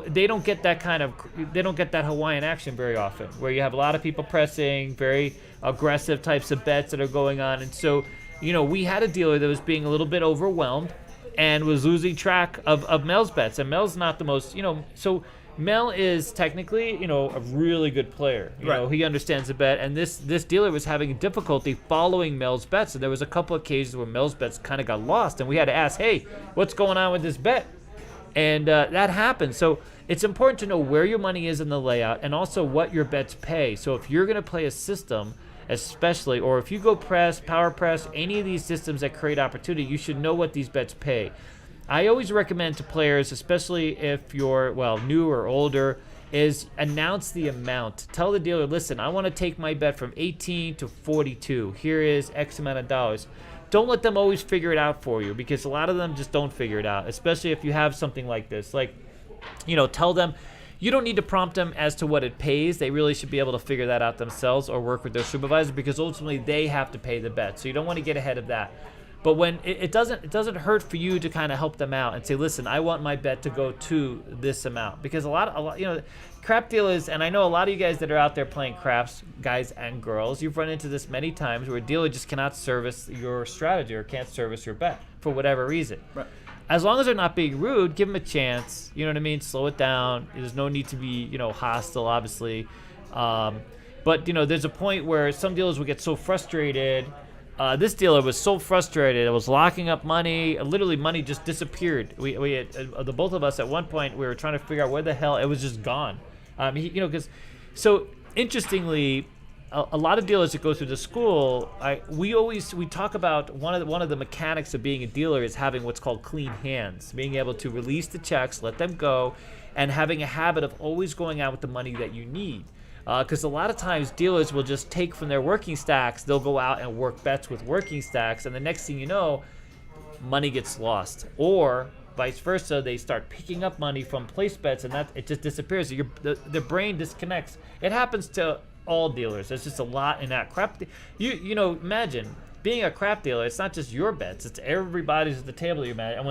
they don't get that Hawaiian action very often, where you have a lot of people pressing, very aggressive types of bets that are going on. And so, we had a dealer that was being a little bit overwhelmed and was losing track of Mel's bets. And Mel's not the most, so Mel is technically, a really good player. He understands the bet, and this dealer was having difficulty following Mel's bets. And there was a couple of occasions where Mel's bets kind of got lost, and we had to ask, hey, what's going on with this bet? And that happened. So it's important to know where your money is in the layout, and also what your bets pay. So if you're going to play a system, especially, or if you go press, power press, any of these systems that create opportunity, you should know what these bets pay. I always recommend to players, especially if you're, new or older, is announce the amount. Tell the dealer, listen, I want to take my bet from 18 to 42. Here is X amount of dollars. Don't let them always figure it out for you, because a lot of them just don't figure it out, especially if you have something like this. Like, tell them, you don't need to prompt them as to what it pays. They really should be able to figure that out themselves, or work with their supervisor, because ultimately they have to pay the bet. So you don't want to get ahead of that. But when it doesn't hurt for you to kind of help them out and say, listen, I want my bet to go to this amount, because a lot, crap dealers, and I know a lot of you guys that are out there playing craps, guys and girls, you've run into this many times where a dealer just cannot service your strategy or can't service your bet for whatever reason. Right. As long as they're not being rude, give them a chance. You know what I mean? Slow it down. There's no need to be, hostile, obviously. But there's a point where some dealers will get so frustrated. This dealer was so frustrated. It was locking up money. Literally, money just disappeared. We had, the both of us at one point, we were trying to figure out where the hell it was just gone. So interestingly, a lot of dealers that go through the school, we talk about one of the mechanics of being a dealer is having what's called clean hands, being able to release the checks, let them go, and having a habit of always going out with the money that you need. Because a lot of times dealers will just take from their working stacks, they'll go out and work bets with working stacks, and the next thing you know, money gets lost. Or vice versa, they start picking up money from place bets, and it just disappears. The brain disconnects. It happens to all dealers. There's just a lot in that crap. Imagine being a crap dealer. It's not just your bets; it's everybody's at the table. You manage, and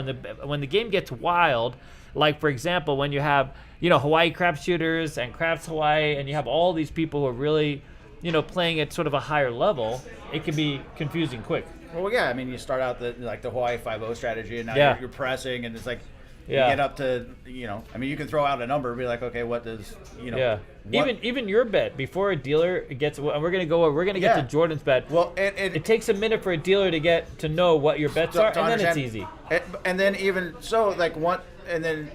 when the game gets wild, Like, for example, when you have, you know, Hawaii Craps Shooters and Craps Hawaii, and you have all these people who are really, you know, playing at sort of a higher level, it can be confusing quick. Well, yeah, I mean, you start out the Hawaii 5-0 strategy, and now Yeah. you're pressing, and it's like Yeah. you get up to, you know, I mean, you can throw out a number and be like, okay, what does, you know, Yeah. what- Even your bet before a dealer gets, and we're gonna get Yeah. to Jordan's bet. well, It takes a minute for a dealer to get to know what your bets are, to and then it's understand- easy. And then even so, like one, and then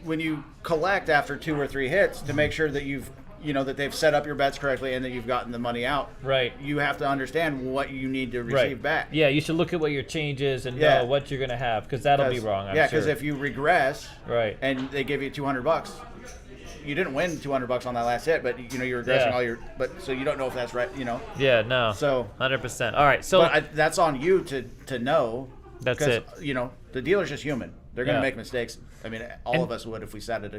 when you collect after 2 or 3 hits to make sure that you've, you know, that they've set up your bets correctly and that you've gotten the money out. Right. You have to understand what you need to receive Right. back. Yeah, you should look at what your change is and Yeah. know what you're gonna have, because that'll be wrong. I'm yeah, sure. because if you regress, Right. and they give you $200, you didn't win $200 on that last hit, but you know you're regressing Yeah. all your. But so you don't know if that's right, you know. Yeah, no. So 100%. All right, so but that's on you to know. That's 'cause, it. You know, the dealer's just human. They're gonna Yeah. make mistakes. I mean, all of us would if we sat at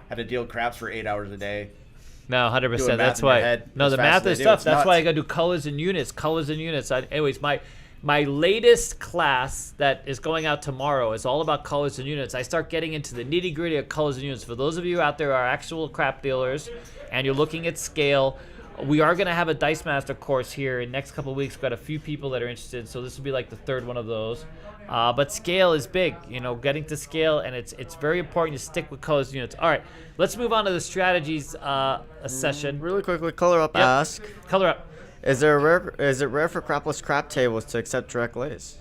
had to deal craps for 8 hours a day. no, 100%. doing math That's in your why. head No, as the fast math as they is do, tough. it's That's why nuts. I gotta do colors and units. Colors and units. Anyways, my latest class that is going out tomorrow is all about colors and units. I start getting into the nitty gritty of colors and units. For those of you out there who are actual crap dealers and you're looking at scale, we are going to have a Dice Master course here in the next couple of weeks. We've got a few people that are interested, so this will be like the 3rd one of those. But scale is big, you know, getting to scale, and it's very important to stick with colors and units. All right, let's move on to the strategies session. Really quickly, Color Up Yep. ask, Color up. is it rare for crapless crap tables to accept direct lays?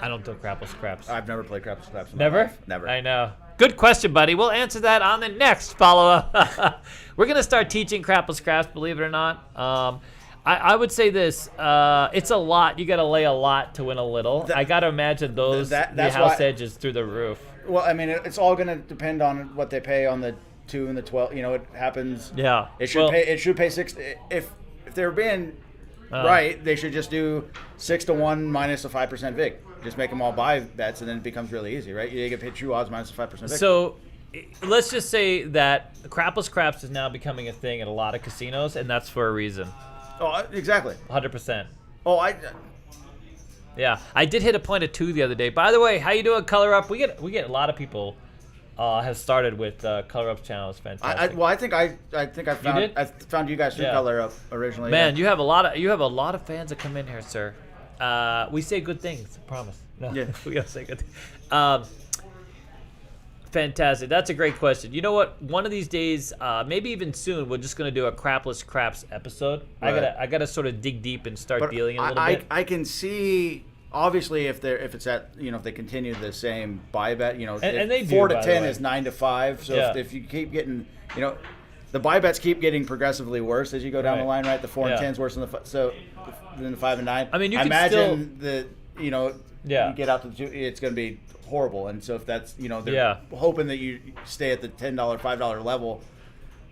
I don't do crapless craps. I've never played craps. In my Never? life. Never. I know. Good question, buddy. We'll answer that on the next follow-up. We're going to start teaching crapless craps, believe it or not. I would say this. It's a lot. You got to lay a lot to win a little. I got to imagine those the that's house why- edges through the roof. Well, I mean, it's all going to depend on what they pay on the 2 and the 12. You know, it happens. Yeah. It should Well- pay. It should pay 6. If they're being right, they should just do 6-1 minus a 5% vig. Just make them all buy bets, and then it becomes really easy, right? You get paid true odds minus a 5% vig. So let's just say that crapless craps is now becoming a thing at a lot of casinos, and that's for a reason. Oh, exactly. 100%. Oh, Yeah, I did hit a point of 2 the other day. By the way, how you doing, Color Up? We get a lot of people have started with Color Up's channel. It's fantastic. I think I found did? I found you guys through Yeah. Color Up originally. Man, yeah. you have a lot of fans that come in here, sir. We say good things, I promise. No, Yeah. we don't say good things. Fantastic. That's a great question. You know what? One of these days, maybe even soon, we're just gonna do a crapless craps episode. Right. I gotta sort of dig deep and start But dealing a little I, bit. I can see obviously if it's at if they continue the same buy bet, And they do, 4 to by the 10 way. is 9 to 5. So Yeah. if you keep getting the buy bets keep getting progressively worse as you go down the Right. line, right? The 4 Yeah. and 10 is worse than the 5 and 9. I mean, you I could imagine Yeah. you get out to the 2, it's going to be horrible. And so if that's they're Yeah. hoping that you stay at the $10, $5 level,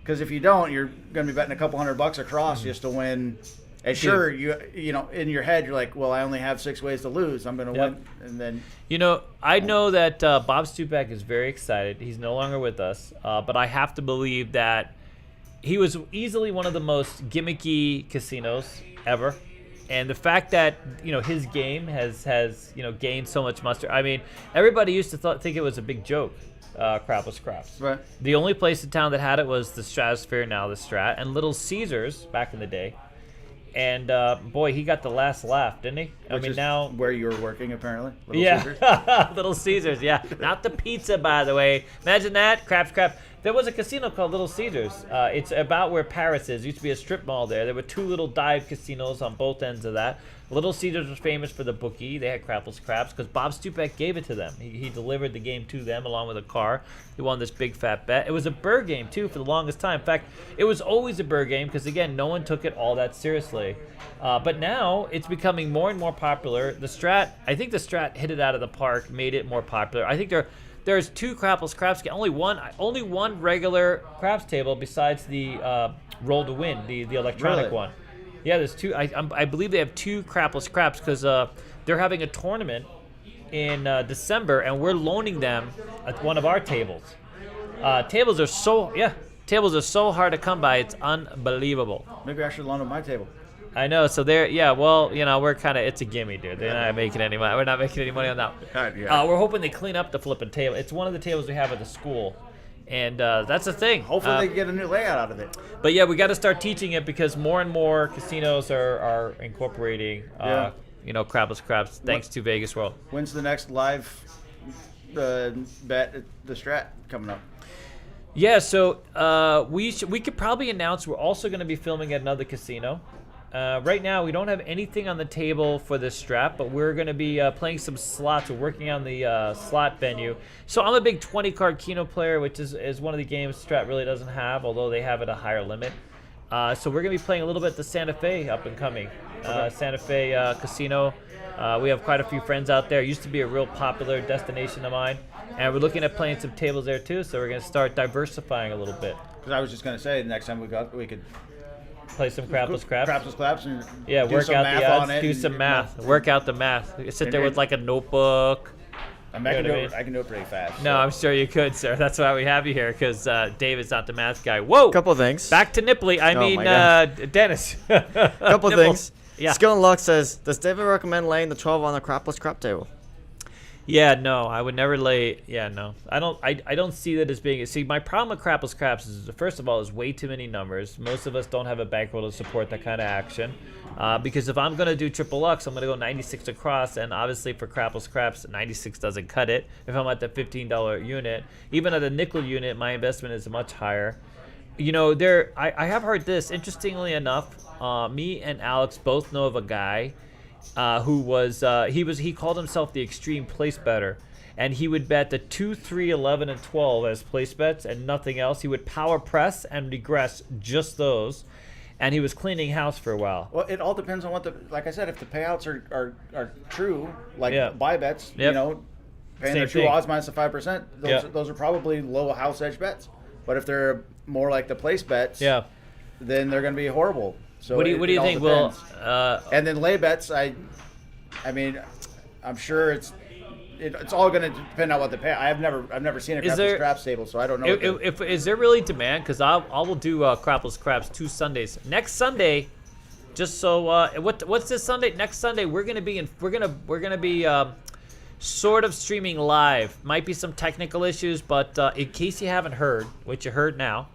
because if you don't, you're going to be betting a couple $100 across just to win. And sure, you in your head you're like, well, I only have 6 ways to lose. I'm going to Yep. win, and then I know that Bob Stupak is very excited. He's no longer with us, but I have to believe that he was easily one of the most gimmicky casinos ever. And the fact that his game has gained so much muster. I mean, everybody used to think it was a big joke, crapless craps. Right. The only place in town that had it was the Stratosphere, now the Strat, and Little Caesars back in the day. And boy, he got the last laugh, didn't he? I which mean, is now where you were working apparently. Little yeah, Caesars. Little Caesars, yeah. Not the pizza, by the way. Imagine that, craps. There was a casino called Little Caesars. It's about where Paris is. There used to be a strip mall there. There were 2 little dive casinos on both ends of that. Little Caesars was famous for the bookie. They had crapless craps because Bob Stupak gave it to them. He delivered the game to them along with a car. He won this big fat bet. It was a bird game too for the longest time. In fact, it was always a bird game because again, no one took it all that seriously. But now it's becoming more and more popular. I think the Strat hit it out of the park, made it more popular. I think there's 2 crapless craps. Only one regular craps table besides the Roll to Win, the electronic Really? one. Yeah, there's 2. I believe they have 2 crapless craps because they're having a tournament in December, and we're loaning them at one of our tables. Tables are so hard to come by. It's unbelievable. Maybe I should loan them my table. I know. So they're well, we're kind of it's a gimme, dude. They're not making any money. We're not making any money on that. Yeah. We're hoping they clean up the flipping table. It's one of the tables we have at the school, and that's the thing. Hopefully they can get a new layout out of it. But yeah, we got to start teaching it because more and more casinos are incorporating, crapless craps. Thanks to Vegas World. When's the next live bet at the Strat coming up? Yeah, so we could probably announce we're also going to be filming at another casino. Right now, we don't have anything on the table for this strap, but we're going to be playing some slots. We're working on the slot venue. So I'm a big 20-card keno player, which is one of the games Strat really doesn't have, although they have it a higher limit. So we're going to be playing a little bit the Santa Fe up and coming. Santa Fe Casino. We have quite a few friends out there. It used to be a real popular destination of mine. And we're looking at playing some tables there too, so we're going to start diversifying a little bit. Because I was just going to say, the next time we could play some crapless craps. Crapless craps and work some out math the odds, on it do and some math, work out the math. Sit there with like a notebook. I can do it pretty fast. No, I'm sure you could, sir. That's why we have you here, because David's not the math guy. Whoa! Couple things. Back to Nipley. Dennis. Couple things. Yeah. Skill and Luck says, does David recommend laying the 12 on the crapless crap table? Yeah, no, I would never lay. Yeah, no, I don't see that as being. See, my problem with crapless craps is, first of all, is way too many numbers. Most of us don't have a bankroll to support that kind of action. Because if I'm gonna do triple Lux, I'm gonna go 96 across, and obviously for crapless craps, 96 doesn't cut it. If I'm at the $15 unit, even at a nickel unit, my investment is much higher. I have heard this. Interestingly enough, me and Alex both know of a guy. Who was he called himself the extreme place better, and he would bet the 2, 3, 11, and 12 as place bets and nothing else. He would power press and regress just those, and he was cleaning house for a while. Well, it all depends on like I said, if the payouts are true, like buy bets, Yep. paying Same their true thing. odds minus the 5%, those are probably low house edge bets. But if they're more like the place bets, then they're going to be horrible. So what do you all think? depends. And then lay bets, I'm sure it's all going to depend on what the pay. I've never seen a crapless craps table, so I don't know. Is there really demand? Because I will do crapless craps 2 Sundays. Next Sunday, just so what's this Sunday? Next Sunday we're gonna be sort of streaming live. Might be some technical issues, but in case you haven't heard, which you heard now.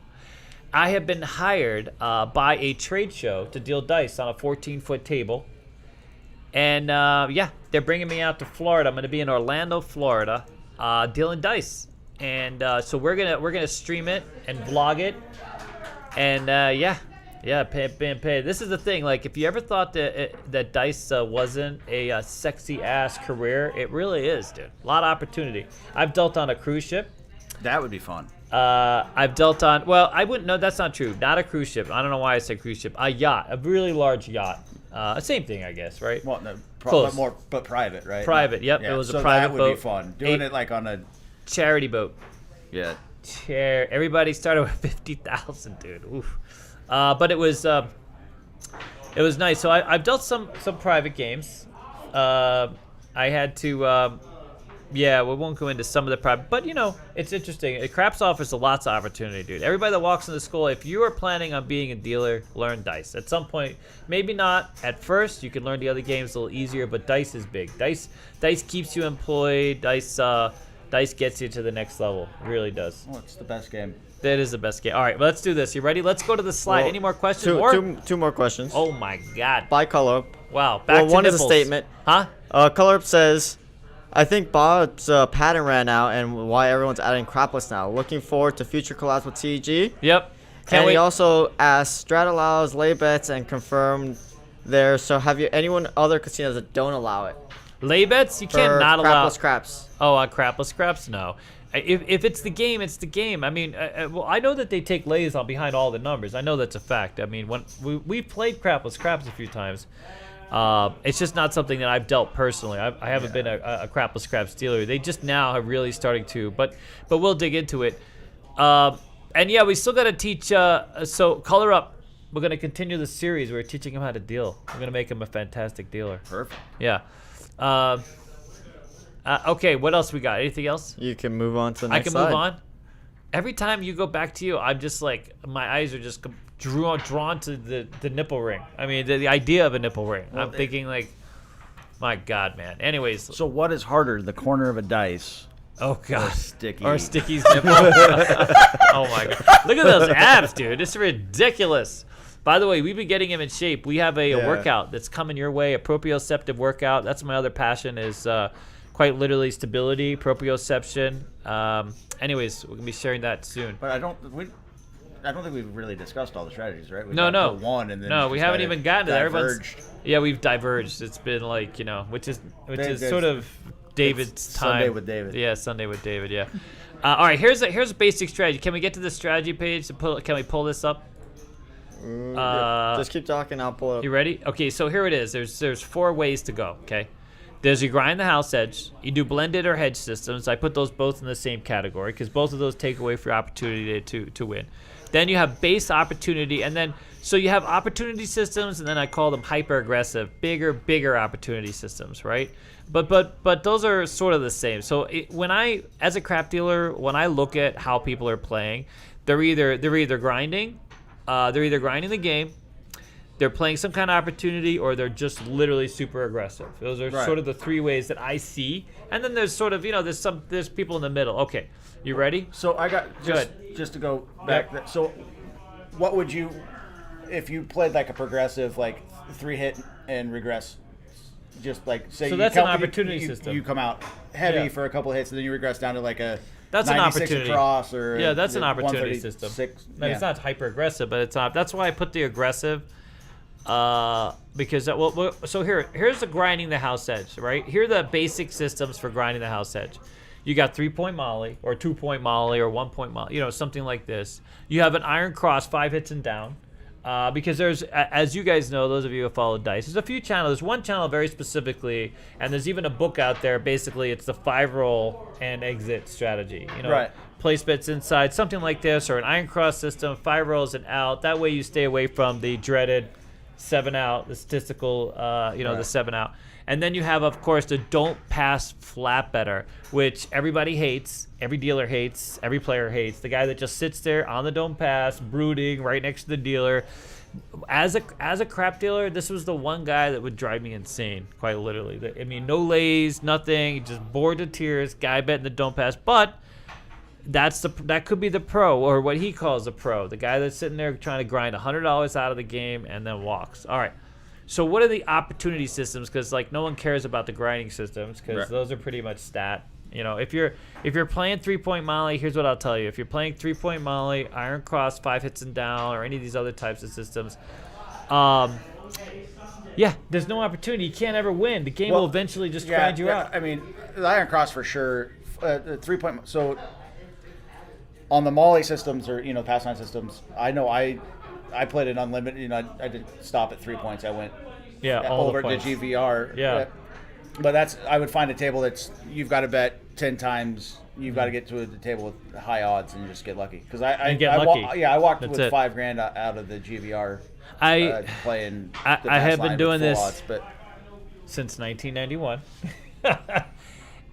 I have been hired by a trade show to deal dice on a 14-foot table. And, they're bringing me out to Florida. I'm going to be in Orlando, Florida, dealing dice. And so we're gonna stream it and vlog it. And, pay. This is the thing. Like, if you ever thought that dice wasn't a sexy-ass career, it really is, dude. A lot of opportunity. I've dealt on a cruise ship. That would be fun. I've dealt on, I wouldn't know, that's not true. Not a cruise ship. I don't know why I said cruise ship. A yacht, a really large yacht. Same thing, I guess, right? Well, no, Close. but private, right? Private, yep. Yeah, It was so a private that boat. would be fun. Doing it like on a charity boat. Yeah. Everybody started with 50,000, dude. Oof. But it was nice. So I've dealt some private games. I had to. We won't go into some of the private, but it's interesting. Craps offers lots of opportunity, dude. Everybody that walks into school, if you are planning on being a dealer, learn dice. At some point, maybe not at first. You can learn the other games a little easier, but dice is big. Dice keeps you employed. Dice gets you to the next level. It really does. Oh, it's the best game. That is the best game. All right, let's do this. You ready? Let's go to the slide. Well, Any more questions? Two more questions. Oh my God. By Color. Wow. Back to one nipples. is a statement. Huh? Color says, I think Bob's pattern ran out and why everyone's adding crapless now. Looking forward to future collabs with CEG. Yep. Can't And wait. he also asked, Strat allows lay bets and confirmed there. So have you anyone other casinos that don't allow it? Lay bets? You can't For not allow. crapless craps. Oh, on crapless craps? No. If it's the game, it's the game. I mean, I know that they take lays on behind all the numbers. I know that's a fact. I mean, when we've played crapless craps a few times. It's just not something that I've dealt personally. I haven't been a crapless craps dealer. They just now have really starting to, but we'll dig into it. And yeah, we still got to teach. So Color Up, we're gonna continue the series. We're teaching him how to deal. We're gonna make him a fantastic dealer. Perfect. Yeah. Okay, what else we got? Anything else? You can move on to the next I can slide. move on. Every time you go back to you, I'm just like, my eyes are just drawn to the nipple ring. I mean, the idea of a nipple ring. I'm thinking like, my God, man. Anyways, So what is harder, the corner of a dice oh or God, sticky? or Sticky's nipple? Oh my God, look at those abs, dude. It's ridiculous. By the way, we've been getting him in shape. We have a workout that's coming your way, a proprioceptive workout. That's my other passion is quite literally stability, proprioception. Anyways, we're gonna be sharing that soon. But I don't think we've really discussed all the strategies, right? We No. got to one, and then No, we just haven't kinda even gotten to that. Everyone's, diverged. yeah, we've diverged. It's been like, which is There's- sort of David's time. Sunday with David. Yeah, Sunday with David. Yeah. All right, here's a basic strategy. Can we get to the strategy page? Can we pull this up? Just keep talking. I'll pull it up. You ready? Okay, so here it is. There's 4 ways to go. Okay. There's you grind the house edge. You do blended or hedge systems. I put those both in the same category because both of those take away for your opportunity to win. Then you have base opportunity, and then so you have opportunity systems, and then I call them hyper aggressive, bigger opportunity systems, right? But those are sort of the same. So when I, as a crap dealer, when I look at how people are playing, they're either grinding, the game. They're playing some kind of opportunity, or they're just literally super aggressive. Those are sort of the 3 ways that I see. And then there's sort of, there's people in the middle. Okay, you ready? So I got just to go back. Yep. So, what would you, if you played like a progressive, like 3 hit and regress, just like say So you that's count- an opportunity system. You come out heavy Yeah. for a couple hits, and then you regress down to like a That's an 96 opportunity. across, or Yeah, that's an opportunity system. 136. I mean, it's not hyper aggressive, but it's not. That's why I put the aggressive. Because so here's the grinding the house edge, right? Here are the basic systems for grinding the house edge. You got 3-point molly, or 2-point molly, or 1-point molly, something like this. You have an iron cross, 5 hits and down. Because there's, as you guys know, those of you who follow dice, there's a few channels. There's one channel very specifically, and there's even a book out there. Basically, it's the 5-roll and exit strategy. Right. Place bets inside, something like this, or an iron cross system, 5 rolls and out. That way, you stay away from the dreaded 7 out, the statistical, the 7 out. And then you have, of course, the don't pass flat better, which everybody hates, every dealer hates, every player hates. The guy that just sits there on the don't pass, brooding right next to the dealer. As a crap dealer, this was the one guy that would drive me insane, quite literally. I mean, no lays, nothing, just bored to tears. Guy betting the don't pass, but that could be the pro, or what he calls a pro, the guy that's sitting there trying to grind $100 out of the game and then walks. All right. So what are the opportunity systems? Because no one cares about the grinding systems because those are pretty much stat. If you're playing 3-point molly, here's what I'll tell you. If you're playing 3-point molly, iron cross, 5 hits and down, or any of these other types of systems, there's no opportunity. You can't ever win. The game will eventually just grind you out. I mean, the iron cross for sure. 3-point. So on the molly systems, or pass line systems, I know I played an unlimited. I didn't stop at 3 points. I went all over the to points. GVR. Yeah. But I would find a table that's you've got to bet 10 times. You've got to get to the table with high odds and just get lucky. Because I walked That's with it. $5,000 out of the GVR. I Playing. The have pass been line doing with full this odds, but since 1991.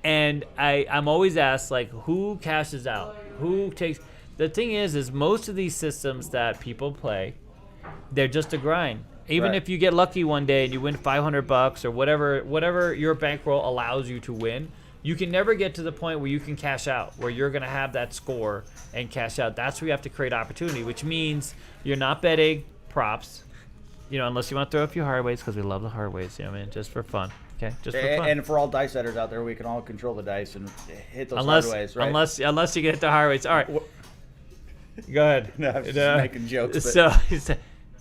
And I'm always asked, who cashes out? Who takes... The thing is most of these systems that people play, they're just a grind. Even if you get lucky one day and you win $500 or whatever your bankroll allows you to win, you can never get to the point where you can cash out, where you're going to have that score and cash out. That's where you have to create opportunity, which means you're not betting props, unless you want to throw a few hard ways, because we love the hard ways, just for fun. Okay, just for fun. And for all dice setters out there, we can all control the dice and hit those unless, hard ways, right? Unless you get the hard ways. All right. Go ahead. No, I'm just making jokes. So,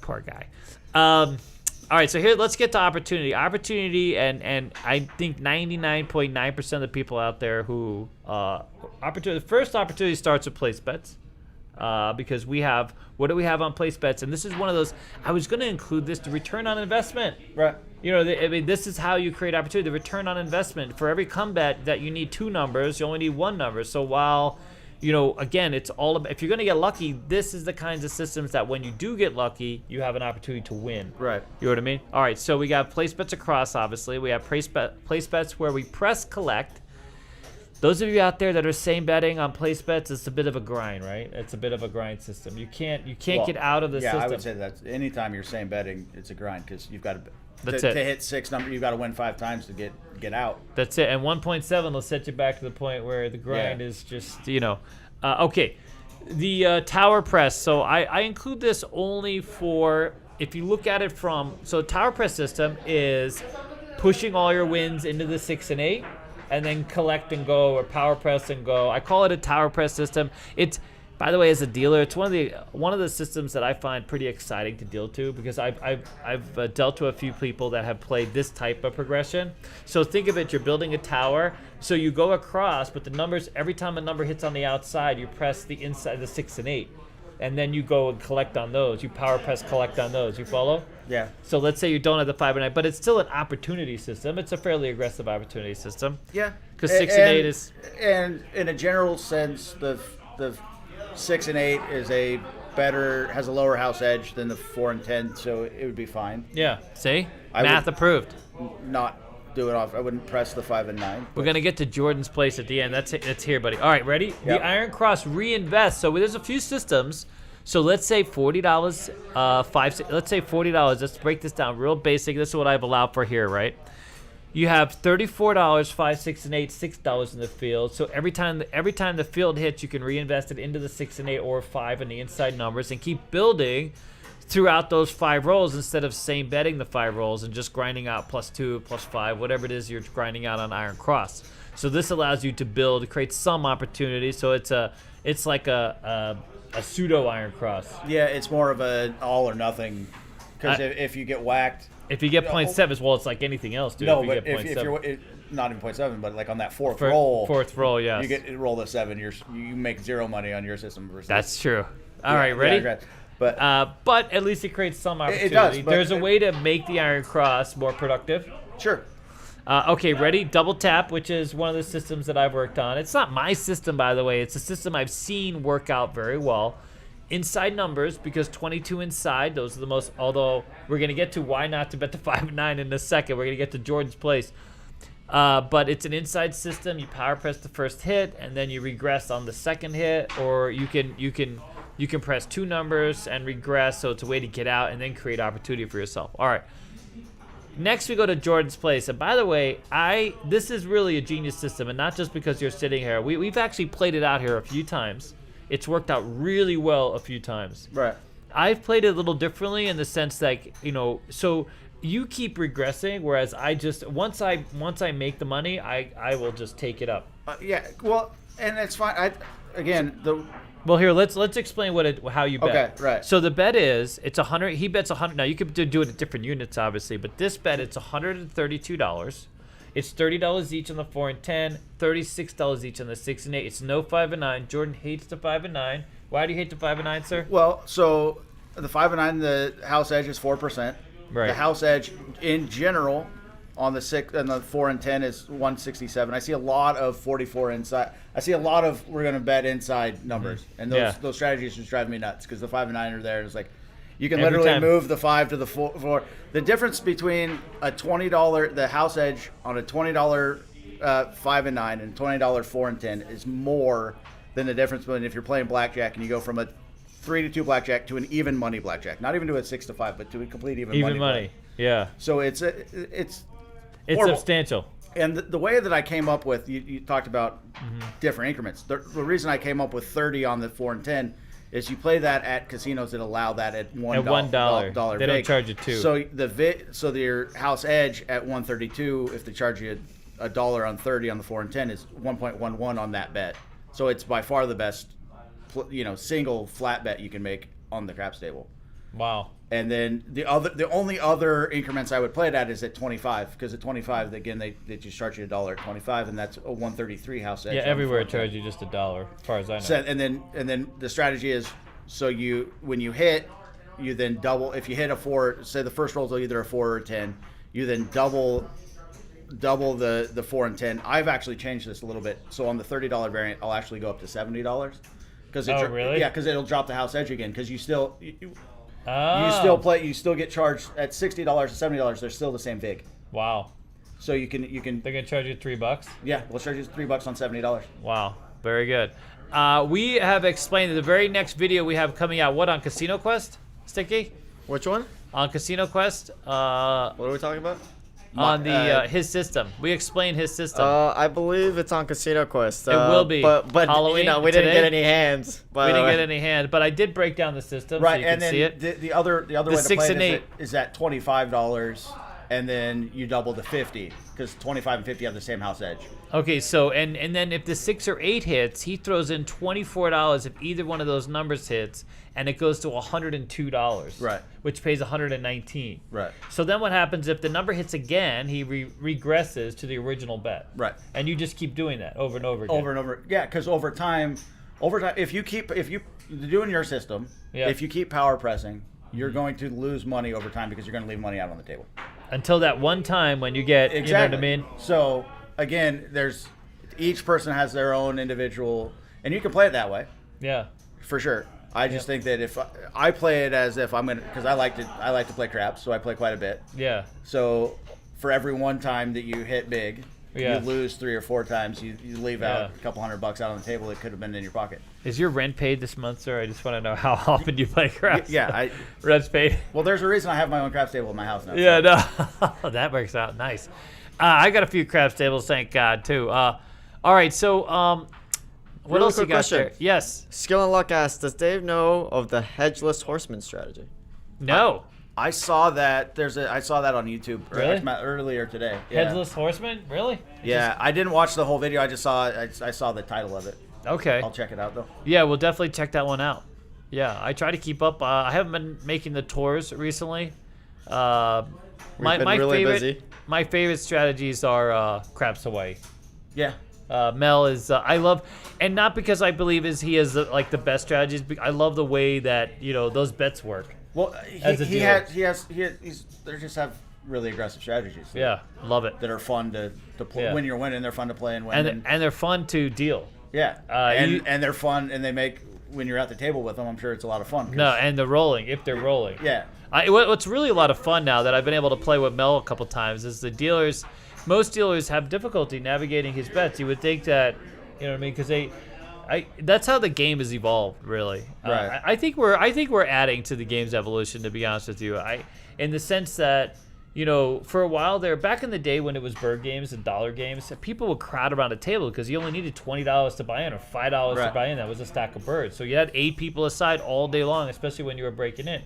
poor guy. All right, so here, let's get to opportunity. Opportunity, and I think 99.9% of the people out there who the first opportunity starts with place bets, because what do we have on place bets? And this is one of those. I was going to include this, the return on investment. Right. This is how you create opportunity. The return on investment. For every come bet that you need 2 numbers, you only need 1 number. So while again, it's all about, if you're going to get lucky, this is the kinds of systems that when you do get lucky, you have an opportunity to win. Right. You know what I mean? All right, so we got place bets across, obviously. We have place bets where we press collect. Those of you out there that are same betting on place bets, it's a bit of a grind, right? It's a bit of a grind system. You can't get out of the system. Yeah, I would say that anytime you're same betting, it's a grind because you've got That's to it. hit 6 number. You've got to win 5 times to get out. That's it. And 1.7 will set you back to the point where the grind is just, okay. The tower press. So I include this only for, if you look at it from, so tower press system is pushing all your wins into the 6 and 8, and then collect and go, or power press and go. I call it a tower press system. It's, by the way, as a dealer, it's one of the systems that I find pretty exciting to deal to, because I've dealt to a few people that have played this type of progression. So think of it, you're building a tower, so you go across, but the numbers, every time a number hits on the outside, you press the inside, the 6 and 8. And then you go and collect on those. You power press, collect on those. You follow? Yeah. So let's say you don't have the 5 and 9, but it's still an opportunity system. It's a fairly aggressive opportunity system. Yeah. Because 6 and 8 is... And in a general sense, the 6 and 8 has a lower house edge than the 4 and 10, so it would be fine. Yeah. See? Math approved. Not do it off. I wouldn't press the 5 and 9. We're going to get to Jordan's place at the end. That's here, buddy. All right, ready? Yep. The Iron Cross reinvest. So there's a few systems. So let's say $40, let's say $40. Let's break this down real basic. This is what I've allowed for here, right? You have $34, 5, 6, and 8, $6 in the field. So every time the field hits, you can reinvest it into the 6 and 8 or 5 in the inside numbers and keep building throughout those 5 rolls instead of same betting the 5 rolls and just grinding out +2, +5, whatever it is you're grinding out on Iron Cross. So this allows you to build, create some opportunity. So it's like a pseudo Iron Cross. Yeah, it's more of an all or nothing. Because if you get whacked... If you get 0.7, well, it's like anything else, dude. No, if you but get if you're... Not even 0.7, but like on that fourth roll, yes. you roll the 7. You make 0 money on your system versus... That's true. All right, ready? Yeah, but at least it creates some opportunity. It does. There's a way to make the Iron Cross more productive. Sure. Okay, ready? Double tap, which is one of the systems that I've worked on. It's not my system, by the way. It's a system I've seen work out very well. Inside numbers, because 22 inside, those are the most, although we're going to get to why not to bet the 5 and 9 in a second. We're going to get to Jordan's place. But it's an inside system. You power press the first hit, and then you regress on the second hit, or you can press 2 numbers and regress, so it's a way to get out and then create opportunity for yourself. All right. Next, we go to Jordan's place. And by the way, this is really a genius system, and not just because you're sitting here. We've actually played it out here a few times. It's worked out really well a few times. Right. I've played it a little differently in the sense that, so you keep regressing, whereas I just, once I make the money, I will just take it up. Yeah, well, and it's fine. Well, here, let's explain how you bet. Okay, right. So the bet is, it's 100, he bets 100, now you could do it at different units, obviously, but this bet, it's $132. It's $30 each on the 4 and 10, $36 each on the 6 and 8. It's no 5 and 9. Jordan hates the 5 and 9. Why do you hate the 5 and 9, sir? Well, so the 5 and 9, the house edge is 4%. Right. The house edge in general on the 6 and the 4 and 10 is 167. I see a lot of 44 inside. I see a lot of we're going to bet inside numbers, and those strategies just drive me nuts because the 5 and 9 are there. It's like you can literally move the 5 to the 4. The difference between a $20 the house edge on a $20 5 and 9 and $20 4 and 10 is more than the difference between if you're playing blackjack and you go from a 3 to 2 blackjack to an even money blackjack, not even to a 6 to 5, but to a complete even money. Yeah. So it's substantial. And the way that I came up with, you talked about different increments. The reason I came up with 30 on the 4 and 10 is you play that at casinos that allow that at $1. They don't charge you $2. So your house edge at 132, if they charge you $1 on 30 on the 4 and 10, is 1.11 on that bet. So it's by far the best, single flat bet you can make on the craps table. Wow. And then the only other increments I would play it at is at 25, because at 25, again, they just charge you $1 at 25, and that's a 133 house edge. Yeah, everywhere it charges you just $1, as far as I know. So, and then the strategy is, so when you hit, you then double. If you hit a 4, say the first roll is either a 4 or a 10, you then double the 4 and 10. I've actually changed this a little bit. So on the $30 variant, I'll actually go up to $70. Really? Yeah, because it'll drop the house edge again, because you still. You still get charged at $60 to $70. They're still the same vig. Wow. So you can They're gonna charge you $3. yeah, we'll charge you $3 on $70. Wow, very good. We have explained in the very next video we have coming out. What on Casino Quest, Sticky? Which one? On Casino Quest. What are we talking about? On the his system. We explained his system. I believe it's on Casino Quest. It will be. But Halloween we didn't today? get any hands. We didn't get any hands, but I did break down the system Right, so you and can then see it. the other way to 6 play and it 8 is at $25, and then you double to 50 because 25 and 50 have the same house edge. Okay, so and then if the 6 or 8 hits, he throws in $24 if either one of those numbers hits, and it goes to $102. Right. Which pays $119. Right. So then what happens if the number hits again? He regresses to the original bet. Right. And you just keep doing that over and over again. Over and over. Yeah, because over time, if you doing your system, Yeah. if you keep power pressing, you're going to lose money over time because you're going to leave money out on the table. Until that one time when you get, Exactly. you know what I mean? So again, each person has their own individual, and you can play it that way Yeah. for sure. I just think that if I play it as if I'm gonna, because I like to play craps, so I play quite a bit. Yeah. So for every one time that you hit big, Yeah. you lose 3 or 4 times. You leave out Yeah. a couple $100 out on the table that could have been in your pocket. Is your rent paid this month, sir? I just want to know how often you play craps. Yeah, Rent's paid. well, there's a reason I have my own craps table in my house now. Yeah, no. That works out nice. I got a few craps tables, thank God, too. All right, so what Really else you quick got question. there? Yes. Skill and Luck asks, does Dave know of the hedgeless horseman strategy? No. I saw that. I saw that on YouTube Really? earlier today. Yeah. Headless Horseman? Really? Yeah, I didn't watch the whole video. I just saw. I saw the title of it. Okay. I'll check it out though. Yeah, we'll definitely check that one out. Yeah, I try to keep up. I haven't been making the tours recently. My been my really favorite busy. my favorite strategies are Craps Hawaii. Yeah. Mel is I love, and not because I believe he has like the best strategies. But I love the way that those bets work. Well, As a he dealer. they just have really aggressive strategies. Yeah, love it. That are fun to play. Yeah. When you're winning, they're fun to play and win. And they're fun to deal. yeah. you- And they're fun, and they make when you're at the table with them. I'm sure it's a lot of fun. 'cause- No, and the rolling if they're rolling. Yeah. What's really a lot of fun now that I've been able to play with Mel a couple times is the dealers. Most dealers have difficulty navigating his bets. You would think that, you know what I mean? Because that's how the game has evolved, really. Right. I think we're adding to the game's evolution. To be honest with you, in the sense that, for a while there, back in the day when it was bird games and dollar games, people would crowd around a table because you only needed $20 to buy in or $5 to Right. buy in. That was a stack of birds. So you had 8 people aside all day long, especially when you were breaking in.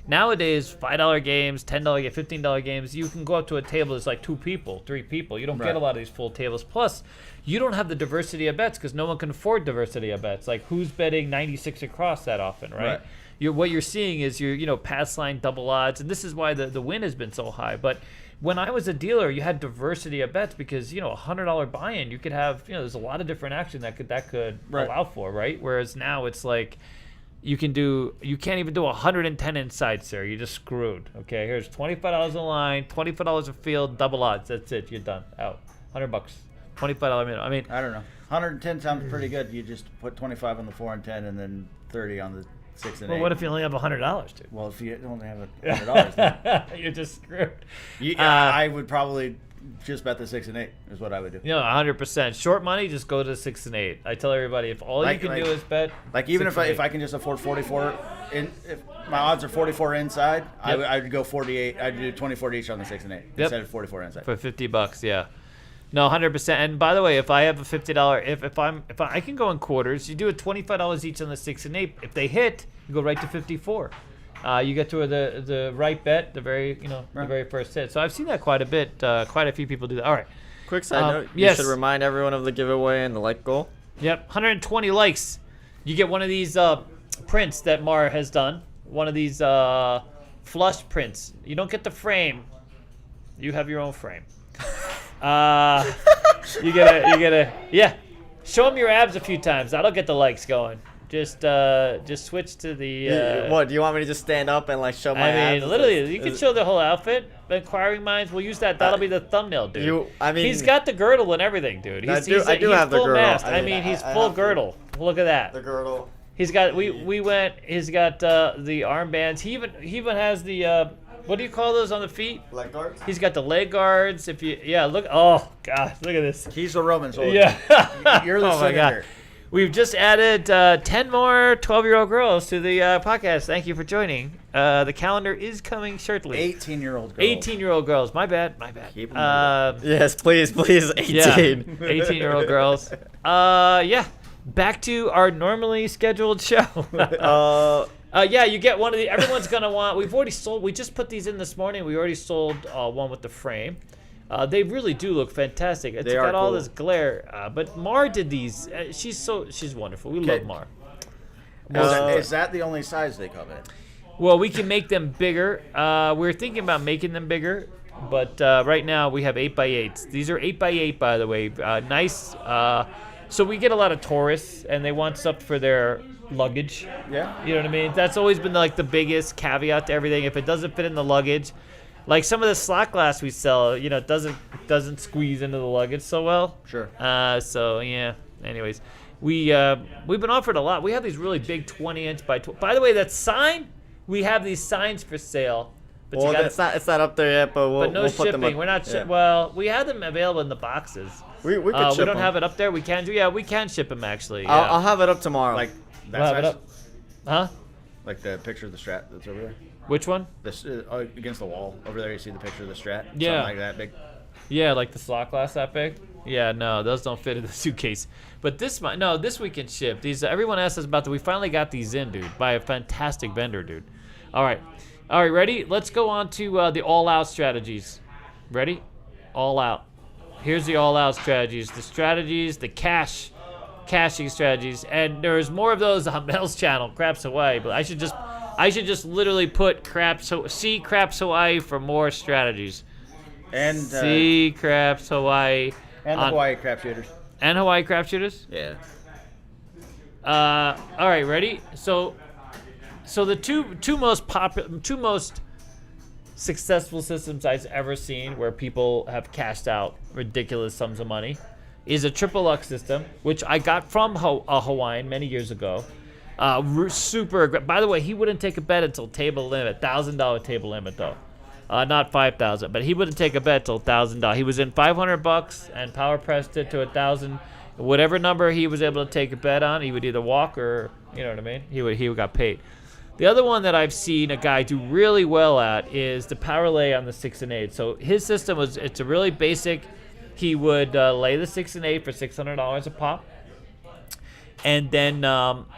Nowadays, $5 games, $10 games, $15 games, you can go up to a table that's like 2 people, 3 people. You don't get Right. a lot of these full tables. Plus, you don't have the diversity of bets because no one can afford diversity of bets. Like, who's betting 96 across that often, right? What you're seeing is your pass line double odds, and this is why the win has been so high. But when I was a dealer, you had diversity of bets because a $100 buy-in, you could have there's a lot of different action that could Right. allow for, right? Whereas now it's like you can't even do 110 inside, sir. You're just screwed. Okay, here's $25 a line, $25 a field, double odds. That's it. You're done. Out. $100. $25 minute. I mean, I don't know. 110 sounds pretty good. You just put 25 on the 4 and 10, and then 30 on the 6 and 8. well, what if you only have $100, dude? Well, if you only have $100, then You're just screwed. I would probably just bet the 6 and 8 is what I would do. 100%. Short money, just go to 6 and 8. I tell everybody, if all you can do is bet, Like even 6 if and if 8. I can just afford 44, if my odds are 44 inside, Yep. I would go 48. I'd do 24 each on the 6 and 8 instead of 44 inside. For $50, yeah. No, 100%. And by the way, if I have a $50, if I can go in quarters, you do it $25 each on the 6 and 8. If they hit, you go right to 54. You get to the right bet, the very the very first hit. So I've seen that quite a bit. Quite a few people do that. All right. Quick side note, yes. you should remind everyone of the giveaway and the like goal. Yep, 120 likes. You get one of these prints that Mara has done. One of these flush prints. You don't get the frame. You have your own frame. You get a yeah. Show them your abs a few times. That'll get the likes going. Just switch to the. What, do you want me to just stand up and like show my I mean, abs? literally, you can show the whole outfit. Inquiring minds will use that. That'll be the thumbnail, dude. He's got the girdle and everything, dude. I do have the full girdle. mast. I mean, I mean, he's I full have to. girdle. Look at that. The girdle. He's got. We went. He's got the armbands. He even has the What do you call those on the feet? Leg guards? He's got the leg guards. Look. Oh God, look at this. He's the Roman soldier. Yeah. You're the Oh my God. senator. We've just added 10 more 12-year-old girls to the podcast. Thank you for joining. The calendar is coming shortly. 18-year-old girl. 18-year-old girls. My bad. Keep 'em Yes, please, 18. Yeah, 18-year-old girls. Yeah. Back to our normally scheduled show. Yeah, you get one of the. Everyone's gonna want. We've already sold. We just put these in this morning. We already sold one with the frame. They really do look fantastic. It's got all this glare. But Mar did these. She's wonderful. We love Mar. Is that the only size they come in? Well, we can make them bigger. We're thinking about making them bigger, but right now we have 8x8s. These are 8x8, by the way. Nice. So we get a lot of tourists, and they want stuff for their luggage. Yeah. You know what I mean? That's always been like the biggest caveat to everything. If it doesn't fit in the luggage, like some of the slot glass we sell, it doesn't squeeze into the luggage so well. Sure. So yeah. Anyways, we've been offered a lot. We have these really big 20-inch by. By the way, that sign. We have these signs for sale. But Well, it's not up there yet, but but no we'll put shipping. them up. We're not. Yeah. Well, we have them available in the boxes. We could We ship don't them. have it up there. We can do. Yeah, we can ship them actually. Yeah. I'll have it up tomorrow. Like that We'll have it size? up. Huh? Like the picture of the Strat that's over there? Which one? This against the wall over there. You see the picture of the Strat? Yeah. Something like that big. Yeah, like the slot glass that big. Yeah, no, those don't fit in the suitcase. But this we can ship. These everyone asks us about that. We finally got these in, dude, by a fantastic vendor, dude. All right, ready? Let's go on to the all-out strategies. Ready? All out. Here's the all-out strategies. The strategies, the caching strategies, and there's more of those on Mel's channel, Craps Hawaii. But I should just literally put Craps Hawaii for more strategies. And See Craps Hawaii. and the Hawaii crap shooters. And Hawaii crap shooters. Yeah. All right, ready? So the two most successful systems I've ever seen where people have cashed out ridiculous sums of money is a triple luck system, which I got from a Hawaiian many years ago. Super. By the way, he wouldn't take a bet until table limit, $1,000 table limit though. Not 5,000, but he wouldn't take a bet till $1,000. He was in $500 and power pressed it to 1,000. Whatever number he was able to take a bet on, he would either walk or, you know what I mean? He got paid. The other one that I've seen a guy do really well at is the power lay on the 6 and 8. So his system it's a really basic. He would lay the 6 and 8 for $600 a pop, and then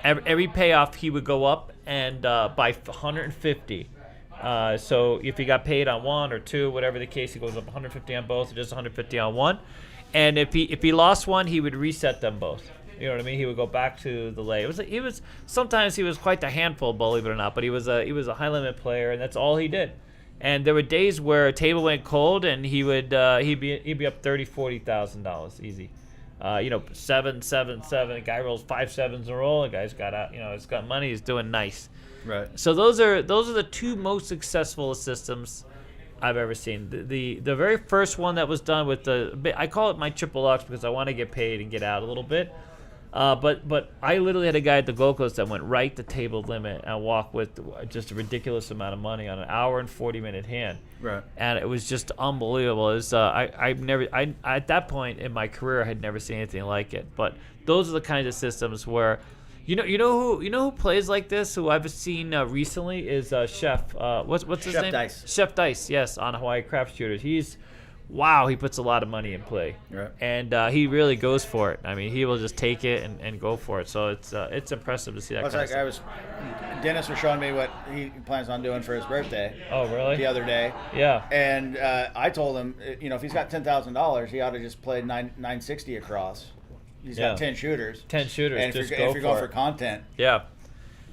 every payoff he would go up and by 150. So if he got paid on one or two, whatever the case, he goes up 150 on both, or just 150 on one. And if he lost one, he would reset them both. You know what I mean? He would go back to the lay. Sometimes he was quite the handful, believe it or not, but he was a high limit player, and that's all he did. And there were days where a table went cold, and he'd be up $30,000-$40,000 easy. 7, 7, 7. A guy rolls 5 sevens in a row. The guy's got out. He's got money. He's doing nice. Right. So those are the two most successful systems I've ever seen. The very first one that was done with I call it my triple X because I want to get paid and get out a little bit. But I literally had a guy at the Gold Coast that went right to table limit and walked with just a ridiculous amount of money on an hour and 40-minute hand. Right. And it was just unbelievable. It was, at that point in my career I had never seen anything like it. But those are the kinds of systems where, you know who plays like this? Who I've seen recently is Chef. What's his Chef name? Dice. Chef Dice. Yes, on Hawaii Craft Shooters. He puts a lot of money in play. Right. And he really goes for it. I mean, he will just take it and go for it. So it's impressive to see that. Dennis was showing me what he plans on doing for his birthday. Oh, really? The other day. Yeah. And I told him, if he's got $10,000, he ought to just play 960 across. He's got 10 shooters. 10 shooters. And if you're going for content. Yeah.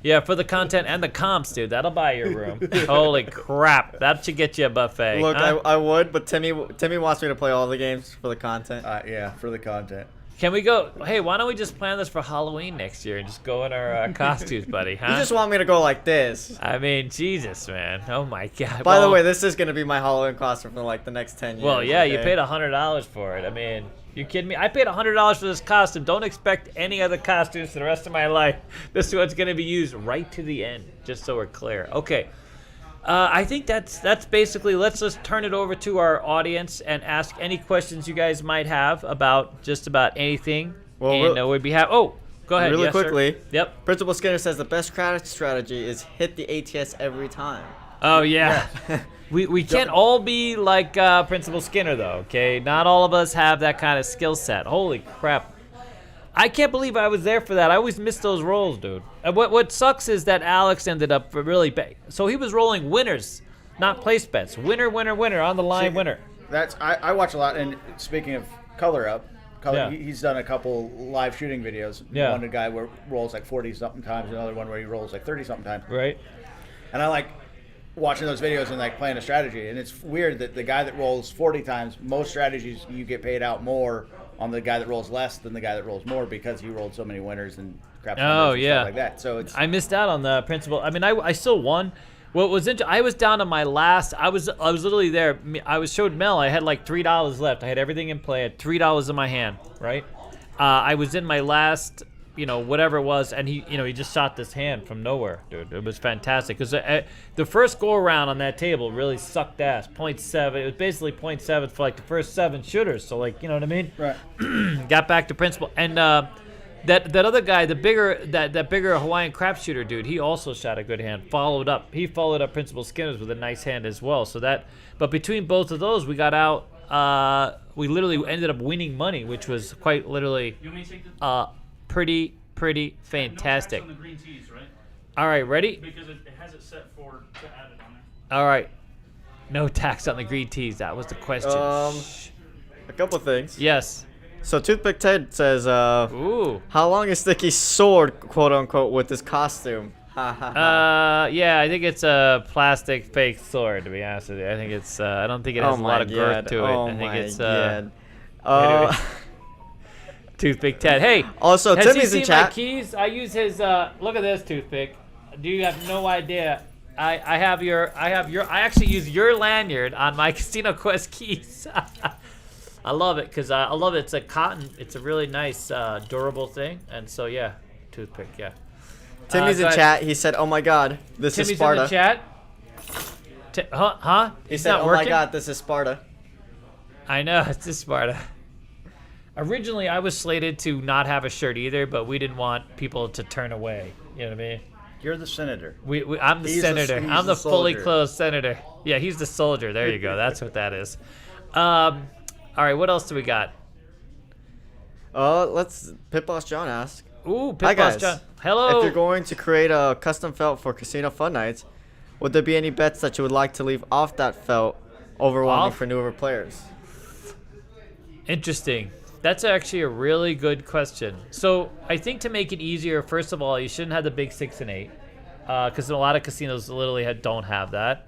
Yeah, for the content and the comps, dude. That'll buy your room. Holy crap. That should get you a buffet. Look, huh? I would, but Timmy wants me to play all the games for the content. Yeah, for the content. Can we go, hey, why don't we just plan this for Halloween next year and just go in our costumes, buddy, huh? You just want me to go like this. I mean, Jesus, man. Oh, my God. By the way, this is going to be my Halloween costume for the next 10 years. Well, yeah, okay? you paid $100 for it. I mean, you kidding me? I paid $100 for this costume. Don't expect any other costumes for the rest of my life. This one's going to be used right to the end, just so we're clear. Okay. I think that's basically. Let's just turn it over to our audience and ask any questions you guys might have about just about anything. Well, and we'd be happy. Oh, go ahead. Really yes, sir. quickly. Yep. Principal Skinner says the best strategy is hit the ATS every time. Oh yeah. We can't all be like Principal Skinner though. Okay, not all of us have that kind of skill set. Holy crap. I can't believe I was there for that. I always miss those rolls, dude. And what sucks is that Alex ended up really bad. So he was rolling winners, not place bets. Winner, winner, winner, on the line, winner. That's I watch a lot. And speaking of color up, Yeah. he's done a couple live shooting videos. Yeah. One guy where rolls like 40 something times, another one where he rolls like 30 something times. Right. And I like watching those videos and like playing a strategy. And it's weird that the guy that rolls 40 times, most strategies you get paid out more on the guy that rolls less than the guy that rolls more because he rolled so many winners and crap numbers and stuff like that. So it's I missed out on the principal. I mean, I still won. What was I was down to my last. I was literally there. I showed Mel. I had like $3 left. I had everything in play. I had $3 in my hand. Right. I was in my last, whatever it was, and he just shot this hand from nowhere, dude. It was fantastic because the first go around on that table really sucked ass. 0.7. It was basically 0.7 for like the first 7 shooters. So like, you know what I mean? right. Got back to principal, and that other guy, the bigger that bigger Hawaiian crap shooter dude, he also shot a good hand. He followed up Principal Skinner's with a nice hand as well. So but between both of those, we got out. We literally ended up winning money, which was quite literally You want me to take the pretty no fantastic. tax on the green teas, right? All right, ready? Because it has it set to add it on there. All right. No tax on the green teas. That was the question. Shh. A couple things. Yes. So Toothpick Ted says, Ooh. how long is Sticky's sword, quote unquote, with this costume? Yeah, I think it's a plastic fake sword. To be honest with you, I think it's. I don't think it has a lot of girth to it. I think it's. Anyway. Toothpick Ted. Hey. Also, has he Timmy's seen in chat. my keys? I use his. Look at this, Toothpick. Do you have no idea? I actually use your lanyard on my Casino Quest keys. I love it because I love it. It's a cotton. It's a really nice, durable thing. And so yeah, Toothpick. Yeah. Timmy's in chat. He said, "Oh my God, this Timmy's is Sparta." in the chat. Huh? He It's said, not "Oh working? my God, this is Sparta." I know, it's just Sparta. Originally, I was slated to not have a shirt either, but we didn't want people to turn away. You know what I mean? You're the senator. I'm the He's senator. he's I'm the fully soldier. clothed senator. Yeah, he's the soldier. There you go. That's what that is. All right, what else do we got? Let's Pit Boss John ask. Ooh, Hi Pit Boss guys. John. Hello. If you're going to create a custom felt for Casino Fun Nights, would there be any bets that you would like to leave off that felt, overwhelming Off? for newer players? Interesting. That's actually a really good question. So I think to make it easier, first of all, you shouldn't have the big 6 and 8, because a lot of casinos literally don't have that.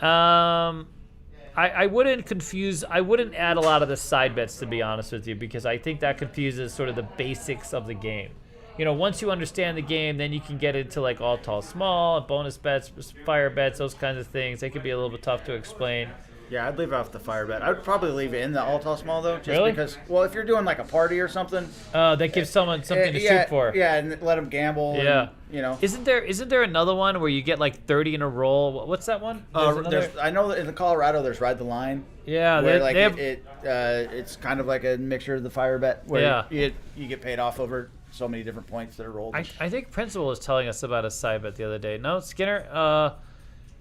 I wouldn't confuse. I wouldn't add a lot of the side bets, to be honest with you, because I think that confuses sort of the basics of the game. Once you understand the game, then you can get into like all tall, small, bonus bets, fire bets, those kinds of things. They could be a little bit tough to explain. Yeah, I'd leave off the fire bet. I would probably leave it in the all tall small though, just Really? because. Well, if you're doing like a party or something, That gives someone something to yeah, shoot for. Yeah, and let them gamble. Yeah. And, Isn't there another one where you get like 30 in a roll? What's that one? There's another- I know that in Colorado there's Ride the Line. Yeah, Where they like have. it's kind of like a mixture of the fire bet where Yeah. you get paid off over so many different points that are rolled. I think Principal was telling us about a side bet the other day. No, Skinner.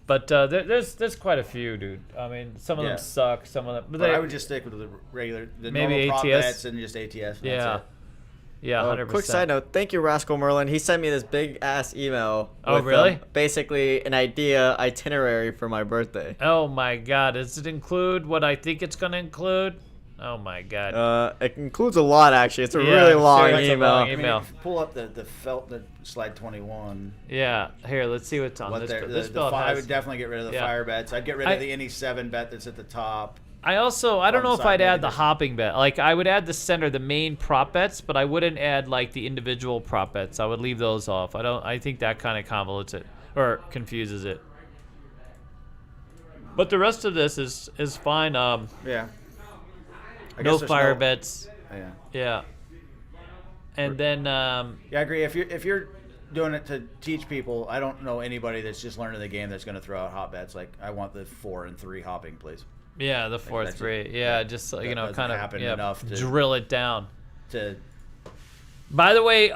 But there's quite a few, dude. I mean, some of them suck. Some of them. But I would just stick with the Maybe normal prop ATS? bets and just ATS. And Yeah. That's it. Yeah, 100%. Quick side note, thank you, Rascal Merlin. He sent me this big ass email. Oh, with, really? Basically, an itinerary for my birthday. Oh my God! Does it include what I think it's gonna include? Oh my God! It includes a lot, actually. It's a Yeah, really long seriously, it's a email. long I mean, email. if you pull up the felt the slide 21. Yeah. Here, let's see what's on What this. there, This the bill I has. would definitely get rid of the Yeah. fire bets. I'd get rid of the any 7 bet that's at the top. I don't know if side I'd add maybe the just- hopping bet. Like I would add the center, the main prop bets, but I wouldn't add like the individual prop bets. I would leave those off. I think that kind of convolutes it or confuses it. But the rest of this is fine. Yeah. I No guess there's fire bets. Yeah. Yeah. And then Yeah, I agree. If you're doing it to teach people. I don't know anybody that's just learning the game that's going to throw out hot bets. Like, I want the 4 and 3 hopping, please. Yeah, the 4-3. Yeah, just that kind doesn't of happen enough to- drill it down. To By the way,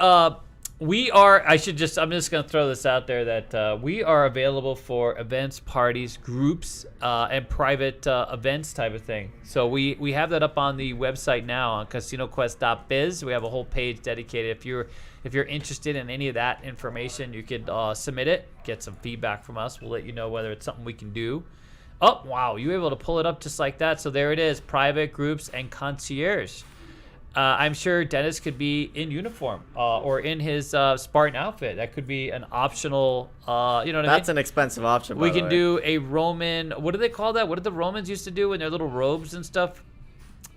we are. I'm just going to throw this out there that we are available for events, parties, groups, and private events type of thing. So we have that up on the website now on CasinoQuest.biz. We have a whole page dedicated. If you're interested in any of that information, you could submit it, get some feedback from us. We'll let you know whether it's something we can do. Oh, wow, you were able to pull it up just like that. So there it is, private groups and concierge. I'm sure Dennis could be in uniform or in his Spartan outfit. That could be an optional, you know what I mean? That's an expensive option, by We the can way. do a Roman, what do they call that? What did the Romans used to do in their little robes and stuff?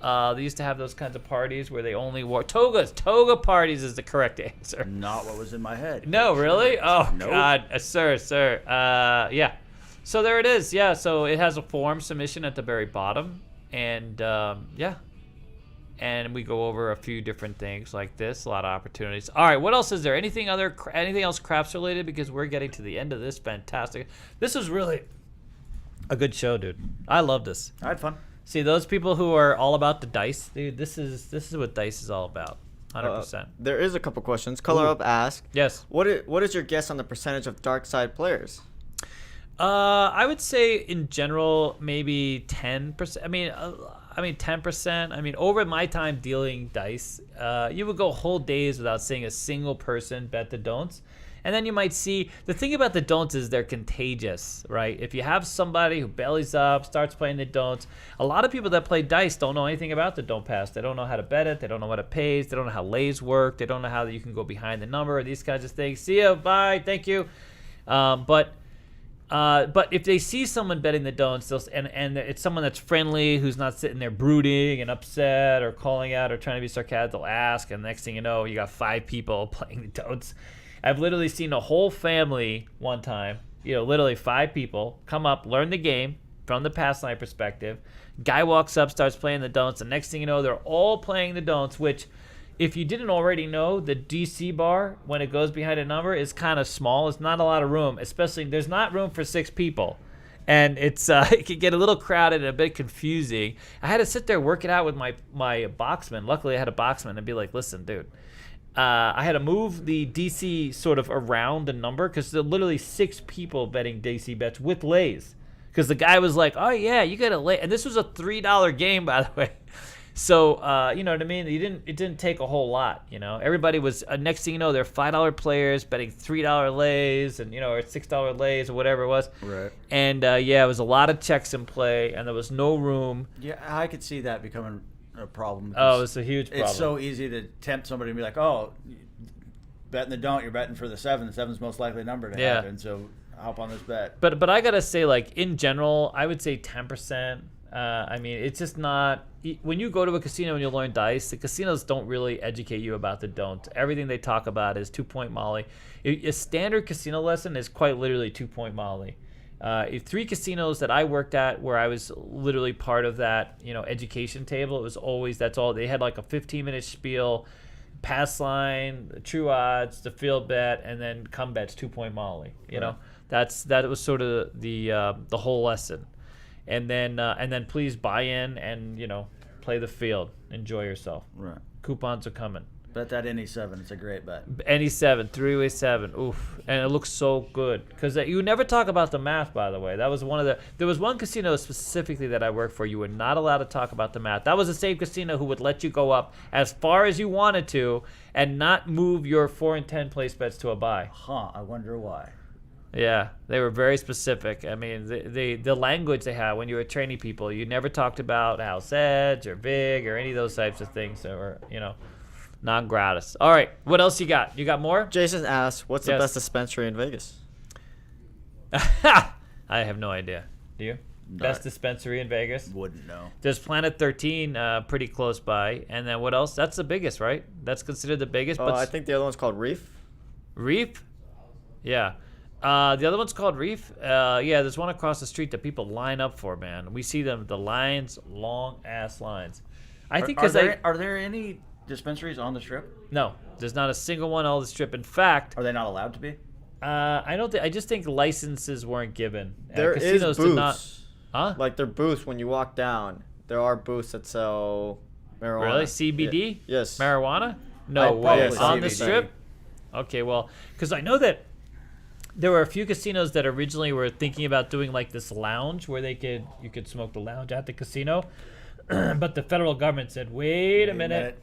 They used to have those kinds of parties where they only wore togas. Toga parties is the correct answer. not what was in my head. No, really? Oh, Nope. God. Sir. Yeah. So there it is. Yeah, so it has a form submission at the very bottom. And, yeah. And we go over a few different things like this. A lot of opportunities. All right, what else is there? Anything else craps related? Because we're getting to the end of this. Fantastic. This was really a good show, dude. I love this. I had fun. See, those people who are all about the dice, dude, this is what dice is all about. 100%. There is a couple questions. Color Up asked, Yes. what is your guess on the percentage of dark side players? I would say in general maybe 10%. I mean 10%. I mean, over my time dealing dice, you would go whole days without seeing a single person bet the don'ts. And then you might see, the thing about the don'ts is they're contagious, right? If you have somebody who bellies up, starts playing the don'ts, a lot of people that play dice don't know anything about the don't pass. They don't know how to bet it. They don't know what it pays. They don't know how lays work. They don't know how you can go behind the number, these kinds of things. See ya, bye, thank you. But if they see someone betting the don'ts, and it's someone that's friendly, who's not sitting there brooding and upset or calling out or trying to be sarcastic, they'll ask, and the next thing you know, you got 5 people playing the don'ts. I've literally seen a whole family one time, literally 5 people come up, learn the game from the pass line perspective. Guy walks up, starts playing the don'ts, and next thing you know, they're all playing the don'ts, which, if you didn't already know, the DC bar, when it goes behind a number, is kind of small. It's not a lot of room, especially there's not room for 6 people. And it's it can get a little crowded and a bit confusing. I had to sit there, work it out with my boxman. Luckily, I had a boxman and be like, listen, dude, I had to move the DC sort of around the number because there are literally 6 people betting DC bets with lays. Because the guy was like, oh, yeah, you got to lay. And this was a $3 game, by the way. So, you know what I mean? It didn't take a whole lot, Everybody was, next thing you know, they're $5 players betting $3 lays and, or $6 lays or whatever it was. Right. And, yeah, it was a lot of checks in play, and there was no room. Yeah, I could see that becoming a problem. Oh, it's a huge problem. It's so easy to tempt somebody to be like, oh, betting the don't, you're betting for the 7. The 7's most likely number to happen, so hop on this bet. But I got to say, like, in general, I would say 10%. I mean, it's just not – when you go to a casino and you learn dice, the casinos don't really educate you about the don't. Everything they talk about is 2-point Molly. A standard casino lesson is quite literally 2-point Molly. 3 casinos that I worked at where I was literally part of that, education table, it was always – that's all. They had like a 15-minute spiel, pass line, the true odds, the field bet, and then come bets, 2-point Molly. You know, that was sort of the whole lesson. And then please buy in and, play the field. Enjoy yourself. Right. Coupons are coming. Bet that any 7. It's a great bet. Any 7, 3-way 7. Oof. And it looks so good. Because you never talk about the math, by the way. That was there was one casino specifically that I worked for. You were not allowed to talk about the math. That was the same casino who would let you go up as far as you wanted to and not move your 4 and 10 place bets to a buy. Huh, I wonder why. Yeah, they were very specific. I mean, the language they had when you were training people, you never talked about house edge or vig or any of those types of things that were, non-gratis. All right, what else you got? You got more? Jason asked, what's the Yes. best dispensary in Vegas? I have no idea. Do you? No. Best dispensary in Vegas? Wouldn't know. There's Planet 13 pretty close by. And then what else? That's the biggest, right? That's considered the biggest. I think the other one's called Reef. Reef? Yeah. The other one's called Reef. Yeah, there's one across the street that people line up for, man. We see them, the lines, long-ass lines. I think because are there any dispensaries on the Strip? No, there's not a single one on the Strip. In fact, Are they not allowed to be? I don't think. I just think licenses weren't given. There is Casinos did not. booths. Huh? Like their booths when you walk down. There are booths that sell marijuana. Really? CBD? Yes. Marijuana? I No way. probably On the CBD. Strip? Okay, well, because I know that there were a few casinos that originally were thinking about doing like this lounge where you could smoke the lounge at the casino, but the federal government said, wait a minute.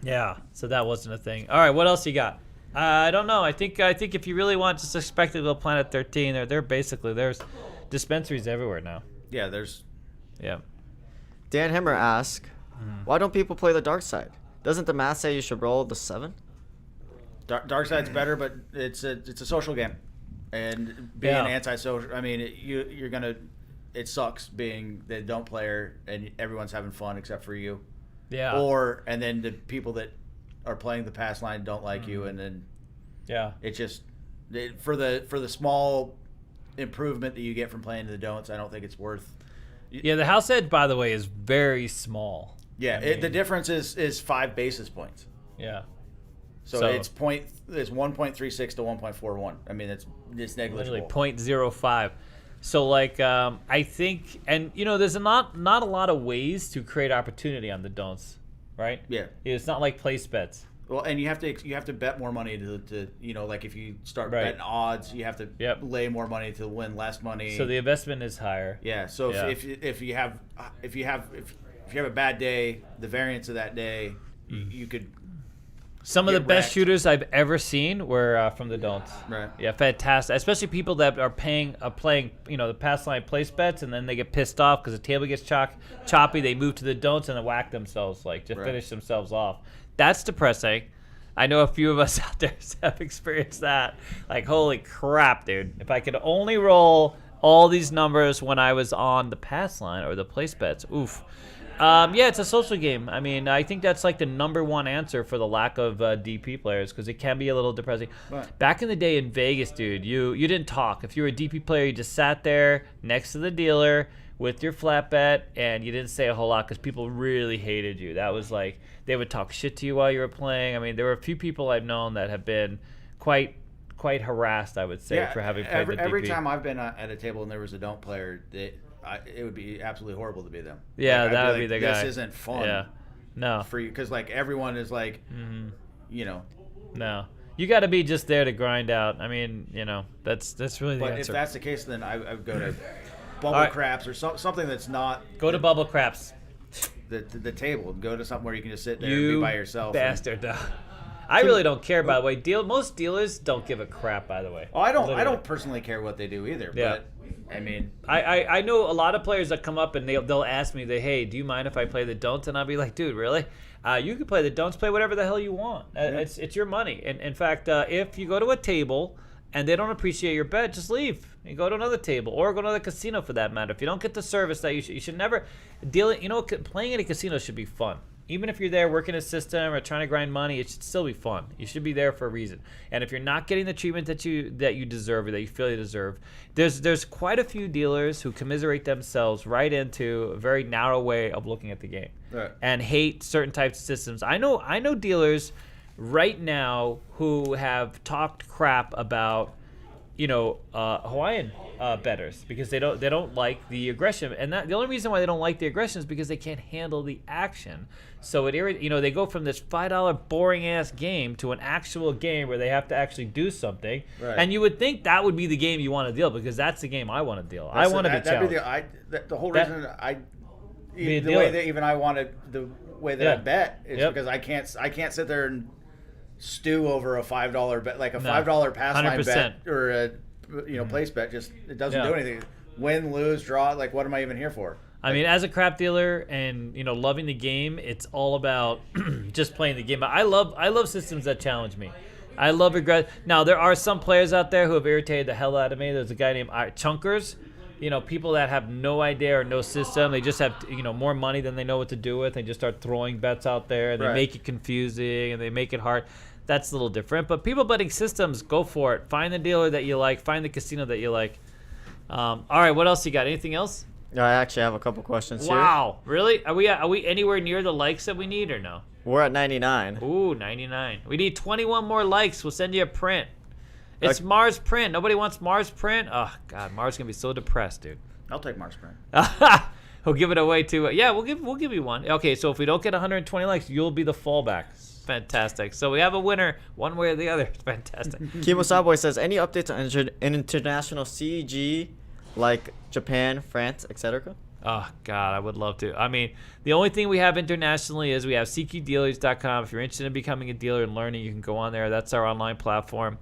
Yeah, so that wasn't a thing. All right, what else you got? I don't know. I think if you really want just a spectacle Planet 13, they're basically there's dispensaries everywhere now. Yeah, there's. Yeah. Dan Himmer asks, why don't people play the dark side? Doesn't the math say you should roll the 7? Dark side's better, but it's a social game, and being Yeah. antisocial. I mean, you're gonna. It sucks being the don't player and everyone's having fun except for you. Yeah. And then the people that are playing the pass line don't like you, and then Yeah. it just for the small improvement that you get from playing the don'ts. I don't think it's worth. Yeah, the house edge, by the way, is very small. Yeah, I mean- the difference is 5 basis points. Yeah. So, it's 1.36 to 1.41. I mean, it's negligible. Literally 0.05. So like I think, and there's not a lot of ways to create opportunity on the don'ts, right? Yeah. It's not like place bets. Well, and you have to bet more money to like if you start Right. betting odds, you have to Yep. lay more money to win less money. So the investment is higher. yeah. So Yeah. if you have a bad day, the variance of that day, you could. Some of the Get best wrecked. shooters I've ever seen were from the don'ts. Right. Yeah, fantastic. Especially people that are playing, the pass line place bets, and then they get pissed off because the table gets choppy. They move to the don'ts and then whack themselves, like just Right. finish themselves off. That's depressing. I know a few of us out there have experienced that. Like, holy crap, dude! If I could only roll all these numbers when I was on the pass line or the place bets, oof. Yeah, it's a social game. I mean, I think that's like the number one answer for the lack of DP players because it can be a little depressing. Right. Back in the day in Vegas, dude, you didn't talk. If you were a DP player, you just sat there next to the dealer with your flat bet, and you didn't say a whole lot because people really hated you. That was like they would talk shit to you while you were playing. I mean, there were a few people I've known that have been quite harassed, I would say, for having played the DP. Every time I've been at a table and there was a don't player, it would be absolutely horrible to be them. Yeah, Like, I'd that would be like, the guy. This isn't fun. Yeah. No. For you, because like everyone is like, No. You got to be just there to grind out. I mean, that's really the But if answer. that's the case, then I would go to bubble All right. craps or something that's not Go to Bubble Craps. the table. Go to something where you can just sit there and You be by yourself. bastard. I really don't care, by the way. Most dealers don't give a crap, by the way. Oh, I Literally. don't personally care what they do either. Yeah. But I mean, I know a lot of players that come up and they'll ask me, hey, do you mind if I play the don'ts? And I'll be like, dude, really? You can play the don'ts, play whatever the hell you want. It's your money. And in fact, if you go to a table and they don't appreciate your bet, just leave and go to another table or go to another casino for that matter. If you don't get the service that you should never deal. Playing at a casino should be fun. Even if you're there working a system or trying to grind money, it should still be fun. You should be there for a reason. And if you're not getting the treatment that you deserve or that you feel you deserve, there's quite a few dealers who commiserate themselves right into a very narrow way of looking at the game Right. and hate certain types of systems. I know dealers right now who have talked crap about Hawaiian bettors because they don't like the aggression, and the only reason why they don't like the aggression is because they can't handle the action. So they go from this $5 boring ass game to an actual game where they have to actually do something. Right. And you would think that would be the game you want to deal because that's the game I want to deal. I want to be challenged. The whole That- reason Be a the dealer. way that even I wanted the way that Yeah. I bet is Yep. because I can't sit there and stew over a $5 bet, like a No. $5 pass line 100%. bet or a place bet. Just it doesn't Yeah. do anything. Win, lose, draw. Like what am I even here for? I mean, as a crap dealer and loving the game, it's all about just playing the game. But I love systems that challenge me. I love regret. Now there are some players out there who have irritated the hell out of me. There's a guy named Chunkers. People that have no idea or no system. They just have more money than they know what to do with. They just start throwing bets out there and they Right. make it confusing and they make it hard. That's a little different. But people betting systems, go for it. Find the dealer that you like. Find the casino that you like. All right, what else you got? Anything else? I actually have a couple questions here. Wow, really? Are we anywhere near the likes that we need or no? We're at 99. Ooh, 99. We need 21 more likes. We'll send you a print. It's Mars print. Nobody wants Mars print. Oh God, Mars gonna be so depressed, dude. I'll take Mars print. He'll give it away too. Yeah, we'll give you one. Okay, so if we don't get 120 likes, you'll be the fallback. Fantastic. So we have a winner, one way or the other. Fantastic. Kimo Sawboy says, any updates on international CEG, like Japan, France, etc.? Oh God, I would love to. I mean, the only thing we have internationally is we have CEGdealers.com. If you're interested in becoming a dealer and learning, you can go on there. That's our online platform.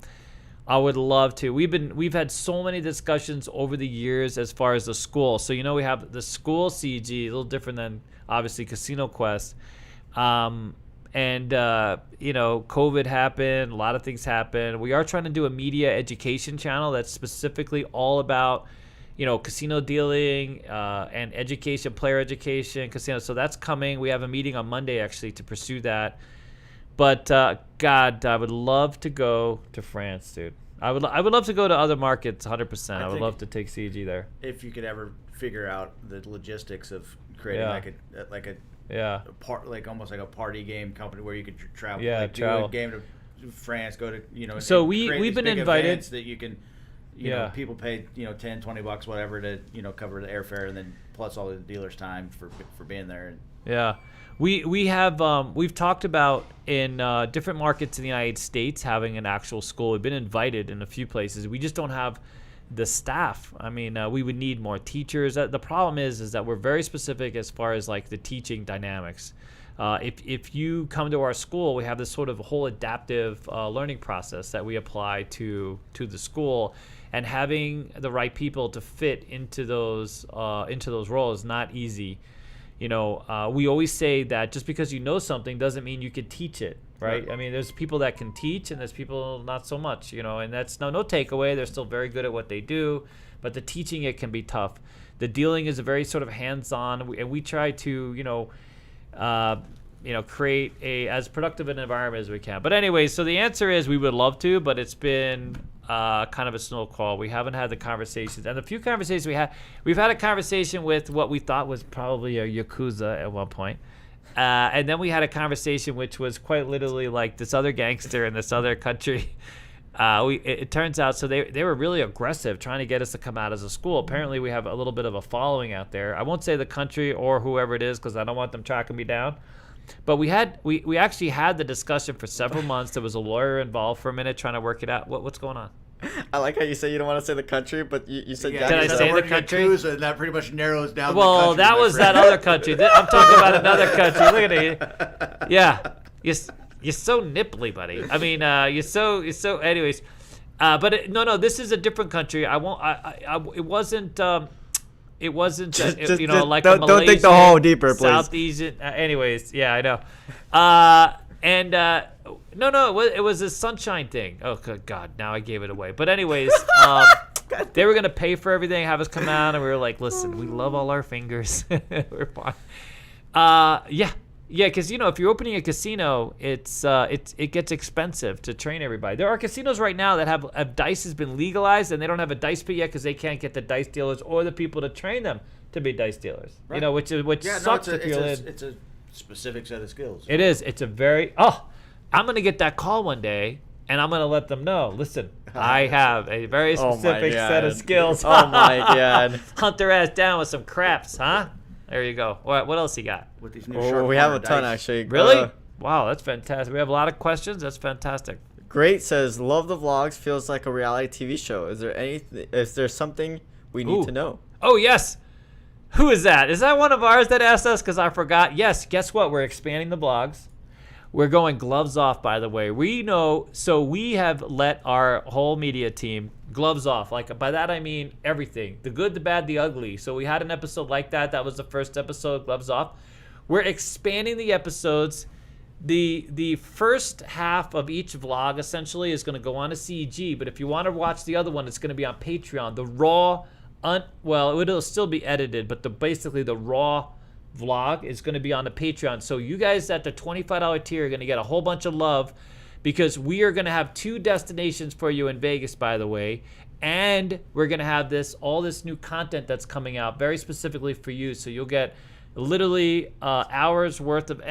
I would love to. We've had so many discussions over the years as far as the school. So we have the school CEG, a little different than obviously Casino Quest. COVID happened. A lot of things happened. We are trying to do a media education channel that's specifically all about casino dealing and education, player education, casino. So that's coming. We have a meeting on Monday actually to pursue that. But God, I would love to go to France, dude. I would love to go to other markets, 100%. I would love to take CEG there. If you could ever figure out the logistics of creating almost like a party game company where you could travel, travel. do a game to France, go to So we've been invited that you can. People pay $10-$20 whatever to cover the airfare and then plus all the dealer's time for being there. Yeah, we have we've talked about in different markets in the United States having an actual school. We've been invited in a few places. We just don't have the staff. I mean, we would need more teachers. The problem is that we're very specific as far as like the teaching dynamics. If you come to our school, we have this sort of whole adaptive learning process that we apply to the school. And having the right people to fit into those roles is not easy. We always say that just because you know something doesn't mean you can teach it, right? I mean, there's people that can teach and there's people not so much, and that's no takeaway. They're still very good at what they do, but the teaching it can be tough. The dealing is a very sort of hands-on, and we try to, create as productive an environment as we can. But anyway, so the answer is we would love to, but it's been kind of a snow call. We haven't had the conversations, and the few conversations we've had a conversation with what we thought was probably a Yakuza at one point, and then we had a conversation which was quite literally like this other gangster in this other country. It turns out, so they were really aggressive trying to get us to come out as a school. Apparently we have a little bit of a following out there. I won't say the country or whoever it is because I don't want them tracking me down. But we actually had the discussion for several months. There was a lawyer involved for a minute trying to work it out. What's going on? I like how you say you don't want to say the country, but you said Did I say the country? Yakuza, and that pretty much narrows down. Well, the country, that was that other country. I'm talking about another country. Look at it. Yeah, you're so nipply, buddy. I mean, you're so. Anyways, but no. This is a different country. I won't. It wasn't. It wasn't, like a Malaysian, don't think the hole deeper, please. South Asian. Anyways, yeah, I know. No, it was a sunshine thing. Oh, good God, now I gave it away. But anyways, they were going to pay for everything, have us come out, and we were like, listen, we love all our fingers. We're fine. Yeah, because, if you're opening a casino, it gets expensive to train everybody. There are casinos right now that have dice has been legalized, and they don't have a dice pit yet because they can't get the dice dealers or the people to train them to be dice dealers. Right. Which sucks if you're in. It's a specific set of skills. It is. It's a very... I'm going to get that call one day, and I'm going to let them know, listen, I have a very specific set of skills. Oh, my God. Hunt their ass down with some craps, huh? There you go. What else you got? With these new we have a ton, dice. actually. Really? Wow, that's fantastic. We have a lot of questions. That's fantastic. Great says, love the vlogs. Feels like a reality TV show. Is there something we need to know? Oh, yes. Who is that? Is that one of ours that asked us? Because I forgot. Yes, guess what? We're expanding the blogs. We're going gloves off, by the way. We know, so we have let our whole media team gloves off. Like, by that I mean everything. The good, the bad, the ugly. So we had an episode like that. That was the first episode, gloves off. We're expanding the episodes. The first half of each vlog, essentially, is going to go on to CEG. But if you want to watch the other one, it's going to be on Patreon. The raw, it'll still be edited, but basically the raw vlog is going to be on the Patreon. So you guys at the $25 tier are going to get a whole bunch of love because we are going to have 2 destinations for you in Vegas, by the way. And we're going to have all this new content that's coming out very specifically for you. So you'll get literally hours worth of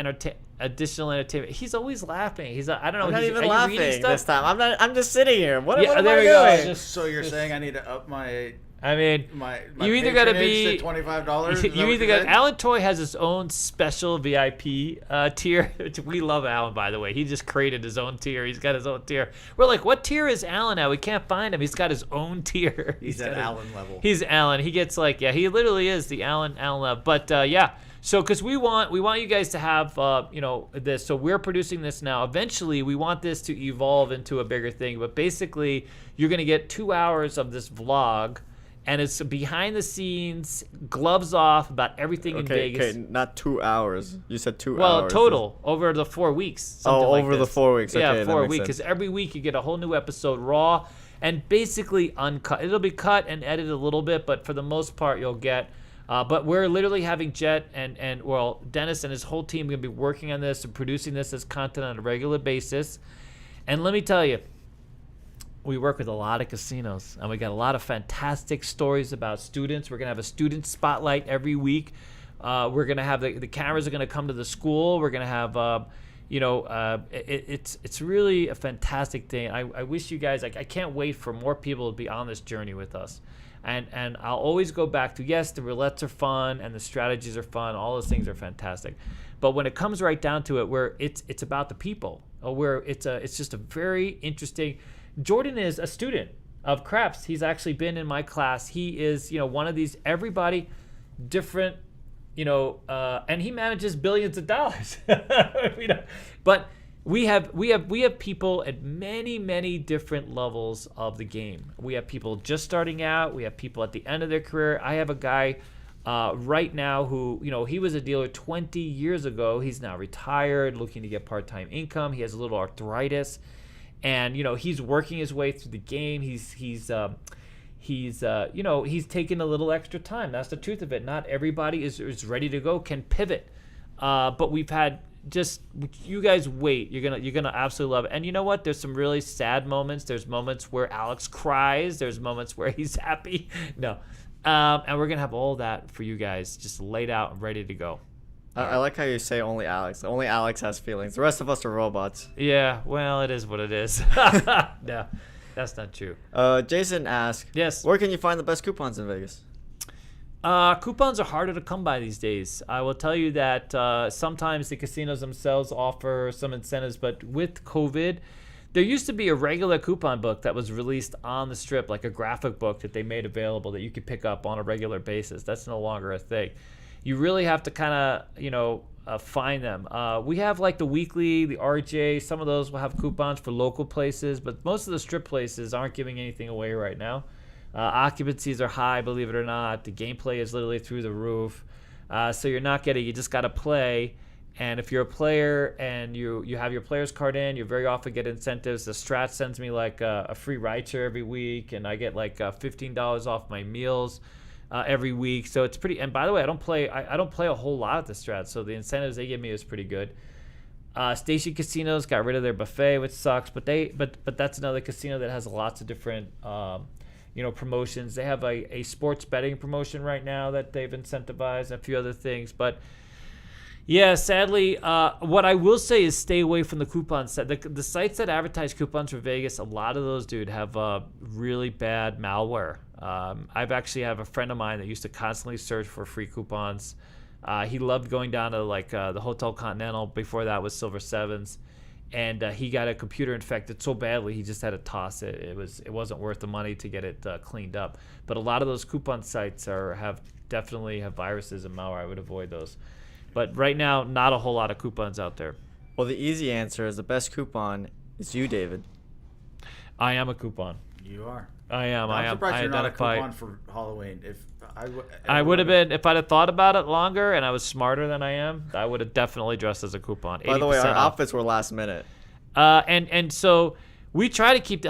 additional entertainment. He's always laughing. I don't know. I'm not even are you reading laughing stuff? this time. I'm just sitting here. What Yeah, am there I we go. doing? So you're saying I need to up my I mean, my you either got to patronage be to $25? You either got Alan Toy has his own special VIP tier. Which we love Alan, by the way. He just created his own tier. He's got his own tier. We're like, what tier is Alan at? We can't find him. He's got his own tier. He's at Alan level. He's Alan. He gets he literally is the Alan level. But yeah. So, because we want you guys to have, this. So we're producing this now. Eventually, we want this to evolve into a bigger thing. But basically, you're going to get 2 hours of this vlog, and it's behind the scenes, gloves off about everything in Vegas. Okay, not 2 hours. You said 2 hours. Well, total over the 4 weeks. Over the 4 weeks. Okay, yeah, 4 weeks. Because every week you get a whole new episode raw and basically uncut. It'll be cut and edited a little bit, but for the most part, you'll get. But we're literally having Jet and Dennis and his whole team going to be working on this and producing this as content on a regular basis. And let me tell you, we work with a lot of casinos, and we got a lot of fantastic stories about students. We're going to have a student spotlight every week. We're going to have the cameras are going to come to the school. We're going to have, it's really a fantastic thing. I wish you guys, I can't wait for more people to be on this journey with us. And I'll always go back to, yes, the roulettes are fun and the strategies are fun. All those things are fantastic. But when it comes right down to it, where it's about the people, where it's just a very interesting. Jordan is a student of Craps. He's actually been in my class. He is, one of these, everybody different, and he manages billions of dollars. But we have people at many different levels of the game. We have people just starting out. We have people at the end of their career. I have a guy right now who, he was a dealer 20 years ago. He's now retired, looking to get part-time income. He has a little arthritis, and he's working his way through the game. He's taking a little extra time. That's the truth of it. Not everybody is ready to go, can pivot. But we've had. Just you guys wait. You're gonna absolutely love it. And you know what? There's some really sad moments. There's moments where Alex cries. There's moments where he's happy. No, and we're gonna have all that for you guys, just laid out and ready to go. I like how you say only Alex. Only Alex has feelings. The rest of us are robots. Yeah, well, it is what it is. No, that's not true. Jason asked, yes, where can you find the best coupons in Vegas? Coupons are harder to come by these days. I will tell you that sometimes the casinos themselves offer some incentives, but with COVID, there used to be a regular coupon book that was released on the strip, like a graphic book that they made available that you could pick up on a regular basis. That's no longer a thing. You really have to kind of, find them. We have like the weekly, the RJ, some of those will have coupons for local places, but most of the strip places aren't giving anything away right now. Occupancies are high, believe it or not. The gameplay is literally through the roof. So you just got to play. And if you're a player and you have your player's card in, you very often get incentives. The Strat sends me like a free rideshare every week, and I get like $15 off my meals every week. So it's pretty. And by the way, I don't play a whole lot at the Strat, so the incentives they give me is pretty good. Station Casinos got rid of their buffet, which sucks. But that's another casino that has lots of different. Promotions. They have a sports betting promotion right now that they've incentivized, and a few other things. But yeah, sadly, what I will say is stay away from the coupon site. The sites that advertise coupons for Vegas, a lot of those, dude, have really bad malware. I've actually have a friend of mine that used to constantly search for free coupons. He loved going down to the Hotel Continental. Before that was Silver Sevens. And he got a computer infected so badly he just had to toss it. It wasn't worth the money to get it cleaned up. But a lot of those coupon sites definitely have viruses and malware. I would avoid those. But right now, not a whole lot of coupons out there. Well, the easy answer is the best coupon is you, David. I am a coupon. You are. I am. I'm surprised you're not a identify. coupon for Halloween. If I would have been, if I'd have thought about it longer and I was smarter than I am, I would have definitely dressed as a coupon. By the way, our off. outfits were last minute. And so we try to keep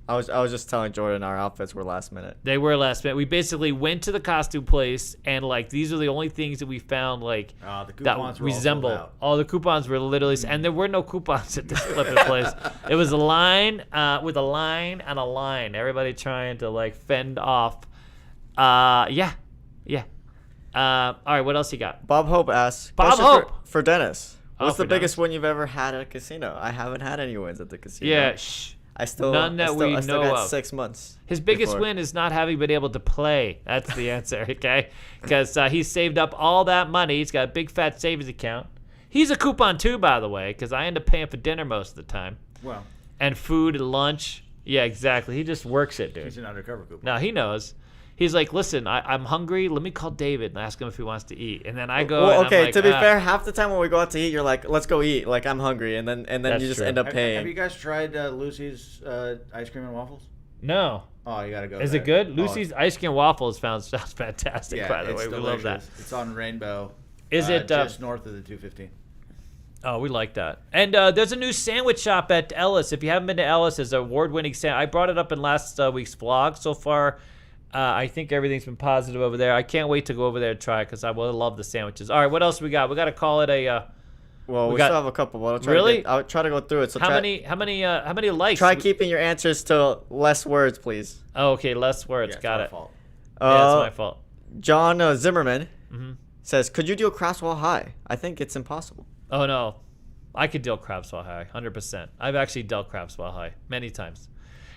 I was just telling Jordan our outfits were last minute. They were last minute. We basically went to the costume place, and like these are the only things that we found like The coupons that were all sold resemble. out. All the coupons were literally, and there were no coupons at this flipping place. It was a line with a line and a line. Everybody trying to like fend off. Yeah. All right, what else you got? Bob Hope asks. Bob question Hope! for Dennis. Oh, What's for the biggest Dennis. win you've ever had at a casino? I haven't had any wins at the casino. Yeah, I still None that I still, we I still know got of. 6 months. His biggest before. win is not having been able to play. That's the answer, okay? Because he saved up all that money. He's got a big fat savings account. He's a coupon too, by the way, because I end up paying for dinner most of the time. Well, And food and lunch. Yeah, exactly. He just works it, he's dude. an undercover coupon. Now, he knows. He's like, listen, I'm hungry. Let me call David and ask him if he wants to eat. And then I go. Well, and okay. I'm like, to be "Ah." fair, half the time when we go out to eat, you're like, "Let's go eat." Like I'm hungry, and then That's you just true. end up Have paying. you guys tried Lucy's ice cream and waffles? No. Oh, you gotta go. Is there. it good? Oh, Lucy's ice cream waffles sounds fantastic, yeah, by the it's way. delicious. We love that. It's on Rainbow. Is it just north of the 215? Oh, we like that. And there's a new sandwich shop at Ellis. If you haven't been to Ellis, it's an award-winning sandwich. I brought it up in last week's vlog. So far, I think everything's been positive over there. I can't wait to go over there and try it because I will love the sandwiches. All right, what else we got? We got to call it a. Well, we got- still have a couple. But Really? I'll try to go through it. So How try, many likes? Try keeping your answers to less words, please. Oh, okay, less words. Yeah, it's got my it. fault. Yeah, it's my fault. John Zimmerman Mm-hmm. says, "Could you deal Craftswell high? I think it's impossible." Oh no, I could deal Crapswell high, 100%. I've actually dealt Crapswell high many times.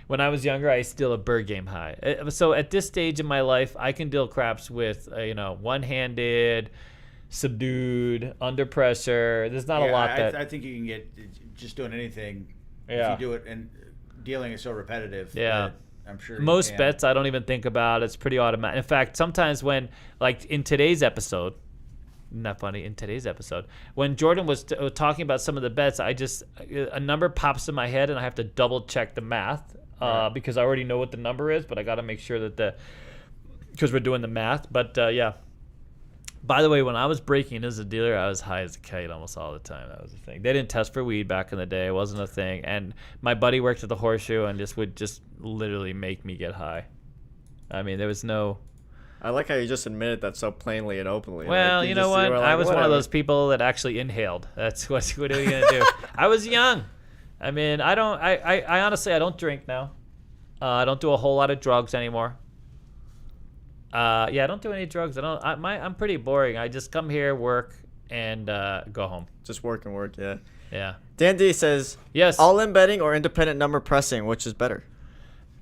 When I was younger, I used to deal a bird game high. So at this stage in my life, I can deal craps with one-handed, subdued, under pressure. There's not a lot I think you can get just doing anything. Yeah. If you do it, and dealing is so repetitive. Yeah. that I'm sure. you most can. bets I don't even think about. It's pretty automatic. In fact, sometimes when, like in today's episode, not funny, in today's episode, when Jordan was talking about some of the bets, a number pops in my head and I have to double check the math because I already know what the number is, but I got to make sure that because we're doing the math. But yeah. By the way, when I was breaking as a dealer, I was high as a kite almost all the time. That was the thing. They didn't test for weed back in the day. It wasn't a thing. And my buddy worked at the Horseshoe and would literally make me get high. I mean, there was no... I like how you just admitted that so plainly and openly. Well, Like, you know just- what? were like, I was one of "Whatever." those people that actually inhaled. That's what are you gonna do? I was young. I mean, I honestly I don't drink now. I don't do a whole lot of drugs anymore. I don't do any drugs. I'm pretty boring. I just come here, work, and go home. Just work and work, yeah. Yeah. Dan D says, Yes. all-in betting or independent number pressing, which is better?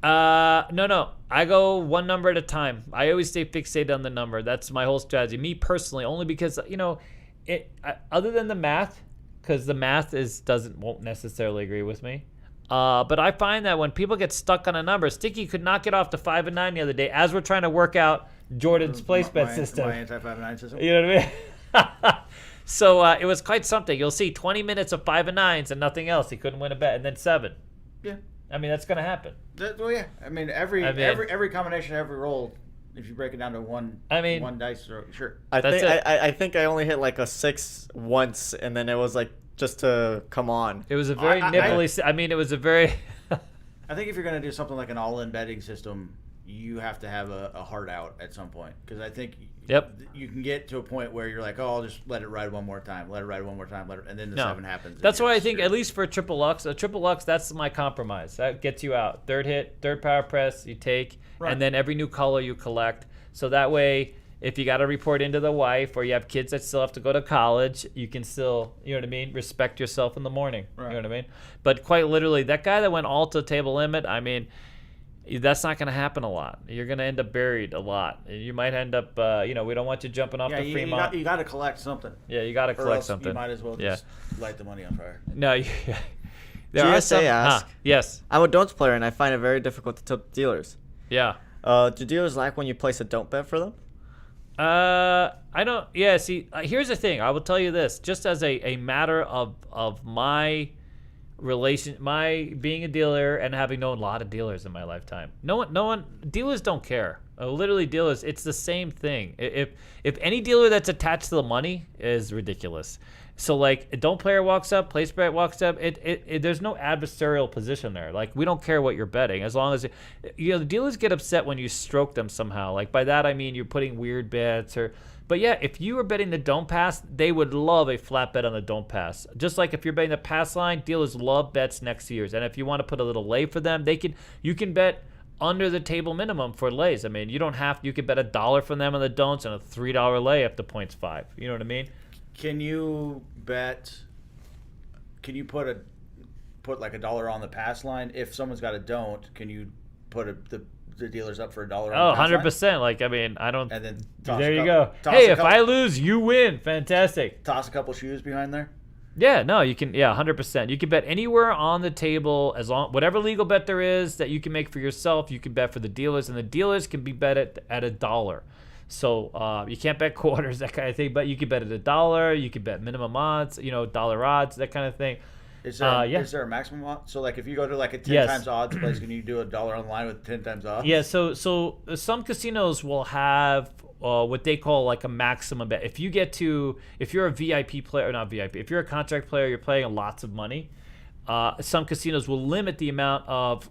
No. I go one number at a time. I always stay fixated on the number. That's my whole strategy. Me personally, only because other than the math, because the math won't necessarily agree with me. But I find that when people get stuck on a number, Sticky could not get off to 5 and 9 the other day as we're trying to work out Jordan's place bet system. My anti-5-9 system. You know what I mean? So it was quite something. You'll see 20 minutes of 5 and 9s and nothing else. He couldn't win a bet, and then 7. Yeah. I mean, that's going to happen. Well, yeah. I mean, every combination, every roll. If you break it down to one dice throw, sure. I That's think it. I think I only hit like a 6 once, and then it was like just to come on. It was a very I- nipply. I mean, it was a very. I think if you're going to do something like an all-in betting system, you have to have a hard out at some point, because I think you can get to a point where you're like, oh, I'll just let it ride one more time, and then the 7 happens. That's and why I you're think, screwed. at least for a triple lux, that's my compromise. That gets you out. Third hit, third power press, you take, Right. and then every new color you collect. So that way, if you got to report into the wife or you have kids that still have to go to college, you can still, you know what I mean, respect yourself in the morning. Right. You know what I mean? But quite literally, that guy that went all to table limit, I mean, that's not going to happen a lot. You're going to end up buried a lot. You might end up, we don't want you jumping off the Fremont. You got to collect something. Yeah, you got to Or collect else something. You might as well just light the money on fire. No, there are GSA some. ask. Yes. I'm a don'ts player, and I find it very difficult to tip dealers. Yeah. Do dealers like when you place a don't bet for them? I don't. Yeah. See, here's the thing. I will tell you this, just as a matter of my being a dealer and having known a lot of dealers in my lifetime. No one. Dealers don't care. Literally, dealers, it's the same thing. If any dealer that's attached to the money is ridiculous. So like, a don't player walks up, place bet walks up. There's no adversarial position there. Like, we don't care what you're betting as long as the dealers get upset when you stroke them somehow. Like, by that I mean you're putting weird bets or. But yeah, if you were betting the don't pass, they would love a flat bet on the don't pass. Just like if you're betting the pass line, dealers love bets next to yours. And if you want to put a little lay for them, you can bet under the table minimum for lays. I mean, you could bet $1 from them on the don'ts and a $3 lay if the point's 5. You know what I mean? Can you put like $1 on the pass line? If someone's got a don't, can you put the dealers up for $1 on the pass 100%. line? Like, I mean, I don't. And then There you go. Hey, if I lose, you win. Fantastic. Toss a couple shoes behind there. Yeah, no, you can. Yeah, 100%. You can bet anywhere on the table as long whatever legal bet there is that you can make for yourself. You can bet for the dealers, and the dealers can be bet at $1. So you can't bet quarters, that kind of thing, but you can bet at $1. You can bet minimum odds, dollar odds, that kind of thing. Is there a maximum odds? So like if you go to like a 10 times odds place, can you do $1 online with 10 times odds? Yeah. So some casinos will have what they call like a maximum bet. If you're a VIP player, or not VIP, if you're a contract player, you're playing lots of money. Some casinos will limit the amount of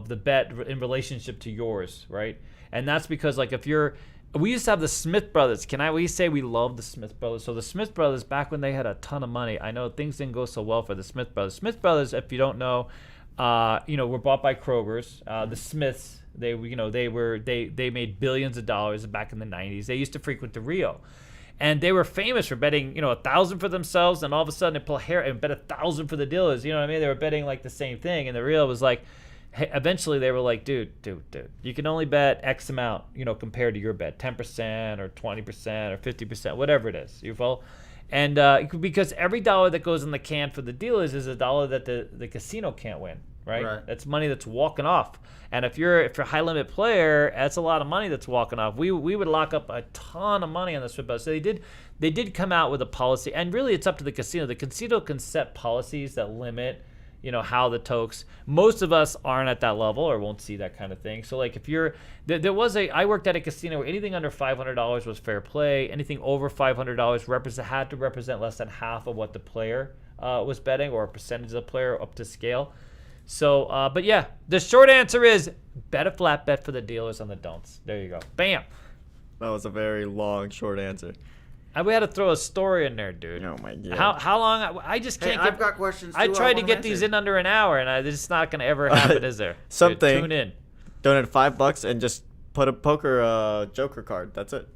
the bet in relationship to yours, right? And that's because like we used to have the Smith brothers. We say we love the Smith brothers. So the Smith brothers, back when they had a ton of money, I know things didn't go so well for the Smith brothers. Smith brothers, if you don't know, were bought by Kroger's. The Smiths, they made billions of dollars back in the 90s. They used to frequent the Rio. And they were famous for betting, 1,000 for themselves, and all of a sudden they pull hair and bet 1,000 for the dealers. You know what I mean? They were betting like the same thing, and the Rio was like, hey, eventually they were like, dude, you can only bet X amount, compared to your bet, 10% or 20% or 50%, whatever it is. You follow? And because every dollar that goes in the can for the dealers is a dollar that the casino can't win, right? That's money that's walking off. And if you're a high limit player, that's a lot of money that's walking off. We would lock up a ton of money on the strip bet. So they did come out with a policy, and really it's up to the casino. The casino can set policies that limit how the tokes. Most of us aren't at that level or won't see that kind of thing. So like if I worked at a casino where anything under $500 was fair play. Anything over $500 had to represent less than half of what the player was betting, or a percentage of the player up to scale. So, but yeah, the short answer is bet a flat bet for the dealers on the don'ts. There you go. Bam. That was a very long, short answer. We had to throw a story in there, dude. Oh my god. How long? I just can't. I've got questions. I tried to get these in under an hour, and it's not going to ever happen, is there? Something. Dude, tune in. Donate $5 and just put a poker joker card. That's it.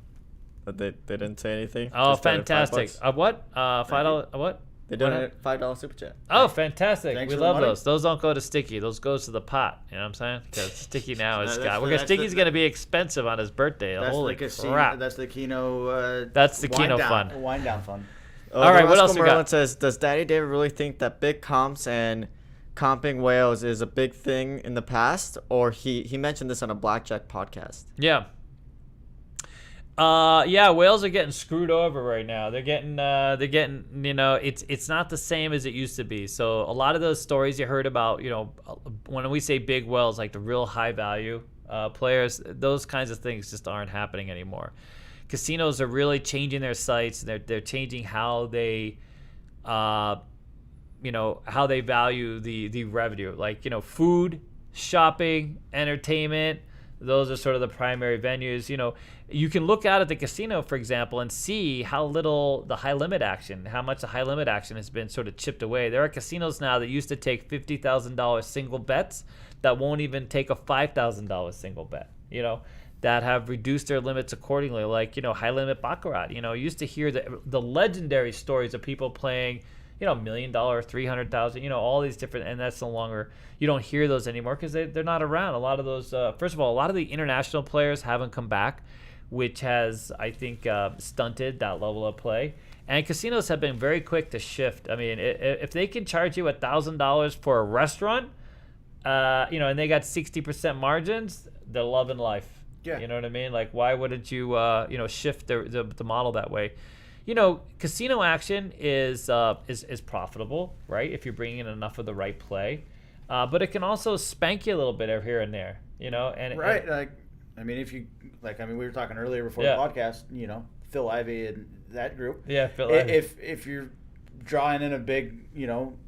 But they didn't say anything. Oh, Just donate fantastic! $5. What? $5? What? They donated $5 super chat. Oh, fantastic! Thanks We for the love money. those. Those don't go to Sticky. Those goes to the pot. You know what I'm saying? Because Sticky now is that's Sticky's going to be expensive on his birthday. Holy crap! That's the keno. That's the keno fund. Wind down fund. All right, what else we got? Merlin says, does Daddy David really think that big comps and comping whales is a big thing in the past? Or he mentioned this on a Blackjack podcast. Yeah. Whales are getting screwed over right now. They're getting, it's not the same as it used to be. So a lot of those stories you heard about, when we say big whales, like the real high value players, those kinds of things just aren't happening anymore. Casinos are really changing their sites. They're changing how they, how they value the revenue. Like, food, shopping, entertainment. Those are sort of the primary venues. You can look out at the casino, for example, and see how much the high limit action has been sort of chipped away. There are casinos now that used to take $50,000 single bets that won't even take a $5,000 single bet, that have reduced their limits accordingly, like, high limit Baccarat. You used to hear the legendary stories of people playing, $1 million, $300,000, all these different, and that's no longer, you don't hear those anymore because they're not around. A lot of those, first of all, a lot of the international players haven't come back, which has, I think, stunted that level of play. And casinos have been very quick to shift. I mean, if they can charge you $1,000 for a restaurant, and they got 60% margins, they're loving life. Yeah. You know what I mean? Like, why wouldn't you, shift the model that way? Casino action is profitable, right? If you're bringing in enough of the right play, but it can also spank you a little bit here and there, Right. Like I mean, if you we were talking earlier before Yeah. the podcast. You know, Phil Ivey and that group. Yeah, Phil Ivey. If you're drawing in a big,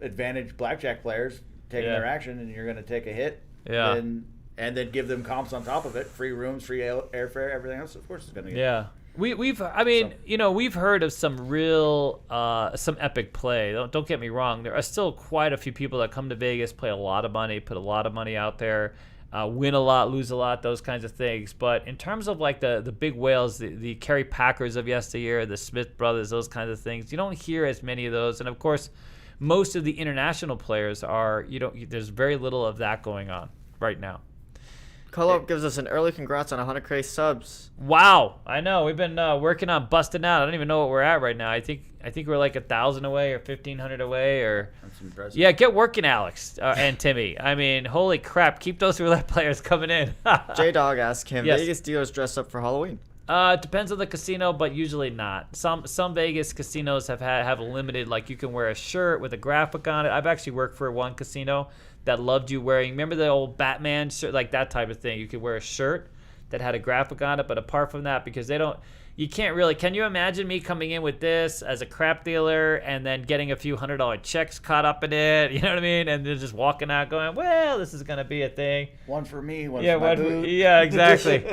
advantage blackjack players taking Yeah. their action, and you're going to take a hit, Yeah. and then give them comps on top of it, free rooms, free airfare, everything else. Of course, it's going to get. Yeah. We've heard of some real some epic play. Don't get me wrong. There are still quite a few people that come to Vegas, play a lot of money, put a lot of money out there, win a lot, lose a lot, those kinds of things. But in terms of like the big whales, the Kerry Packers of yesteryear, the Smith brothers, those kinds of things, you don't hear as many of those. And of course, most of the international players there's very little of that going on right now. Call-Up gives us an early congrats on 100K subs. Wow, I know we've been working on busting out. I don't even know what we're at right now. I think we're like 1,000 away or 1,500 away or. That's impressive. Yeah, get working, Alex and Timmy. I mean, holy crap! Keep those roulette players coming in. J-Dog asked, can Yes. Vegas dealers dress up for Halloween? It depends on the casino, but usually not. Some Vegas casinos have limited, like you can wear a shirt with a graphic on it. I've actually worked for one casino that loved you wearing, remember the old Batman shirt, like that type of thing. You could wear a shirt that had a graphic on it, but apart from that, because you can't really, can you imagine me coming in with this as a crap dealer and then getting a few $100 checks caught up in it, you know what I mean? And then just walking out going, well, this is going to be a thing. One for me, one Yeah, for my boot. yeah, exactly.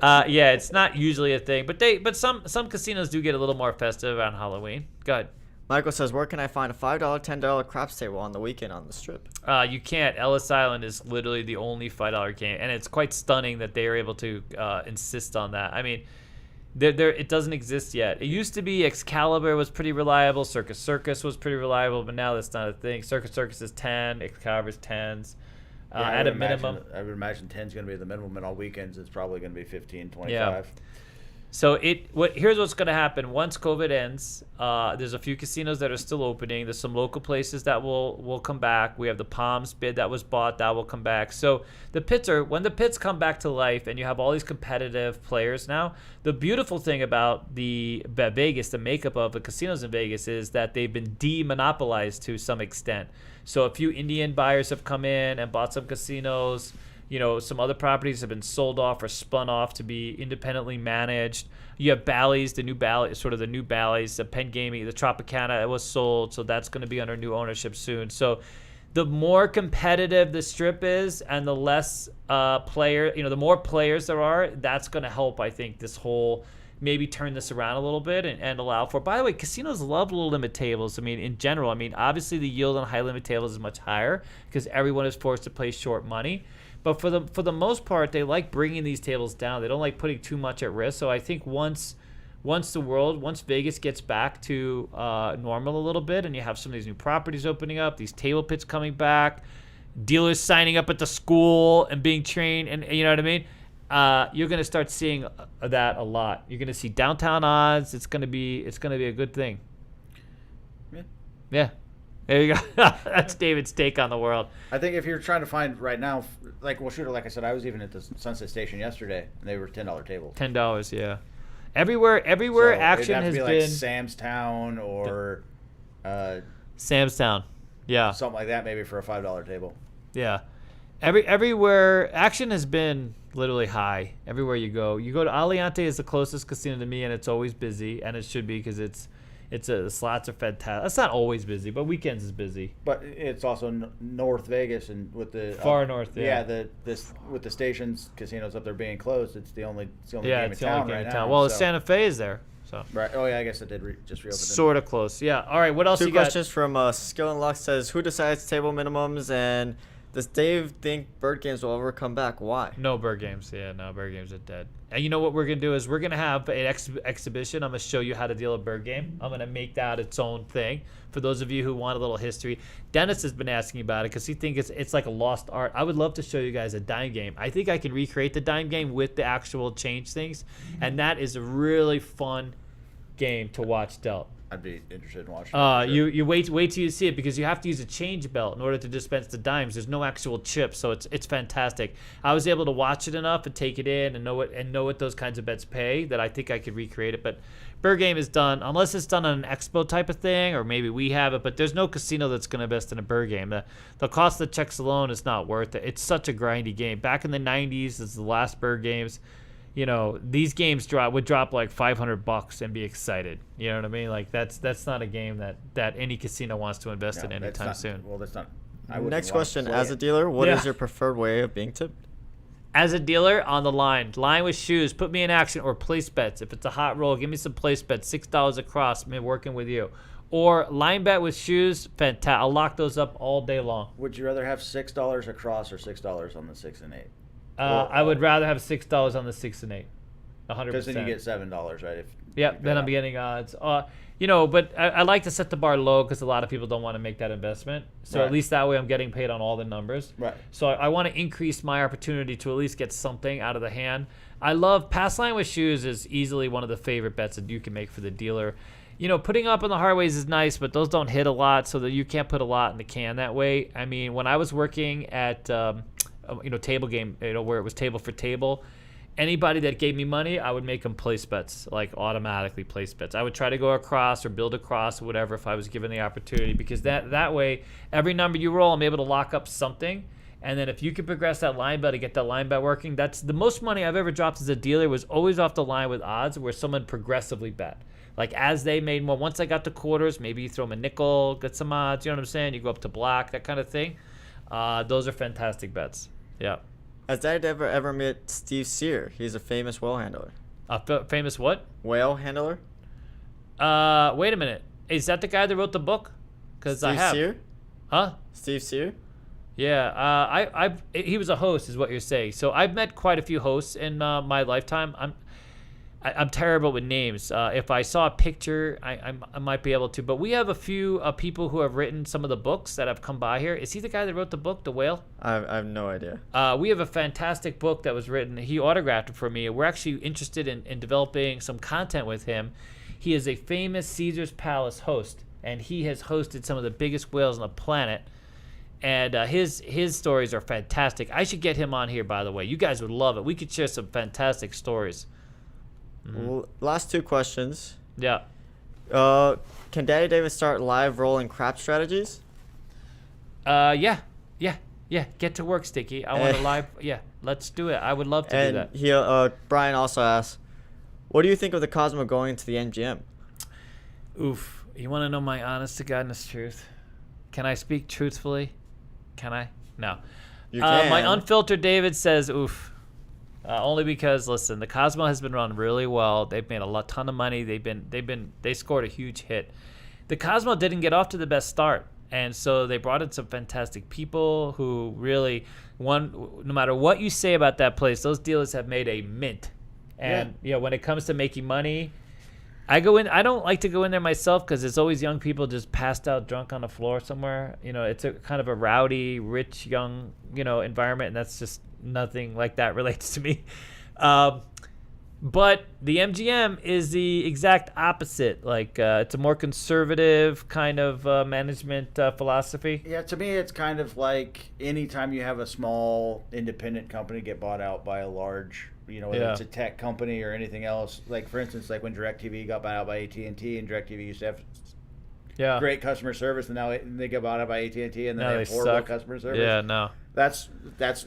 Yeah, it's not usually a thing, but some casinos do get a little more festive on Halloween. Go ahead. Michael says, where can I find a $5, $10 craps table on the weekend on the strip? You can't. Ellis Island is literally the only $5 game, and it's quite stunning that they are able to insist on that. I mean, it doesn't exist yet. It used to be Excalibur was pretty reliable, Circus was pretty reliable, but now that's not a thing. Circus is 10, Excalibur's 10s. At a minimum. I would imagine 10 is going to be the minimum, and on weekends it's probably going to be 15, 25. Yeah. So here's what's going to happen once COVID ends. There's a few casinos that are still opening. There's some local places that will come back. We have the Palms bid that was bought that will come back. So when the pits come back to life, and you have all these competitive players now. The beautiful thing about the Vegas, the makeup of the casinos in Vegas, is that they've been demonopolized to some extent. So a few Indian buyers have come in and bought some casinos. Some other properties have been sold off or spun off to be independently managed. You have Bally's, the new Bally's, the Penn Gaming, the Tropicana, it was sold, so that's going to be under new ownership soon. So the more competitive the strip is and the less the more players there are, that's going to help, I think, this whole maybe turn this around a little bit and allow for. By the way, casinos love little limit tables. I mean, in general, obviously the yield on high limit tables is much higher because everyone is forced to play short money. But for the most part, they like bringing these tables down. They don't like putting too much at risk. So I think once Vegas gets back to normal a little bit, and you have some of these new properties opening up, these table pits coming back, dealers signing up at the school and being trained, and you know what I mean. You're going to start seeing that a lot. You're going to see downtown odds. It's going to be a good thing. Yeah. There you go. That's David's take on the world. I think if you're trying to find right now, like I said, I was even at the Sunset Station yesterday, and they were $10 tables. $10, yeah. Everywhere So action it'd have has to be been like Sam's Town or Sam's Town. Yeah. something like that, maybe for a $5 table. Yeah. Everywhere action has been literally high. Everywhere you go to Aliante is the closest casino to me, and it's always busy, and it should be because the slots are fantastic. It's not always busy, but weekends is busy. But it's also North Vegas, and with the Far north, yeah. with the stations casinos up there being closed, it's the only game It's in the town only game right in now. town. Well, so. Santa Fe is there, so Right. Oh yeah, I guess it did just reopen. sort of close. Yeah. All right. What else Two you got? questions from Skill and Luck says, who decides table minimums, and does Dave think bird games will ever come back? Why? No bird games. Yeah, no, bird games are dead. And you know what we're going to do is we're going to have an exhibition. I'm going to show you how to deal a bird game. I'm going to make that its own thing. For those of you who want a little history, Dennis has been asking about it because he thinks it's like a lost art. I would love to show you guys a dime game. I think I can recreate the dime game with the actual change things. And that is a really fun game to watch dealt. I'd be interested in watching. You wait till you see it because you have to use a change belt in order to dispense the dimes. There's no actual chip, so it's fantastic. I was able to watch it enough and take it in and know what those kinds of bets pay that I think I could recreate it. But bird game is done unless it's done on an expo type of thing, or maybe we have it. But there's no casino that's going to invest in a bird game. The cost of the checks alone is not worth it. It's such a grindy game. Back in the 90s, this is the last bird games. these games would drop like $500 and be excited. You know what I mean? Like that's not a game that any casino wants to invest in anytime soon. Well, that's not. Next question: as a dealer, what is your preferred way of being tipped? As a dealer, on the line with shoes, put me in action, or place bets. If it's a hot roll, give me some place bets, $6 across. Me working with you, or line bet with shoes. Fantastic. I'll lock those up all day long. Would you rather have $6 across or $6 on the 6 and 8? I would rather have $6 on the 6 and 8. 100%. Because then you get $7, right? Then I'm getting odds. But I like to set the bar low because a lot of people don't want to make that investment. So at least that way I'm getting paid on all the numbers. Right. So I want to increase my opportunity to at least get something out of the hand. I love pass line with shoes is easily one of the favorite bets that you can make for the dealer. Putting up on the hard ways is nice, but those don't hit a lot, so that you can't put a lot in the can that way. I mean, when I was working at table game, where it was table for table, anybody that gave me money, I would make them place bets, like automatically place bets. I would try to go across or build across or whatever if I was given the opportunity, because that way, every number you roll, I'm able to lock up something. And then if you can progress that line bet and get that line bet working, that's the most money I've ever dropped as a dealer was always off the line with odds where someone progressively bet. Like as they made more, once I got to quarters, maybe you throw them a nickel, get some odds, you know what I'm saying? You go up to black, that kind of thing. Those are fantastic bets. Yeah. Has Dad ever met Steve Sear? He's a famous whale handler. Famous what? Whale handler? Wait a minute. Is that the guy that wrote the book? Because I have. Steve Sear? Huh? Steve Sear? Yeah. He was a host, is what you're saying. So I've met quite a few hosts in my lifetime. I'm terrible with names. If I saw a picture, I might be able to. But we have a few people who have written some of the books that have come by here. Is he the guy that wrote the book, The Whale? I have no idea. We have a fantastic book that was written. He autographed it for me. We're actually interested in developing some content with him. He is a famous Caesar's Palace host, and he has hosted some of the biggest whales on the planet. And his stories are fantastic. I should get him on here, by the way. You guys would love it. We could share some fantastic stories. Last two questions. Yeah. Can Daddy David start live rolling crap strategies? Yeah. Get to work, Sticky. I want to live. Yeah, let's do it. I would love to do that. And Brian also asks, what do you think of the Cosmo going to the MGM? Oof. You want to know my honest to goodness truth? Can I speak truthfully? Can I? No. You can. My unfiltered David says, oof. Only because, listen, the Cosmo has been run really well. They've made a ton of money. They scored a huge hit. The Cosmo didn't get off to the best start, and so they brought in some fantastic people who really, no matter what you say about that place, those dealers have made a mint. And when it comes to making money, I go in. I don't like to go in there myself because it's always young people just passed out drunk on the floor somewhere. It's a kind of a rowdy, rich, young, environment, and that's just nothing like that relates to me. But the MGM is the exact opposite. Like it's a more conservative kind of management philosophy. Yeah, to me, it's kind of like anytime you have a small independent company get bought out by a large, whether it's a tech company or anything else. Like for instance, like when DirecTV got bought out by AT&T, and DirecTV used to have great customer service, and now they get bought out by AT&T, and then they have horrible customer service. Yeah, no. That's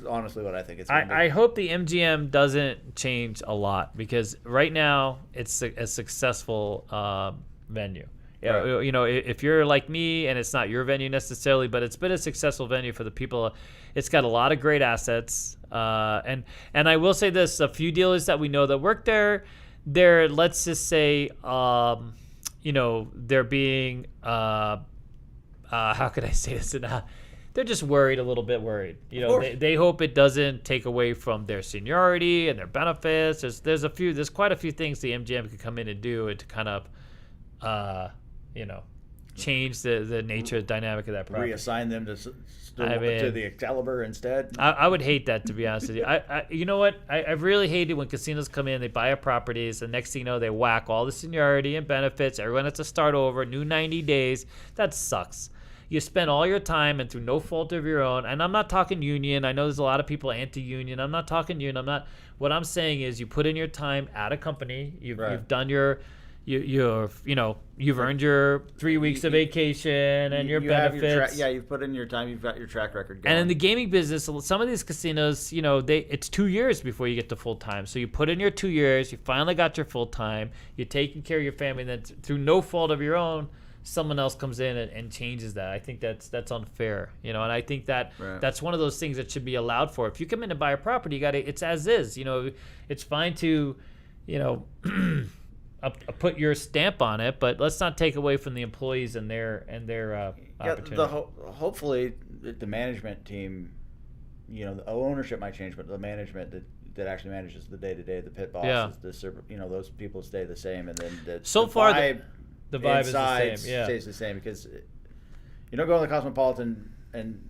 honestly what I think it's going to be. I hope the MGM doesn't change a lot because right now it's a successful venue. Yeah, right. If you're like me and it's not your venue necessarily, but it's been a successful venue for the people. It's got a lot of great assets. And I will say this: a few dealers that we know that work there, let's just say, they're being how could I say this? They're just a little bit worried. They hope it doesn't take away from their seniority and their benefits. There's quite a few things the MGM could come in and do to kind of, change the nature, dynamic of that property. Reassign them to the Excalibur instead. I would hate that, to be honest with you. You know what? I really hate it when casinos come in, they buy up properties, and next thing you know, they whack all the seniority and benefits. Everyone has to start over, new 90 days. That sucks. You spend all your time and through no fault of your own. And I'm not talking union. I know there's a lot of people anti-union. I'm not talking union. What I'm saying is you put in your time at a company. You've done your you've earned your 3 weeks of vacation and your benefits. You've put in your time. You've got your track record going. And in the gaming business, some of these casinos, it's 2 years before you get to full time. So you put in your 2 years, you finally got your full time, you're taking care of your family, and then through no fault of your own, someone else comes in and changes that. I think that's unfair, and I think that that's one of those things that should be allowed for. If you come in to buy a property, it's as is. It's fine to, put your stamp on it, but let's not take away from the employees and their opportunity. Hopefully, the management team, the ownership might change, but the management that actually manages the day-to-day, the pit bosses, those people stay the same, and then the vibe is the same. Stays the same, because you don't go to the Cosmopolitan and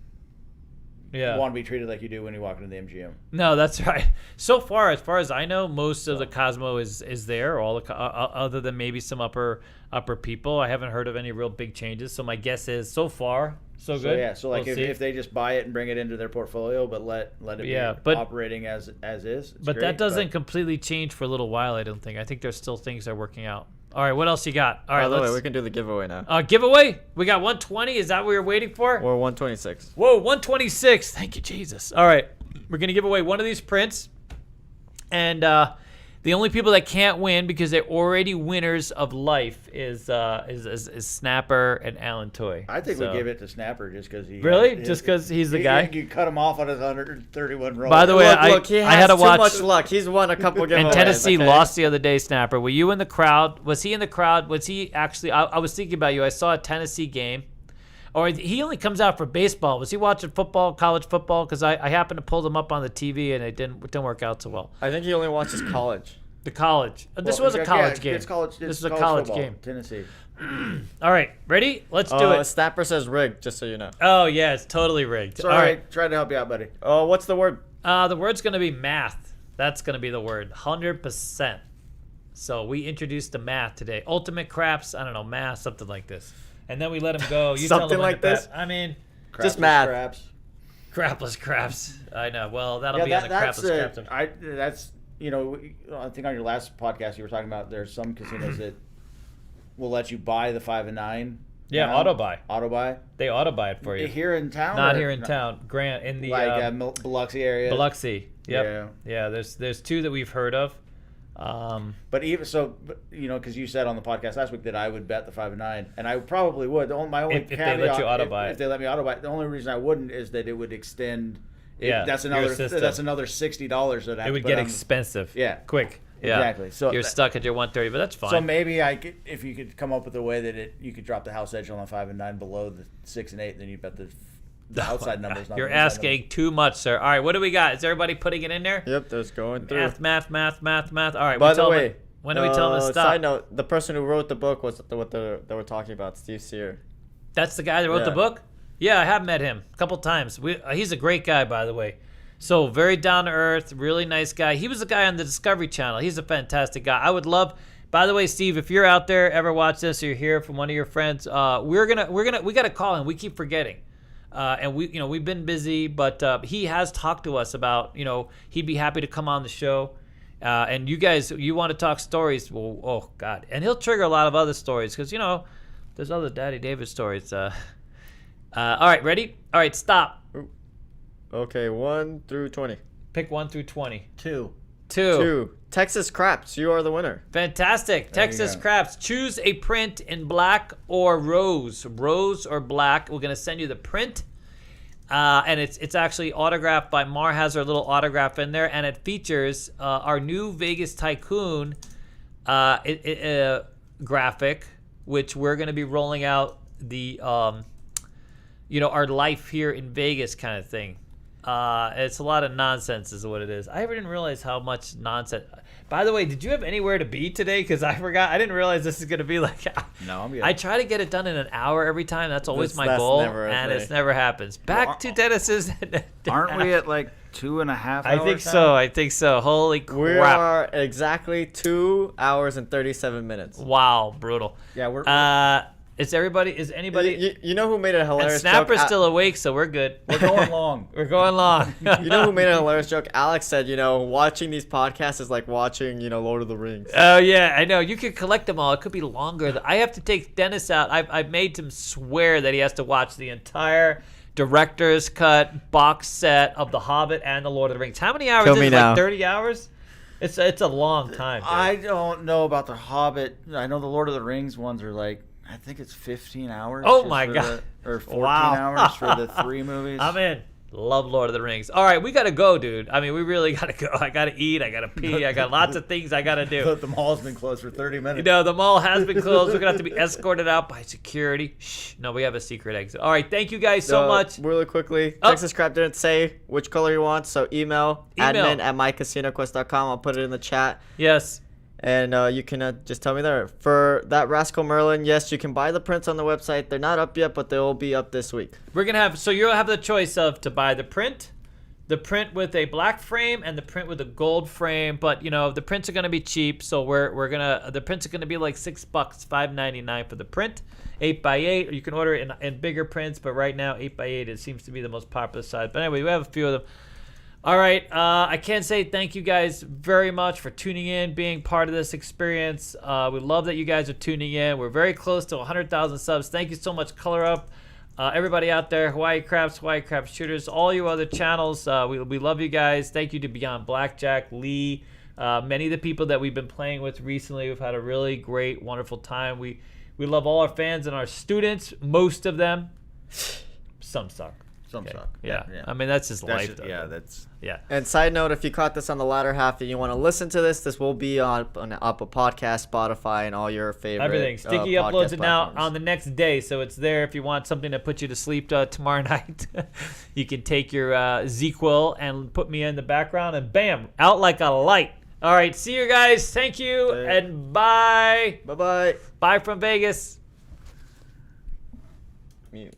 want to be treated like you do when you walk into the MGM. No, that's right. So far, as far as I know, most of the Cosmo is there. All the other than maybe some upper people. I haven't heard of any real big changes. So my guess is so far so good. Yeah. So like if they just buy it and bring it into their portfolio, but let it be operating as is. But that doesn't completely change for a little while. I don't think. I think there's still things they're working out. All right, what else you got? All right, by the way, we can do the giveaway now. Giveaway? We got 120. Is that what we were waiting for? Or 126. Whoa, 126. Thank you, Jesus. All right, we're gonna give away one of these prints, and the only people that can't win because they're already winners of life is Snapper and Alan Toy. I think we give it to Snapper just because he just because he's the guy. You cut him off on his 131 roll. By the way, look, he has I had to watch. Too much luck. He's won a couple giveaways. And Tennessee lost the other day. Snapper, were you in the crowd? Was he in the crowd? Was he actually? I was thinking about you. I saw a Tennessee game. Or he only comes out for baseball. Was he watching football, college football? Because I happened to pull them up on the TV and it didn't work out so well. I think he only watches college. The college. This was a college game. It's college. This is a college game. Tennessee. All right, ready? Let's do it. Snapper says rigged, just so you know. Oh yeah, it's totally rigged. Sorry, all right, tried to help you out, buddy. What's the word? The word's gonna be math. That's gonna be the word. 100%. So we introduced the math today. Ultimate craps. I don't know, math, something like this. And then we let him go. You something tell him like this. I mean, just math. Craps. Craps. I know. Well, that'll be on the crapless craps. I think on your last podcast you were talking about there's some casinos that will let you buy the 5 and 9. Yeah, auto buy. Auto buy. They auto buy it for you. Here in town. Not here in town. Grant in the Biloxi area. Biloxi. Yep. Yeah. There's two that we've heard of. But even so, because you said on the podcast last week that I would bet the 5 and 9, and I probably would. My only if they let you auto buy it. If they let me auto buy it, the only reason I wouldn't is that it would extend. That's another $60 that I it would get expensive. Yeah, quick. Yeah, exactly. So you're stuck at your 130, but that's fine. So maybe if you could come up with a way that you could drop the house edge on the 5 and 9 below the 6 and 8, then you bet the outside numbers. You're asking too much, sir. All right, what do we got? Is everybody putting it in there? Yep, there's going through. Math. All right. By the way, when do we tell them to stop? Side note: the person who wrote the book was what they were talking about, Steve Sear. That's the guy that wrote the book? Yeah, I have met him a couple times. He's a great guy, by the way. So very down to earth, really nice guy. He was the guy on the Discovery Channel. He's a fantastic guy. I would love. By the way, Steve, if you're out there, ever watch this, or you're here from one of your friends, we got to call him. We keep forgetting. And we've been busy, but he has talked to us about, he'd be happy to come on the show. And you guys, you want to talk stories? Well, oh God. And he'll trigger a lot of other stories because, there's other Daddy David stories. All right, ready? All right, stop. Okay, 1 through 20. Pick 1 through 20. 2. 2. Texas Craps, you are the winner. Fantastic. Texas Craps. Choose a print in black or rose. Rose or black. We're going to send you the print. And it's actually autographed by Mar, has her little autograph in there. And it features our new Vegas Tycoon graphic, which we're going to be rolling out the, our life here in Vegas kind of thing. It's a lot of nonsense is what it is. I didn't realize how much nonsense. By the way, did you have anywhere to be today? Because I forgot. I didn't realize this is going to be like. No, I'm good. I try to get it done in an hour every time. That's always my goal, and it never happens. Back to Dennis's. Aren't we at like 2.5 hours? I think so. Holy crap. We are exactly 2 hours and 37 minutes. Wow, brutal. Yeah, we're Is anybody? You know who made a And hilarious Snapper's joke? still awake, so we're good. We're going long. We're going long. You know who made a hilarious joke? Alex said, watching these podcasts is like watching, Lord of the Rings. Oh yeah, I know. You could collect them all. It could be longer. I have to take Dennis out. I've made him swear that he has to watch the entire director's cut box set of The Hobbit and The Lord of the Rings. How many hours Kill is me it? now. Like 30 hours? It's a long time. Dude. I don't know about the Hobbit. I know the Lord of the Rings ones are like, I think it's 15 hours. Oh just my for God. or 14 Wow. hours for the 3 movies. I'm in. Love Lord of the Rings. All right, we gotta go, dude. I mean, we really gotta go. I gotta eat. I gotta pee. I got lots of things I gotta do. The mall's been closed for 30 minutes. The mall has been closed. We're gonna have to be escorted out by security. Shh. No, we have a secret exit. All right, thank you guys so much. Really quickly, Oh. Texas Crap didn't say which color you want, so email. admin@mycasinoquest.com. I'll put it in the chat. Yes. And you can just tell me there. For that Rascal Merlin, yes, you can buy the prints on the website. They're not up yet, but they will be up this week. We're gonna have you'll have the choice of to buy the print with a black frame and the print with a gold frame. But the prints are gonna be cheap, so the prints are gonna be like $6, $5.99 for the print, 8x8. Or you can order it in bigger prints, but right now 8x8 it seems to be the most popular size. But anyway, we have a few of them. All right, I can't say thank you guys very much for tuning in, being part of this experience. We love that you guys are tuning in. We're very close to 100,000 subs. Thank you so much, Color Up. Everybody out there, Hawaii Craps Shooters, all you other channels, we love you guys. Thank you to Beyond Blackjack, Lee, many of the people that we've been playing with recently. We've had a really great, wonderful time. We love all our fans and our students, most of them. Some suck. Some Okay. suck. Yeah. I mean, that's just life. Just, though. yeah, that's. Yeah. And side note, if you caught this on the latter half and you want to listen to this will be on Apple Podcast, Spotify, and all your favorite Everything. Sticky podcast uploads it now platforms. on the next day, so it's there if you want something to put you to sleep tomorrow night. You can take your ZQL and put me in the background, and bam, out like a light. All right, see you guys. Thank you, and bye. Bye-bye. Bye from Vegas. Mute.